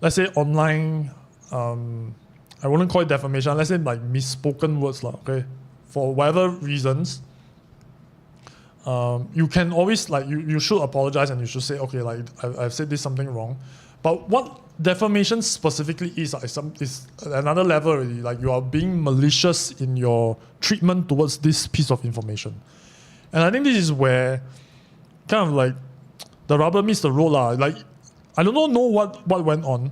let's say online I wouldn't call it defamation, let's say like misspoken words okay, for whatever reasons, you can always like you should apologize and you should say okay, like I've said this something wrong. But what defamation specifically is another level already. Like you are being malicious in your treatment towards this piece of information. And I think this is where kind of like the rubber meets the road Like I don't know what went on,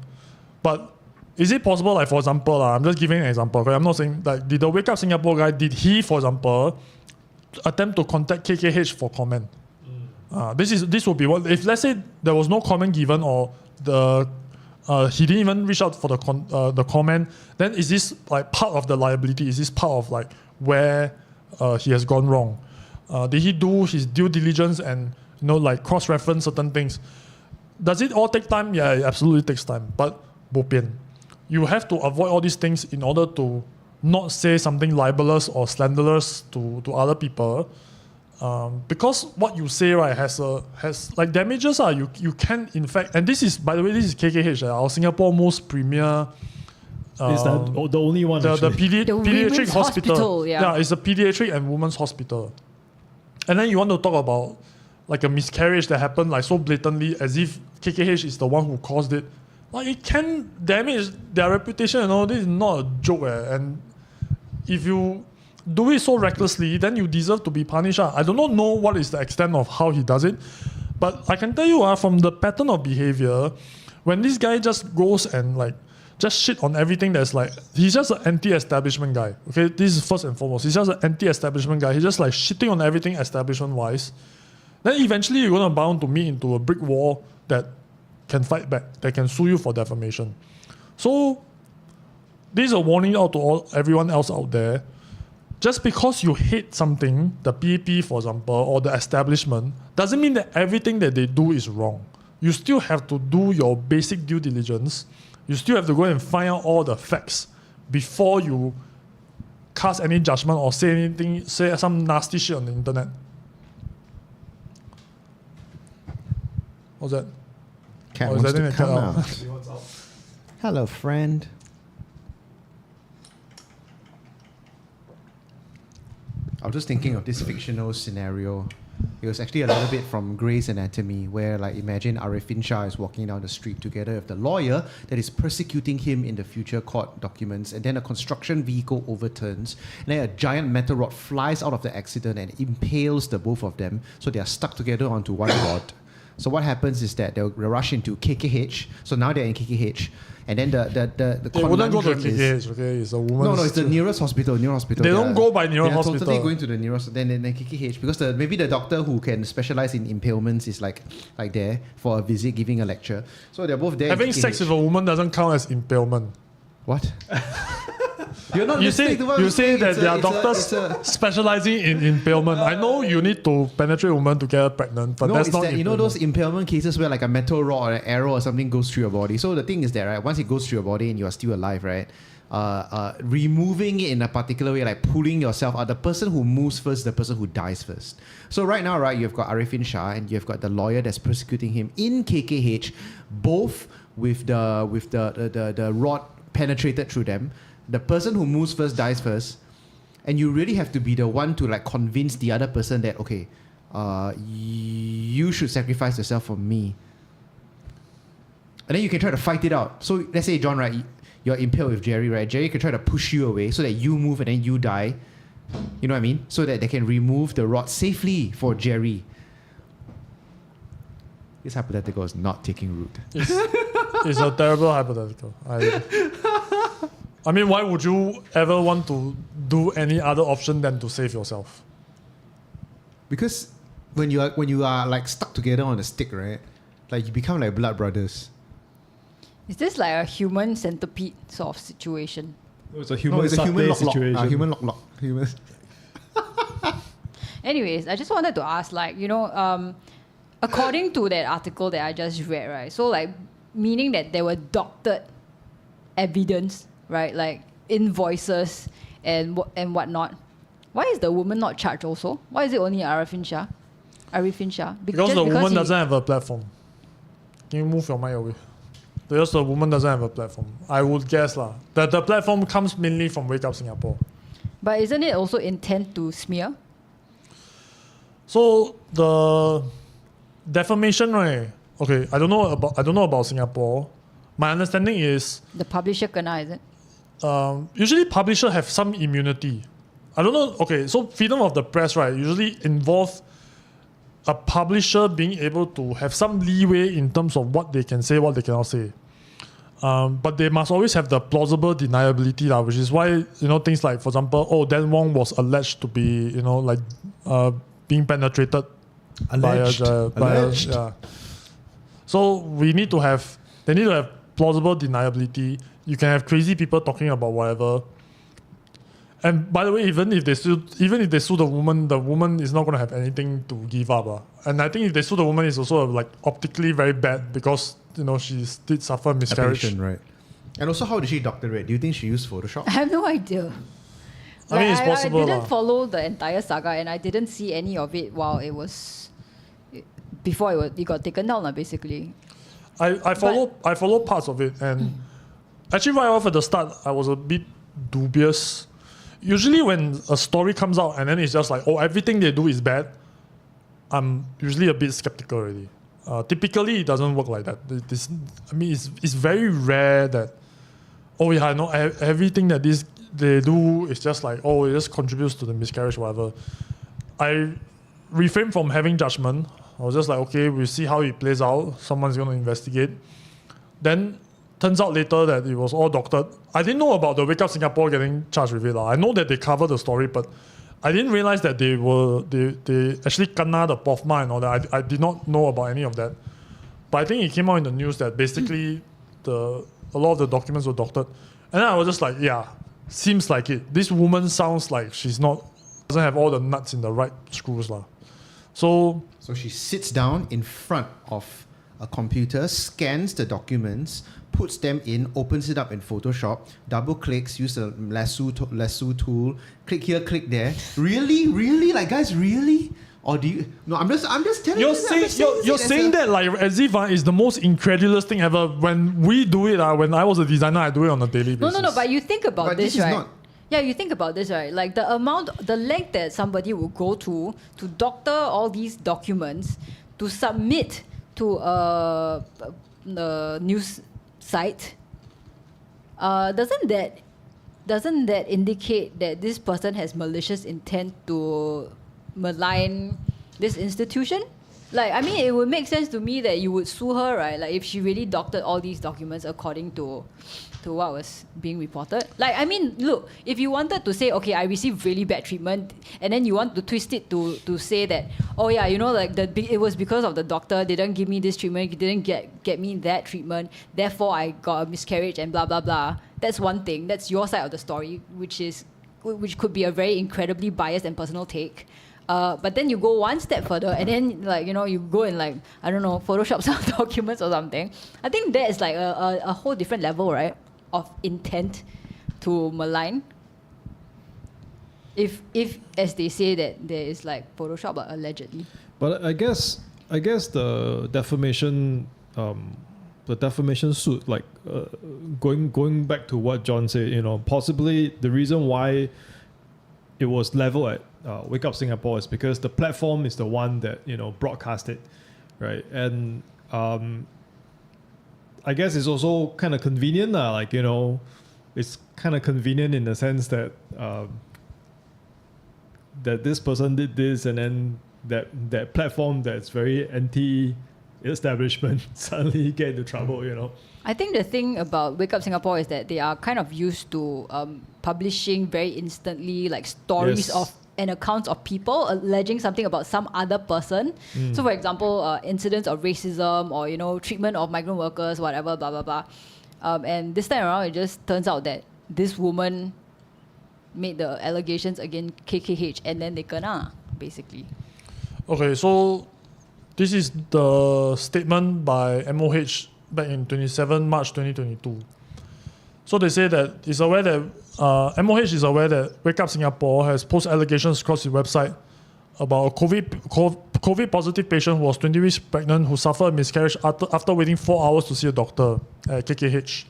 but is it possible, like for example, I'm just giving an example, okay? I'm not saying like did the Wake Up Singapore guy, did he, for example, attempt to contact KKH for comment? This would be what if let's say there was no comment given or he didn't even reach out for the comment, then is this like part of the liability? Is this part of like where he has gone wrong? Did he do his due diligence and like cross-reference certain things? does it all take time? Yeah, it absolutely takes time. But bo pian. You have to avoid all these things in order to not say something libelous or slanderous to other people. Because what you say, right, has like damages. You can, in fact, and this is, by the way, this is KKH, our Singapore most premier. Is that the only one? The pediatric women's hospital. Yeah, it's a pediatric and women's hospital. And then you want to talk about like a miscarriage that happened like so blatantly as if KKH is the one who caused it. Like it can damage their reputation and all. This is not a joke. And if you do it so recklessly, then you deserve to be punished. I do not know what is the extent of how he does it. But I can tell you from the pattern of behavior, when this guy just goes and like just shit on everything that's like, he's just an anti-establishment guy. Okay, this is first and foremost. He's just an anti-establishment guy. He's just like shitting on everything establishment-wise. Then eventually you're going to bound to meet into a brick wall that can fight back, that can sue you for defamation. So this is a warning out to everyone else out there. Just because you hate something, the PAP for example, or the establishment, doesn't mean that everything that they do is wrong. You still have to do your basic due diligence. You still have to go and find out all the facts before you cast any judgment or say some nasty shit on the internet. What's that? Cat Oh, is wants that to in the come cat out. Hello, friend. I was just thinking of this fictional scenario. It was actually a little bit from Grey's Anatomy, where like imagine Arifin Shah is walking down the street together with the lawyer that is persecuting him in the future court documents, and then a construction vehicle overturns, and then a giant metal rod flies out of the accident and impales the both of them, so they are stuck together onto one rod. So what happens is that they'll rush into KKH. So now they're in KKH, and then the They wouldn't go to conundrum is- KKH, okay? It's a woman's... No, it's the nearest hospital. They don't go by nearest hospital. They're totally going to the nearest. Then KKH, because maybe the doctor who can specialize in impalements is like there for a visit, giving a lecture. So they're both there. Having sex with a woman doesn't count as impalement. What? You're not You say listening to what I'm saying. that there are It's a- doctors specializing in impalement. I know you need to penetrate a woman to get her pregnant, but No, that's it's not that, you know impalement. those impalement cases where like a metal rod or an arrow or something goes through your body. So the thing is that, right, once it goes through your body and you are still alive, right, removing it in a particular way, like pulling yourself out, the person who moves first, the person who dies first. So right now, right, you've got Arifin Shah and you've got the lawyer that's persecuting him in KKH, both with the rod penetrated through them. The person who moves first dies first, and you really have to be the one to like convince the other person that, okay, you should sacrifice yourself for me. And then you can try to fight it out. So let's say, John, right, you're impaled with Jerry, right? Jerry can try to push you away so that you move and then you die. You know what I mean? So that they can remove the rod safely for Jerry. This hypothetical is not taking root. It's a terrible hypothetical. I mean, why would you ever want to do any other option than to save yourself? Because when you are like stuck together on a stick, right? Like you become like blood brothers. Is this like a human centipede sort of situation? It's a human, It's a human lock situation. human lock. Human. Anyways, I just wanted to ask, like, according to that article that I just read, right? So, like, meaning that there were doctored evidence, right? Like invoices and whatnot. Why is the woman not charged also? Why is it only Arifin Shah? Because the woman doesn't have a platform. Can you move your mic away? Because the woman doesn't have a platform. I would guess that the platform comes mainly from Wake Up Singapore. But isn't it also intent to smear? So the defamation, right? Okay, I don't know about Singapore. My understanding is The publisher kena, is it? usually publishers have some immunity. I don't know. Okay, so freedom of the press, right, usually involve a publisher being able to have some leeway in terms of what they can say, what they cannot say. But they must always have the plausible deniability, which is why, things like, for example, Dan Wong was alleged to be, being penetrated Alleged. by a yeah. So they need to have plausible deniability. You can have crazy people talking about whatever. And by the way, even if they sue the woman is not going to have anything to give up. And I think if they sue the woman, it's also like optically very bad because she did suffer miscarriage. Ablation, right. And also, how did she doctor it? Do you think she used Photoshop? I have no idea. I mean, it's possible. I didn't follow the entire saga, and I didn't see any of it while it was before it got taken down, basically. I follow parts of it, and actually right off at the start, I was a bit dubious. Usually when a story comes out and then it's just like, oh, everything they do is bad, I'm usually a bit skeptical already. Typically, it doesn't work like that. It's very rare that, oh yeah, I know everything that they do is just like, oh, it just contributes to the miscarriage, whatever. I refrain from having judgment. I was just like, okay, we'll see how it plays out. Someone's going to investigate. Then turns out later that it was all doctored. I didn't know about the Wake Up Singapore getting charged with it. I know that they covered the story, but I didn't realize that they actually kena the POFMA and all that. I did not know about any of that. But I think it came out in the news that basically a lot of the documents were doctored. And then I was just like, yeah, seems like it. This woman sounds like doesn't have all the nuts in the right screws. So she sits down in front of a computer, scans the documents, puts them in, opens it up in Photoshop, double clicks, use the lasso tool, click here, click there. Really? Like, guys, really? Or do you? No, I'm just telling you. You're saying that like as if it's the most incredulous thing ever. When we do it, when I was a designer, I do it on a daily basis. No. But you think about this, right? Not. Yeah, you think about this, right? Like the length that somebody will go to doctor all these documents to submit to a news site. Doesn't that indicate that this person has malicious intent to malign this institution? Like, I mean, it would make sense to me that you would sue her, right? Like, if she really doctored all these documents according to what was being reported. Like, I mean, look, if you wanted to say, okay, I received really bad treatment, and then you want to twist it to say that, oh yeah, like it was because of the doctor, they didn't give me this treatment, they didn't get me that treatment, therefore I got a miscarriage and blah blah blah. That's one thing. That's your side of the story, which could be a very incredibly biased and personal take. But then you go one step further, and then you go and I don't know, Photoshop some documents or something. I think that is like a whole different level, right, of intent to malign. If as they say that there is like Photoshop, but allegedly. But I guess the defamation suit, going back to what John said, possibly the reason why it was leveled at Wake Up Singapore is because the platform is the one that broadcast it, right? And I guess it's also kind of convenient, it's kind of convenient in the sense that that this person did this, and then that platform that's very anti-establishment suddenly get into trouble, I think the thing about Wake Up Singapore is that they are kind of used to publishing very instantly like stories Yes. of and accounts of people alleging something about some other person. So for example, incidents of racism or treatment of migrant workers, whatever, blah blah blah. And this time around, it just turns out that this woman made the allegations against KKH, and then they kena, basically. Okay, so this is the statement by MOH back in 27 March 2022. So they say that it's aware that MOH is aware that Wake Up Singapore has posted allegations across its website about a COVID positive patient who was 20 weeks pregnant who suffered a miscarriage after waiting 4 hours to see a doctor at KKH.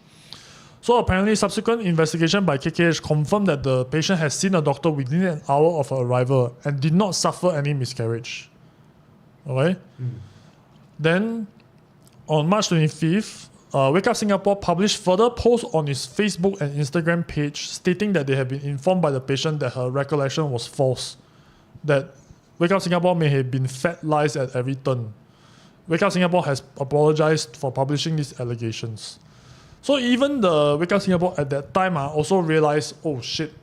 So apparently, subsequent investigation by KKH confirmed that the patient has seen a doctor within an hour of her arrival and did not suffer any miscarriage. Okay? Then, on March 25th, Wake Up Singapore published further posts on its Facebook and Instagram page stating that they have been informed by the patient that her recollection was false, that Wake Up Singapore may have been fed lies at every turn. Wake Up Singapore has apologized for publishing these allegations. So even the Wake Up Singapore at that time also realized, oh shit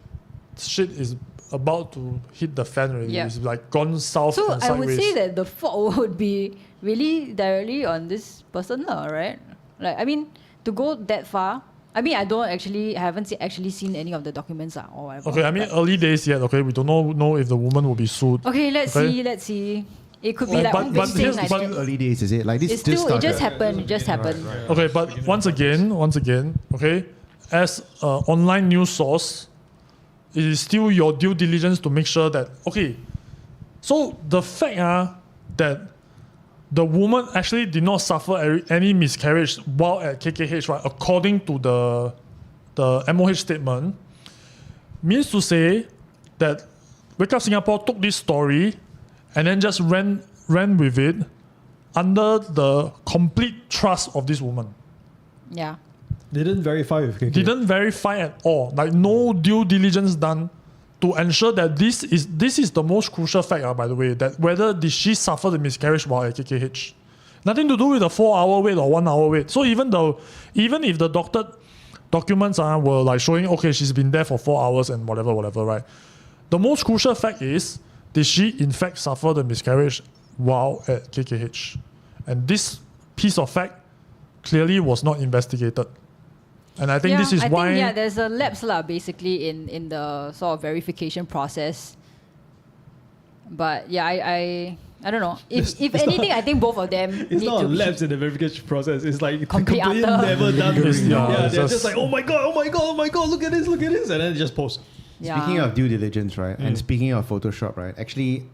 is about to hit the fan already. Yeah. It's like gone south So and I sideways. would say that the fault would be really directly on this person, right? Like, I mean, to go that far, I mean, I haven't actually seen any of the documents or whatever. Okay, I mean, early days yet. Okay, we don't know if the woman will be sued. Okay, let's see. It could be like one big but thing. here's- Like but- that. Early days, is it? Like this It's just still, it started. just happened. It just happened. Okay, but once again, okay, as an online news source, it is still your due diligence to make sure that, okay, so the fact that the woman actually did not suffer any miscarriage while at KKH, right, according to the MOH statement, means to say that Wake Up Singapore took this story and then just ran with it under the complete trust of this woman. Yeah. They didn't verify with KK. Didn't verify at all. Like no due diligence done to ensure that this is the most crucial fact, by the way, that whether did she suffer the miscarriage while at KKH. Nothing to do with the 4-hour wait or 1-hour wait. So even if the documents were like showing, okay, she's been there for 4 hours and whatever, right? The most crucial fact is, did she in fact suffer the miscarriage while at KKH? And this piece of fact clearly was not investigated. And I think this is why... think, there's a lapse basically in the sort of verification process. But yeah, I don't know. If anything, I think both of them It's need not to a lapse in the verification process. It's like Complete completely utter. never done this. Yeah, Yeah, it's they're just- just like, oh my god, look at this, and then just post. Yeah. Speaking of due diligence, right, and speaking of Photoshop, right, actually,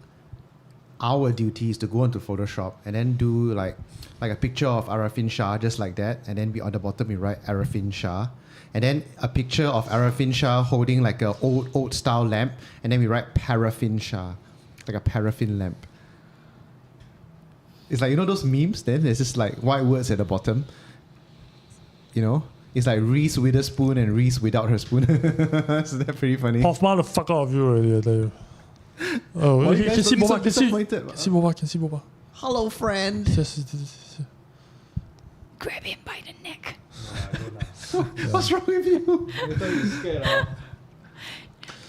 our duty is to go into Photoshop and then do like a picture of Arifin Shah, just like that, and then on the bottom we write Arifin Shah, and then a picture of Arifin Shah holding like a old style lamp, and then we write Paraffin Shah, like a paraffin lamp. It's like, you know those memes? Then there's just like white words at the bottom. You know, it's like Reese with a spoon and Reese without her spoon. Is that pretty funny? Puff the fuck out of you already, I tell you. Oh, Why you you guys can see looking so Boba, can see Boba. Hello, friend. Yes. Grab him by the neck. What's wrong with you?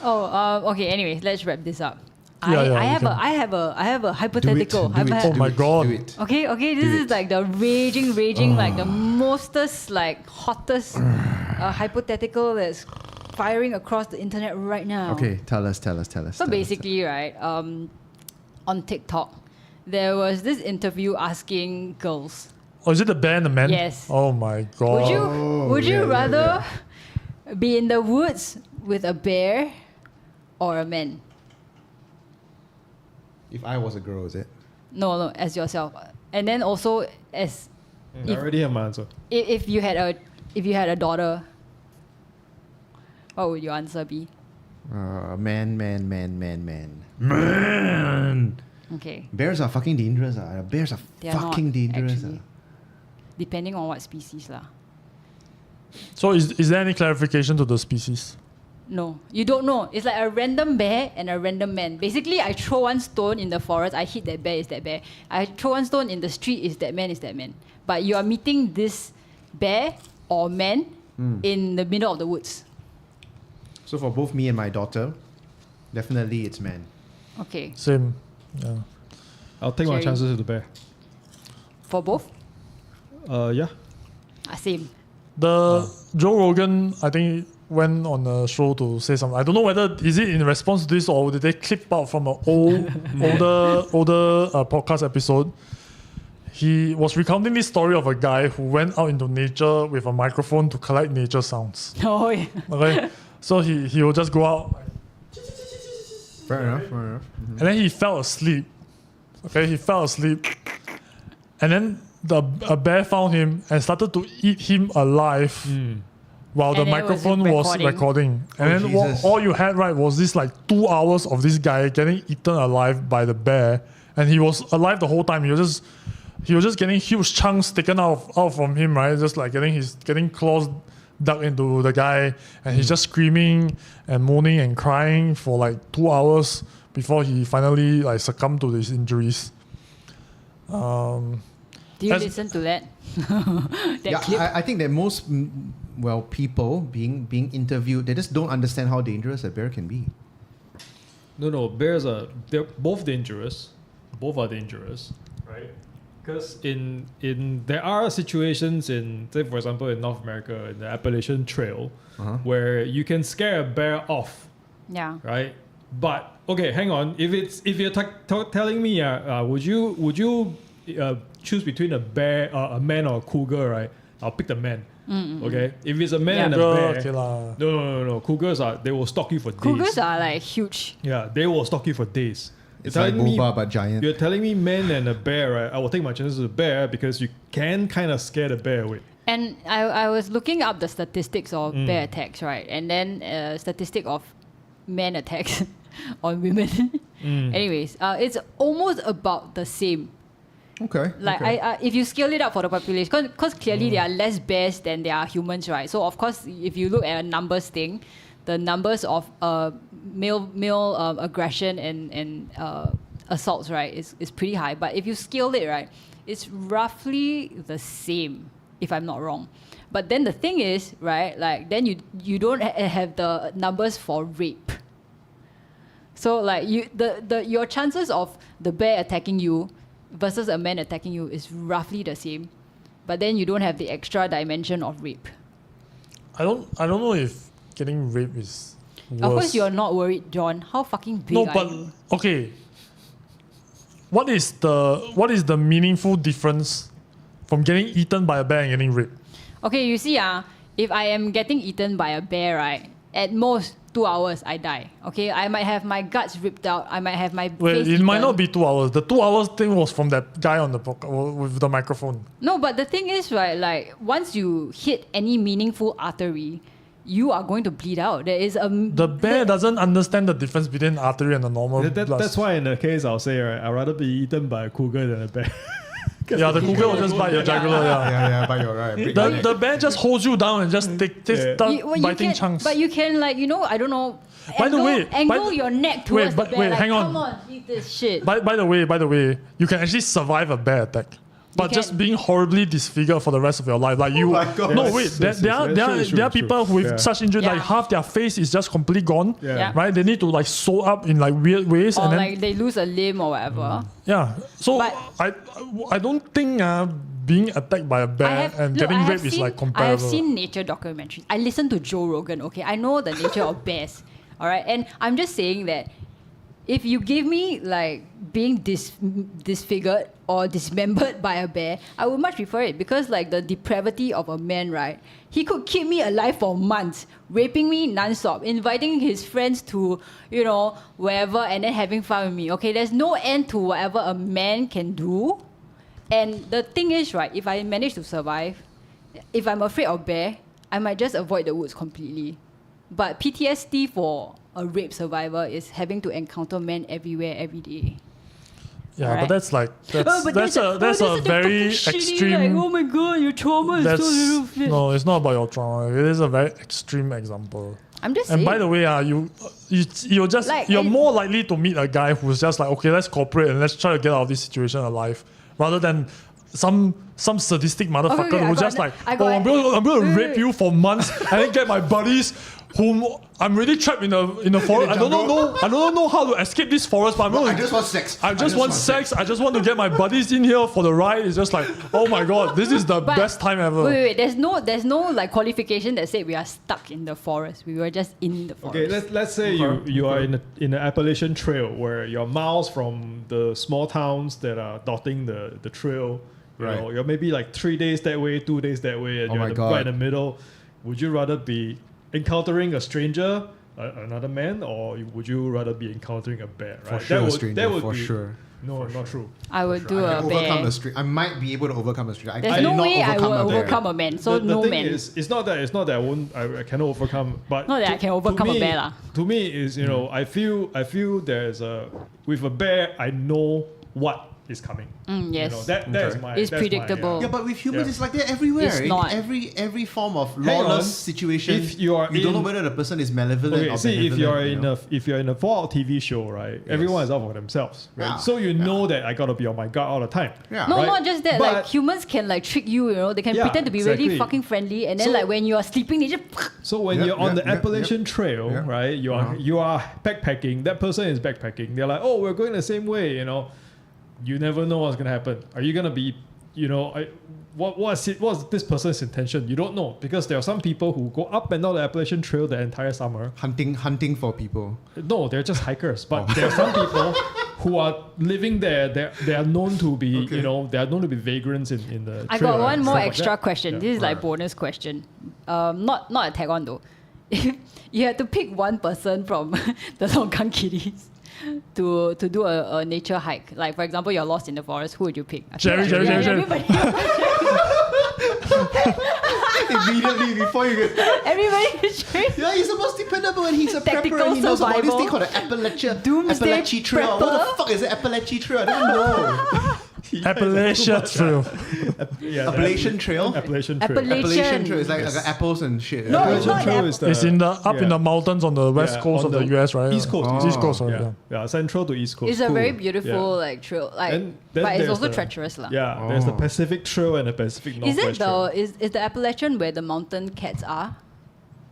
Okay. Anyway, let's wrap this up. Yeah, I we have a hypothetical. Oh my god. Do it. Okay, this is like the raging, like the mostest, like hottest hypothetical that's firing across the internet right now. Okay, tell us. So basically, right, on TikTok, there was this interview asking girls, Oh, is it the bear and the man? Yes. Oh my god. would you rather be in the woods with a bear or a man? If I was a girl, is it? No, as yourself. And then also as I already have my answer. if you had a daughter, what would your answer be? Man. Okay. Bears are fucking dangerous. Bears are They are fucking not, dangerous. actually. Depending on what species lah. So is there any clarification to the species? No, you don't know. It's like a random bear and a random man. Basically, I throw one stone in the forest, I hit that bear, is that bear. I throw one stone in the street, is that man, is that man. But you are meeting this bear or man in the middle of the woods. So for both me and my daughter, definitely it's man. Okay. Same. Yeah. I'll take my Jerry. chances with the bear. For both? Yeah. Same. The Joe Rogan, I think, went on a show to say something. I don't know whether is it in response to this or did they clip out from an older podcast episode. He was recounting this story of a guy who went out into nature with a microphone to collect nature sounds. Oh, yeah. Okay, so he will just go out Fair enough. and then he fell asleep. Okay, he fell asleep, and then a bear found him and started to eat him alive. While the And it was microphone was recording. And then Jesus. all you had, right, was this like 2 hours of this guy getting eaten alive by the bear. And he was alive the whole time. He was just getting huge chunks taken out from him, right? Just like getting claws dug into the guy. And he's just screaming and moaning and crying for like 2 hours before he finally like succumbed to his injuries. Do you listen to that? Yeah, clip? I think that most people being interviewed, they just don't understand how dangerous a bear can be. No, bears they're both dangerous. Both are dangerous, right? Because in there are situations in, say for example, in North America, in the Appalachian Trail, where you can scare a bear off. Yeah. Right. But okay, hang on. If you're telling me, would you choose between a bear, a man or a cougar? Right. I'll pick the man. Okay. If it's a man and a bear, okay lah. no. Cougars they will stalk you for days. Cougars are like huge. Yeah, they will stalk you for days. It's like boba but giant. You're telling me man and a bear, right? I will take my chances with a bear because you can kind of scare the bear away. And I was looking up the statistics of bear attacks, right? And then statistic of man attacks on women. Anyways, it's almost about the same. Okay. Like I if you scale it up for the population, because clearly there are less bears than there are humans, right? So of course, if you look at a numbers thing, the numbers of male aggression and assaults, right, is pretty high. But if you scale it, right, it's roughly the same, if I'm not wrong. But then the thing is, right, like then you don't have the numbers for rape. So like your chances of the bear attacking you versus a man attacking you is roughly the same, but then you don't have the extra dimension of rape. I don't know if getting raped is worse. Of course, you're not worried, John. How fucking big No, are but you? okay. What is the meaningful difference from getting eaten by a bear and getting raped? Okay, you see, if I am getting eaten by a bear, right, at most 2 hours, I die. Okay, I might have my guts ripped out. I might have my face It might eaten. not be 2 hours. The 2 hours thing was from that guy on the with the microphone. No, but the thing is, right, like once you hit any meaningful artery, you are going to bleed out. There is The bear doesn't understand the difference between artery and the normal blood. That's why in the case I'll say, right, I'd rather be eaten by a cougar than a bear. Yeah, the cougar will just bite your jugular. Yeah, but you're right. Break your neck. The bear just holds you down and just start biting chunks. But you can, like, I don't know. By the way, angle your neck towards the bear. wait, like, hang on. Come on, eat this shit. By the way, you can actually survive a bear attack. But You just can. being horribly disfigured for the rest of your life, like you. my God. No, Yes, wait. yes, There are true. people with Yeah. such injuries, like Yeah. half their face is just completely gone. Yeah. Right? They need to like sew up in like weird ways, Or and then like they lose a limb or whatever. yeah. So But- I don't think being attacked by a bear and getting raped is like comparable. I have seen nature documentaries. I listen to Joe Rogan. Okay, I know the nature of bears. All right, and I'm just saying that if you give me like being disfigured or dismembered by a bear, I would much prefer it because like the depravity of a man, right? He could keep me alive for months, raping me non-stop, inviting his friends to, wherever and then having fun with me. Okay, there's no end to whatever a man can do. And the thing is, right, if I manage to survive, if I'm afraid of bear, I might just avoid the woods completely. But PTSD for a rape survivor is having to encounter men everywhere every day. Yeah, Alright. but that's like But that's a very fucking shitty, extreme. like, oh my god, your trauma is so little. No, it's not about your trauma. It is a very extreme example. I'm just And saying. by the way, you're just Like, you're and- more likely to meet a guy who's just like, okay, let's cooperate and let's try to get out of this situation alive, rather than some sadistic motherfucker okay, who's just I'm gonna rape you for months and then get my buddies whom I'm really trapped in a forest. I don't know how to escape this forest, but I just want sex. I just want sex. I just want to get my buddies in here for the ride. It's just like, oh my god, this is the But- best time ever. Wait. There's no like qualification that said we are stuck in the forest. We were just in the forest. Okay, let's say you are in the Appalachian Trail where you're miles from the small towns that are dotting the trail. Right. You're maybe like 3 days that way, 2 days that way, and Oh you're my right God. in the middle. Would you rather be encountering a stranger, another man, or would you rather be encountering a bear? Right? For sure, a stranger, for sure. No, not true. I would do I a can bear. overcome a stranger. I might be able to overcome a stranger. There's I no cannot way I will a bear. overcome a man. So the no thing man. is, it's not that I cannot overcome, but Not that I can overcome a me, bear lah. To me, is I feel there's with a bear I know what is coming. Yes. That is my. It's that's my, predictable. Yeah, but with humans, Yeah. it's like that everywhere. It's In not. every form of Hang on. lawless situation. If you are don't know in- whether the person is malevolent Okay, or see if benevolent. if you're in a Fallout TV show, right? Everyone is out for themselves, right? Yeah. So know that I gotta be on my guard all the time. Yeah. No, right? not just that. But- Like humans can like trick you. They can Yeah, pretend to be exactly. really fucking friendly, and then So- like when you are sleeping, they just. So when Yep, you're on yep, the yep, Appalachian Trail, yep. right? You are backpacking. That person is backpacking. They're like, oh, we're going the same way, you never know what's gonna happen. Are you gonna be, what's this person's intention? You don't know, because there are some people who go up and down the Appalachian Trail the entire summer. Hunting for people. No, they're just hikers. But there are some people who are living there. They are known to be, they are known to be vagrants in the I trail got one and more stuff extra like that. question. Yeah. This is like bonus question. Not a tag on though. If you had to pick one person from the Longkang Kitties to do a nature hike, like for example, you're lost in the forest, who would you pick? I feel Jerry. everybody, Immediately before you get... everybody is Jerry. Yeah, he's the most dependable and he's a Tactical prepper and he knows about this survival. thing called the Doomsday Appalachian Trail. What prepper. the fuck is the Appalachian Trail? I don't know. Appalachia Trail. Yeah, Appalachian Trail? Appalachian Trail. Appalachian Trail is like, Yes. like apples and shit. No, Appalachian not Trail App- is the... It's in the in the mountains on the west Yeah, coast on of the US, right? East Coast. East Coast, sorry. Yeah, central to East Coast. It's a Cool. very beautiful Yeah. trail, And then but it's there's also the- treacherous lah. Yeah, there's the Oh. Pacific Trail and the Pacific Is Northwest it Trail. is the Appalachian where the mountain cats are?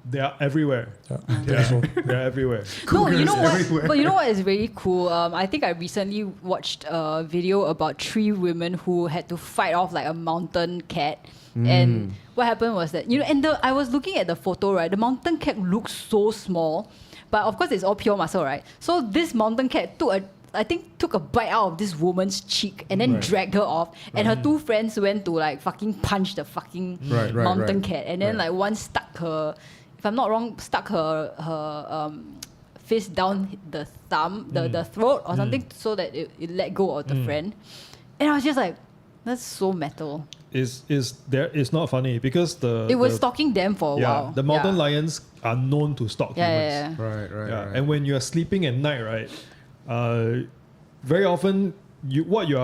They are everywhere. Yeah, I think so. They're everywhere. No, you Cougars know what? everywhere. But you know what is really cool? I think I recently watched a video about 3 women who had to fight off like a mountain cat. And what happened was that, and I was looking at the photo, right? The mountain cat looks so small, but of course it's all pure muscle, right? So this mountain cat took a bite out of this woman's cheek and then Right. dragged her off. And her 2 friends went to like fucking punch the fucking Right, mountain right. cat. And then Right. like one stuck her, if I'm not wrong, stuck her fist down the thumb, the throat or something, so that it let go of the friend. And I was just like, that's so metal. It's not funny because It was the- stalking them for a while. the mountain lions are known to stalk Yeah, humans. yeah, yeah. Right. Yeah, and when you are sleeping at night, right, very often what you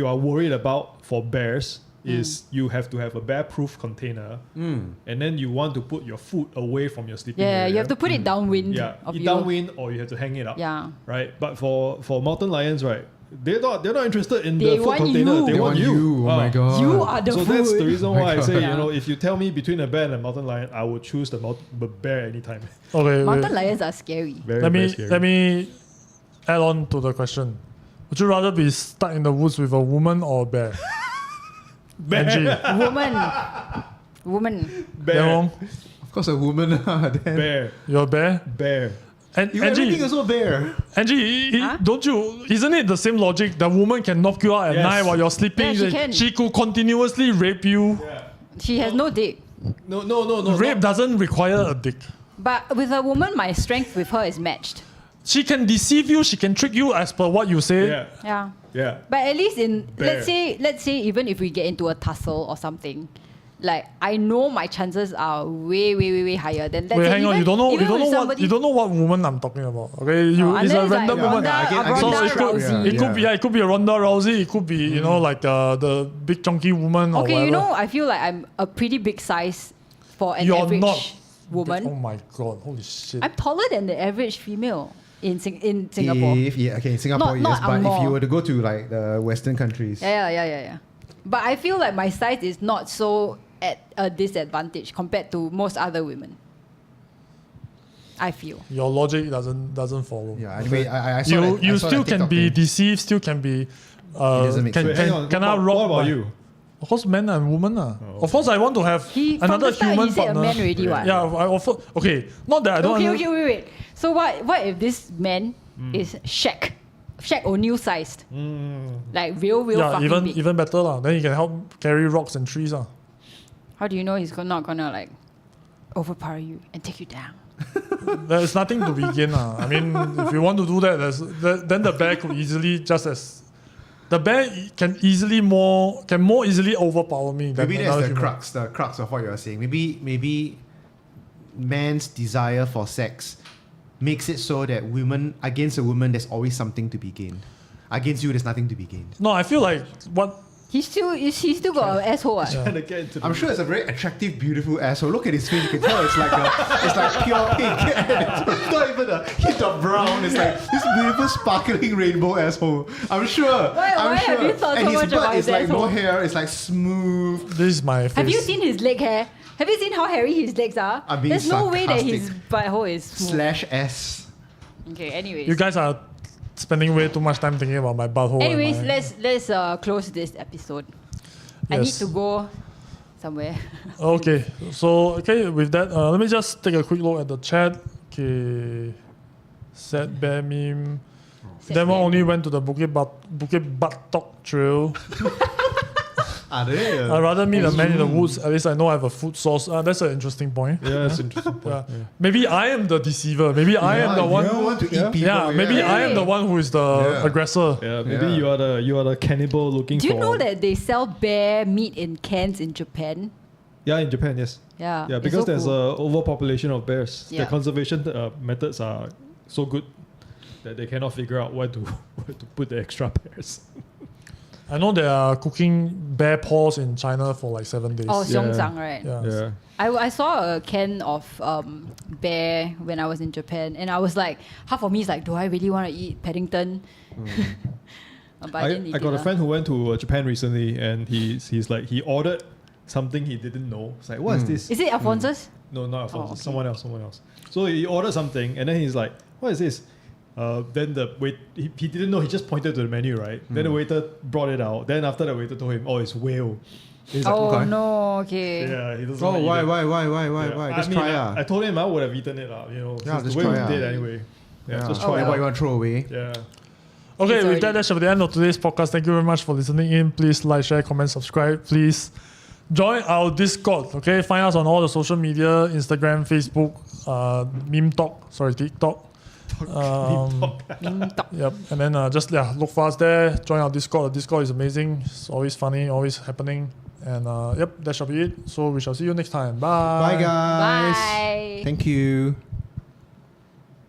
are worried about for bears is you have to have a bear-proof container, and then you want to put your food away from your sleeping Yeah, area. you have to put it downwind Yeah, of you. downwind or you have to hang it up. Yeah. Right, but for mountain lions, right, they're not interested in They the food want container. you. They want you. Oh my god. You are the So food. that's the reason why I say, Yeah. if you tell me between a bear and a mountain lion, I would choose the bear anytime. Okay, Mountain wait. lions are scary. Very, Let very me scary. let me add on to the question. Would you rather be stuck in the woods with a woman or a bear? Angie, Woman. Bear. yeah, wrong. Of course, a woman. Then Bear. You're a bear. Bear. And you everything Angie, is so bare. Angie, Huh? don't you? Isn't it the same logic? The woman can knock you out at Yes. night while you're sleeping. Yeah, she can. She could continuously rape you. Yeah. She has no dick. No. Rape not- doesn't require a dick. But with a woman, my strength with her is matched. She can deceive you. She can trick you as per what you say. Yeah. Yeah. Yeah. But at least Bear. let's say even if we get into a tussle or something, like I know my chances are way higher than let's Wait, say hang on. even- You don't know. even You don't with know somebody- what. You don't know what woman I'm talking about. Okay, you. It's unless a it's random like woman. Ronda, I get So Ronda it could, Rousey. it could be it could be a Ronda Rousey. It could be like the big chunky woman or Okay, whatever. I feel like I'm a pretty big size for an You're average not. woman. Oh my god! Holy shit! I'm taller than the average female in Singapore. In Singapore, Not yes. But if Angmoh. you were to go to like the Western countries, Yeah. But I feel like my size is not so at a disadvantage compared to most other women. I feel. Your logic doesn't follow. yeah. Anyway, I saw that, You I saw still that can TikTok be thing. deceived. Still can be. doesn't make Can sense. Wait, hang on. can I What rock? about my- you? Of course, man and woman. Of course, I want to have From another the start, human he said partner. a man already, what? Yeah, I offer. Okay, not that I don't. Okay, wait. So what if this man is Shaq O'Neal sized? Like real Yeah, fucking even big. even better lah. Then he can help carry rocks and trees lah. How do you know he's not gonna like overpower you and take you down? There's nothing to begin lah. I mean, if you want to do that, then the bear could easily the bear can more easily overpower me than Maybe another that's human. the crux of what you're saying. Maybe man's desire for sex makes it so that against a woman, there's always something to be gained. Against you, there's nothing to be gained. No, I feel like what. He's still got an asshole. Trying to get into the- I'm sure it's a very attractive, beautiful asshole. Look at his face; you can tell it's like pure pink. It's not even a hint of brown. It's like this beautiful, sparkling rainbow asshole. I'm sure. Why I'm have sure. you thought and so his much butt about is his like no asshole? hair. It's like smooth. This is my face. Have you seen his leg hair? Have you seen how hairy his legs are? I'm being There's no way that sarcastic. his butthole is smooth. /S. Okay, anyways. You guys are spending way too much time thinking about my butthole. Anyways, let's close this episode. I need to go somewhere. Okay, so with that, let me just take a quick look at the chat. Okay, sad bear meme. Then we only went to the Bukit Batok Trail. Are they? I'd rather meet a man in the woods. At least I know I have a food source. That's an interesting point. Yeah, that's interesting. Yeah. Maybe I am the deceiver. Maybe I am the one. You want to eat people. Yeah, maybe I am the one who is the aggressor. Yeah, maybe you are the cannibal looking for. Do you know that they sell bear meat in cans in Japan? Yeah, in Japan, yes. Yeah. Yeah, it's because so there's cool. a overpopulation of bears. Yeah. The conservation methods are so good that they cannot figure out where to put the extra bears. I know they are cooking bear paws in China for like 7 days. Oh, Yeah. Xiongzhang, right? Yeah. Yeah. I saw a can of bear when I was in Japan, and I was like, half of me is like, do I really want to eat Paddington? But I didn't eat I got it, a friend who went to Japan recently, and he's like, he ordered something he didn't know. It's like, what is this? Is it Alphonsus? No, not Alphonse. Oh, okay. Someone else. So he ordered something, and then he's like, what is this? Then the wait, he didn't know. He just pointed to the menu, right? Then the waiter brought it out. Then after the waiter told him, "Oh, it's whale." He's like, Oh okay. no, okay. yeah, he doesn't. Oh, wanna eat why? it. Yeah. Just I mean, try I told him I would have eaten it, you know. Yeah, Since just the way try we did anyway. Yeah, just Oh, try well. What it. you want to throw away? Yeah. Okay, It's with that, already- that's the end of today's podcast. Thank you very much for listening in. Please like, share, comment, subscribe. Please join our Discord. Okay, find us on all the social media: Instagram, Facebook, TikTok. Yep, and then look for us there. Join our Discord. The Discord is amazing. It's always funny, always happening. And that shall be it. So we shall see you next time. Bye. Bye, guys. Bye. Thank you.